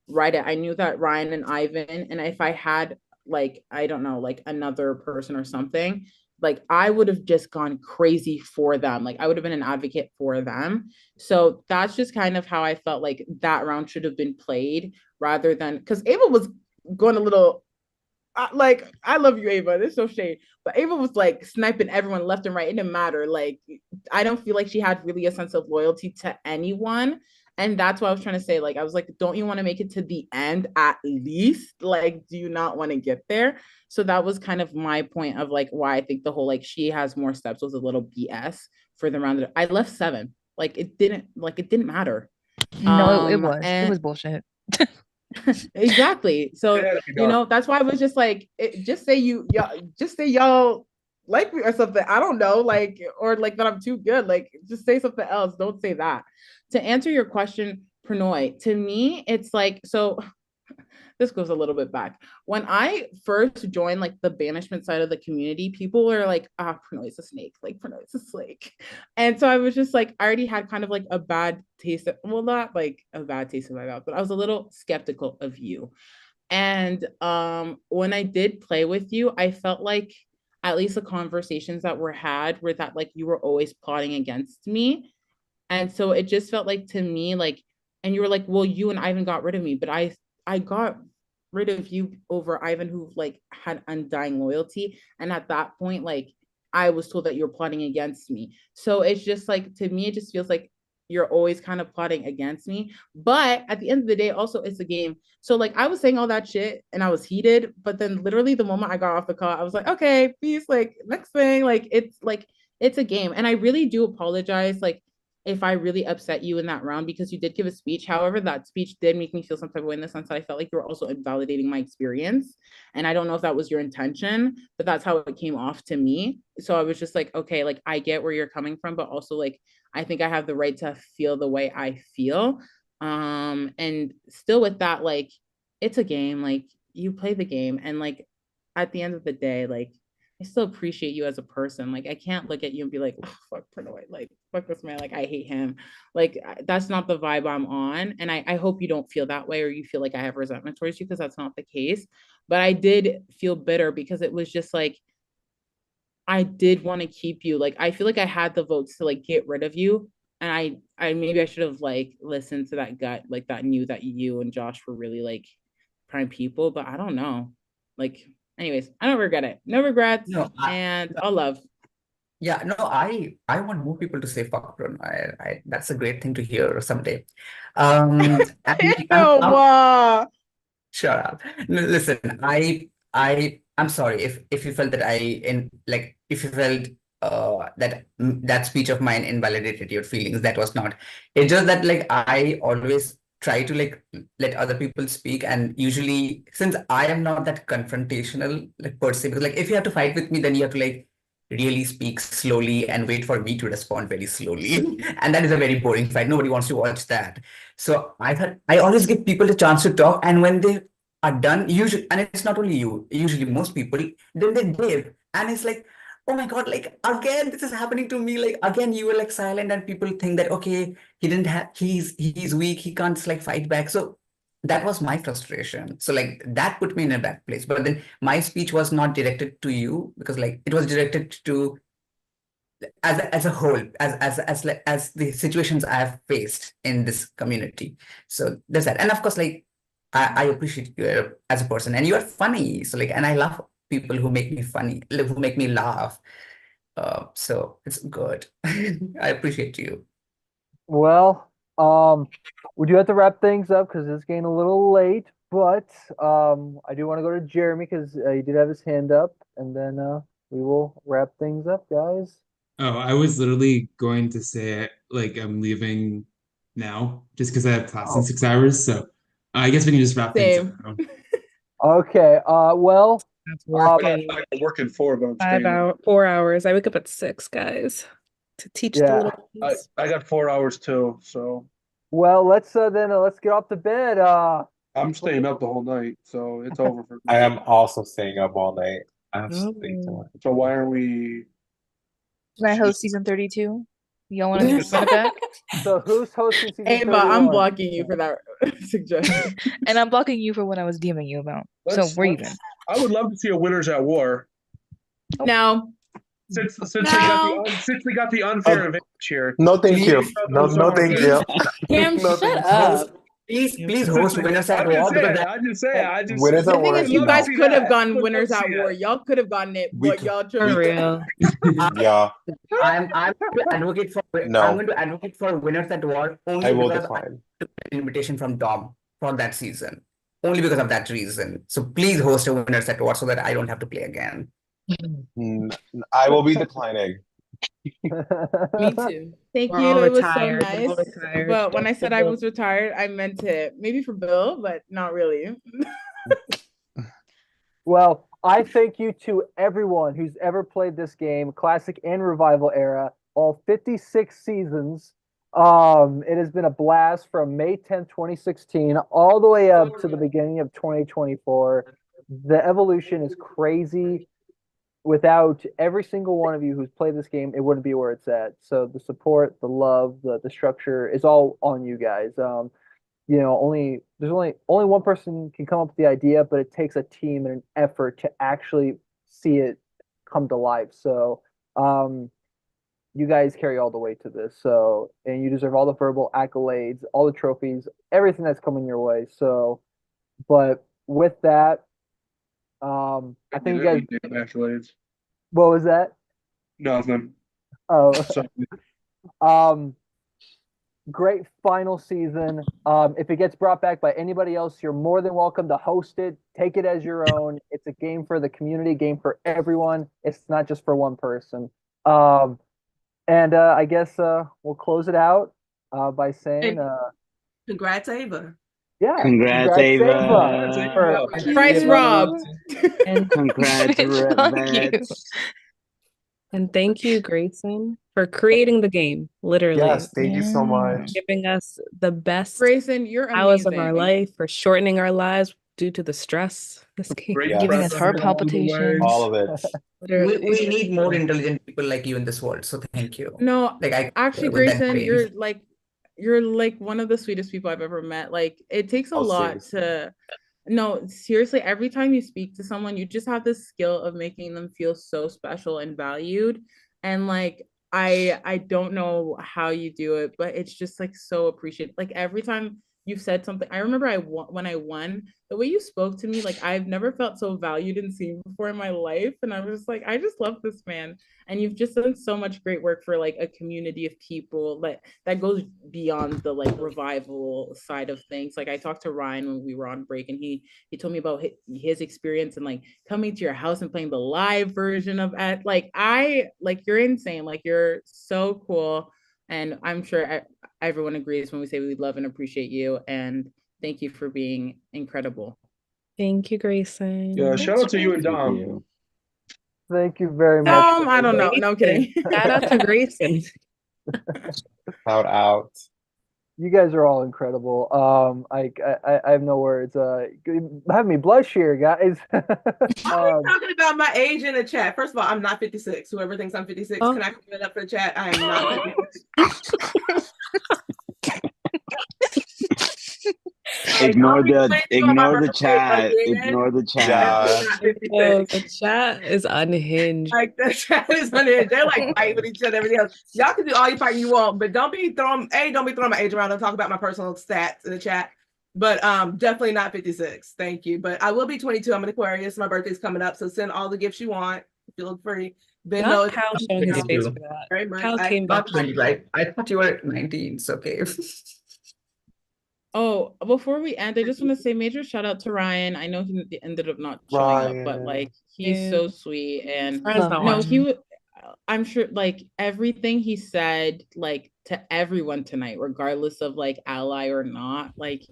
write it. I knew that Ryan and Ivan, and if I had like, I don't know, like another person or something, like I would have just gone crazy for them. Like I would have been an advocate for them. So that's just kind of how I felt like that round should have been played rather than because Ava was going a little like I love you, Ava. This is so shade. But Ava was like sniping everyone left and right. It didn't matter. Like I don't feel like she had really a sense of loyalty to anyone. And that's what I was trying to say. Like, I was like, don't you want to make it to the end at least? Like, do you not want to get there? So that was kind of my point of like why I think the whole like she has more steps was a little BS for the round. I left 7. Like it didn't matter.
No, it was. It
And
was bullshit.
exactly. So you know that's why I was just like, just say y'all like me or something. I don't know, like or like that I'm too good. Like just say something else. Don't say that. To answer your question, Pranoy, to me it's like so. This goes a little bit back. When I first joined like the banishment side of the community, people were like, ah, Pranoy's a snake, like Pranoy's a snake. And so I was just like, I already had kind of like a bad taste of, well, not like a bad taste in my mouth, but I was a little skeptical of you. And when I did play with you, I felt like at least the conversations that were had were that like you were always plotting against me. And so it just felt like to me, like, and you were like, well, you and Ivan got rid of me, but I got rid of you over Ivan, who like had undying loyalty. And at that point, like I was told that you're plotting against me. So it's just like to me, it just feels like you're always kind of plotting against me. But at the end of the day, also it's a game. So like I was saying all that shit and I was heated, but then literally the moment I got off the call, I was like, okay, peace. Like next thing, like it's a game. And I really do apologize. Like if I really upset you in that round because you did give a speech. However, that speech did make me feel some type of way in the sense that I felt like you were also invalidating my experience. And I don't know if that was your intention, but that's how it came off to me. So I was just like, okay, like I get where you're coming from, but also like I think I have the right to feel the way I feel. And still with that, like it's a game. Like, you play the game, and like at the end of the day, like, I still appreciate you as a person. Like, I can't look at you and be like, oh, fuck Prannoy, like, fuck this man, like, I hate him. Like, that's not the vibe I'm on. And I hope you don't feel that way, or you feel like I have resentment towards you, because that's not the case. But I did feel bitter because it was just like, I did want to keep you. Like, I feel like I had the votes to like get rid of you. And I maybe I should have like listened to that gut, like that knew that you and Josh were really like prime people, but I don't know. Like, anyways, I don't regret it. No regrets,
No,
and all love.
Yeah, no, I want more people to say fuck Bruno. That's a great thing to hear someday. And shut up. No, listen, I'm sorry if you felt that if you felt that speech of mine invalidated your feelings. That was not. It's just that like I always try to like let other people speak, and usually since I am not that confrontational like per se, because like if you have to fight with me, then you have to like really speak slowly and wait for me to respond very slowly. And that is a very boring fight. Nobody wants to watch that. So I thought I always give people a chance to talk, and when they are done, usually, and it's not only you, usually most people, then they dip. And it's like, oh my God, like again, this is happening to me. Like again, you were like silent, and people think that okay, he didn't have he's weak, he can't like fight back. So that was my frustration. So like that put me in a bad place. But then my speech was not directed to you, because like it was directed to as a whole, as the situations I have faced in this community. So there's that. And of course, like I appreciate you as a person, and you are funny. So like, and I love people who make me funny, like, who make me laugh. So it's good. I appreciate you.
Well, we do have to wrap things up because it's getting a little late. But I do want to go to Jeremy because he did have his hand up, and then we will wrap things up, guys.
Oh, I was literally going to say like I'm leaving now just because I have class in 6 hours. So I guess we can just wrap things up now.
Okay. Well,
That's working.
I'm working 4, but I'm
4 hours. I wake up at 6, guys, to teach the
Yeah.
little ones.
I got 4 hours too, so
well, let's get off to bed.
I'm staying up the whole night, so it's over for me.
I am also staying up all night. I have to sleep tonight.
So why are we?
Can I host season 32? Y'all want to run it back?
So who's hosting season
Ava,
31?
I'm blocking you for that suggestion.
And I'm blocking you for what I was DMing you about. So we're even.
I would love to see a winners at war.
No.
Since we got the unfair advantage here.
No, thank you. No, thank you.
Cam, shut up.
Please host winners at war.
Winners at war.
You guys could have gone winners at war. Y'all could have gotten it, but y'all chose.
Real.
Yeah.
I'm going to advocate for winners at war only
I will
because
decline.
I took an invitation from Dom for that season. Only because of that reason. So please host a winners at war so that I don't have to play again.
I will be declining.
Me too. Thank
We're
you.
all
It was so
retired. We're
nice.
all retired.
But when I said I was retired, I meant it. Maybe for Bill, but not really.
Well, I thank you to everyone who's ever played this game, classic and revival era, all 56 seasons. It has been a blast from May 10th, 2016, all the way up to the beginning of 2024. The evolution is crazy. Without every single one of you who's played this game, it wouldn't be where it's at. So the support, the love, the structure is all on you guys. There's only one person can come up with the idea, but it takes a team and an effort to actually see it come to life. So you guys carry all the way to this. So, and you deserve all the verbal accolades, all the trophies, everything that's coming your way. So, but with that, I think you guys.
Accolades.
What was that?
Nothing.
Oh, great final season. If it gets brought back by anybody else, you're more than welcome to host it. Take it as your own. It's a game for the community, game for everyone. It's not just for one person. And I guess we'll close it out by saying,
congrats, Ava.
Yeah,
congrats, Ava.
Price robbed.
And
congrats,
And thank you, Grayson, for creating the game. Literally.
Yes, thank you so much.
Giving us the best
Grayson, you're
hours of
amazing.
our life, for shortening our lives, due to the stress this game.
Giving us heart palpitations.
All of it.
We need more intelligent people like you in this world. So thank you.
No,
Like I
actually,
with that
Grayson,
brain.
you're like one of the sweetest people I've ever met. Like it takes a
Oh,
lot
seriously.
to no, seriously, every time you speak to someone, you just have this skill of making them feel so special and valued. And like I don't know how you do it, but it's just like so appreciated. Like every time you've said something, I remember when I won, the way you spoke to me, like I've never felt so valued and seen before in my life. And I was like, I just love this man. And you've just done so much great work for like a community of people that goes beyond the like revival side of things. Like I talked to Ryan when we were on break, and he told me about his experience and like coming to your house and playing the live version of it. Like you're insane. Like you're so cool, and I'm sure everyone agrees when we say we love and appreciate you. And thank you for being incredible.
Thank you, Grayson.
Yeah, shout out to you and Dom.
Thank you very much.
I don't know. No, I'm kidding.
Shout out to Grayson.
Shout out.
You guys are all incredible. I have no words. Have me blush here, guys.
Talking about my age in the chat. First of all, I'm not 56. Whoever thinks I'm 56, can I comment up for the chat? I am not 56.
Ignore the chat. Ignore the chat.
Oh, the chat is unhinged.
Like the chat is unhinged. They're like fighting with each other, everything else. Y'all can do all you fighting you want, but don't be throwing my age around. Don't talk about my personal stats in the chat. But definitely not 56. Thank you. But I will be 22. I'm an Aquarius. My birthday's coming up, so send all the gifts you want. Feel free. Ben
Not
knows
Cal showing his face for that.
very much.
Cal came back.
I thought you were 19. It's okay.
Oh, before we end, I just want to say major shout out to Ryan. I know he ended up not showing up, but like he's so sweet. And I'm sure like everything he said, like to everyone tonight, regardless of like ally or not, like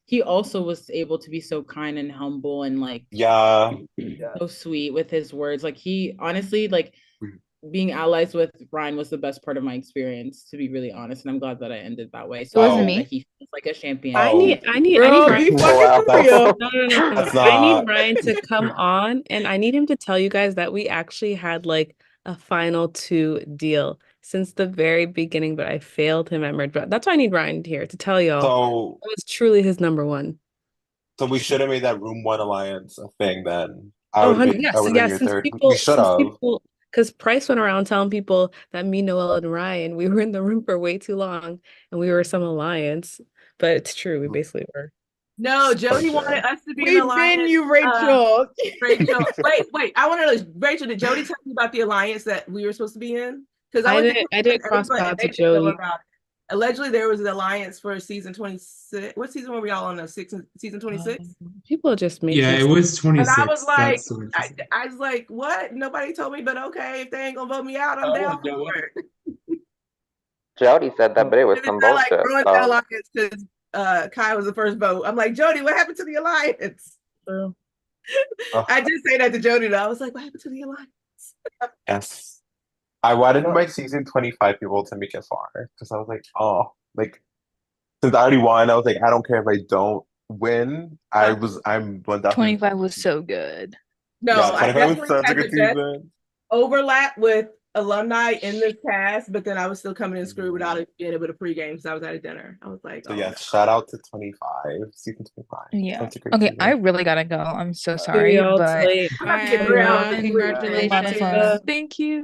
he also was able to be so kind and humble and like so sweet with his words. Like he honestly like being allies with Ryan was the best part of my experience, to be really honest, and I'm glad that I ended that way. So
It wasn't me.
that he feels like a champion.
I need
Bro,
Ryan.
be fucking for real.
No.
That's
I need
not-
Ryan to come on, and I need him to tell you guys that we actually had like a final 2 deal since the very beginning, but I failed him at Merge. But that's why I need Ryan here to tell y'all
So
it was truly his number 1.
So we should have made that Room 1 alliance a thing then.
Oh,
I
yes,
would've been your
since
third.
people,
We should have.
because Price went around telling people that me, Noel, and Ryan, we were in the room for way too long, and we were some alliance. But it's true, we basically were.
No, Jody wanted us to be an
We've
alliance.
been you, Rachel.
Rachel, wait. I want to know, Rachel, did Jody tell you about the alliance that we were supposed to be in? Because
I didn't cross paths with Jody.
Allegedly, there was an alliance for season 26. What season were we all on? Season 26?
People just make
Yeah, it was 26.
And I was like,
That's what
I was like, what? Nobody told me, but okay, if they ain't gonna vote me out, I'm down for it.
Jody said that, but it was some
They're like
bullshit.
ruined
So.
the alliance because Kai was the first vote. I'm like, Jody, what happened to the alliance? I did say that to Jody though. I was like, what happened to the alliance?
Yes. I wanted my season 25 people to make it far because I was like, oh, like since I already won, I was like, I don't care if I don't win. I'm
25 was so good.
No,
Yeah,
I
25 was
definitely
such a
had
good
the best
season.
overlap with alumni in this cast, but then I was still coming in screwed without it being able to pregame because I was at a dinner. I was like,
So yeah, shout out to 25, season 25.
Yeah.
Such a great
Okay,
season.
I really gotta go. I'm so sorry,
y'all
but
late.
I'm about to get 3 hours of sleep.
congratulations. Thank you.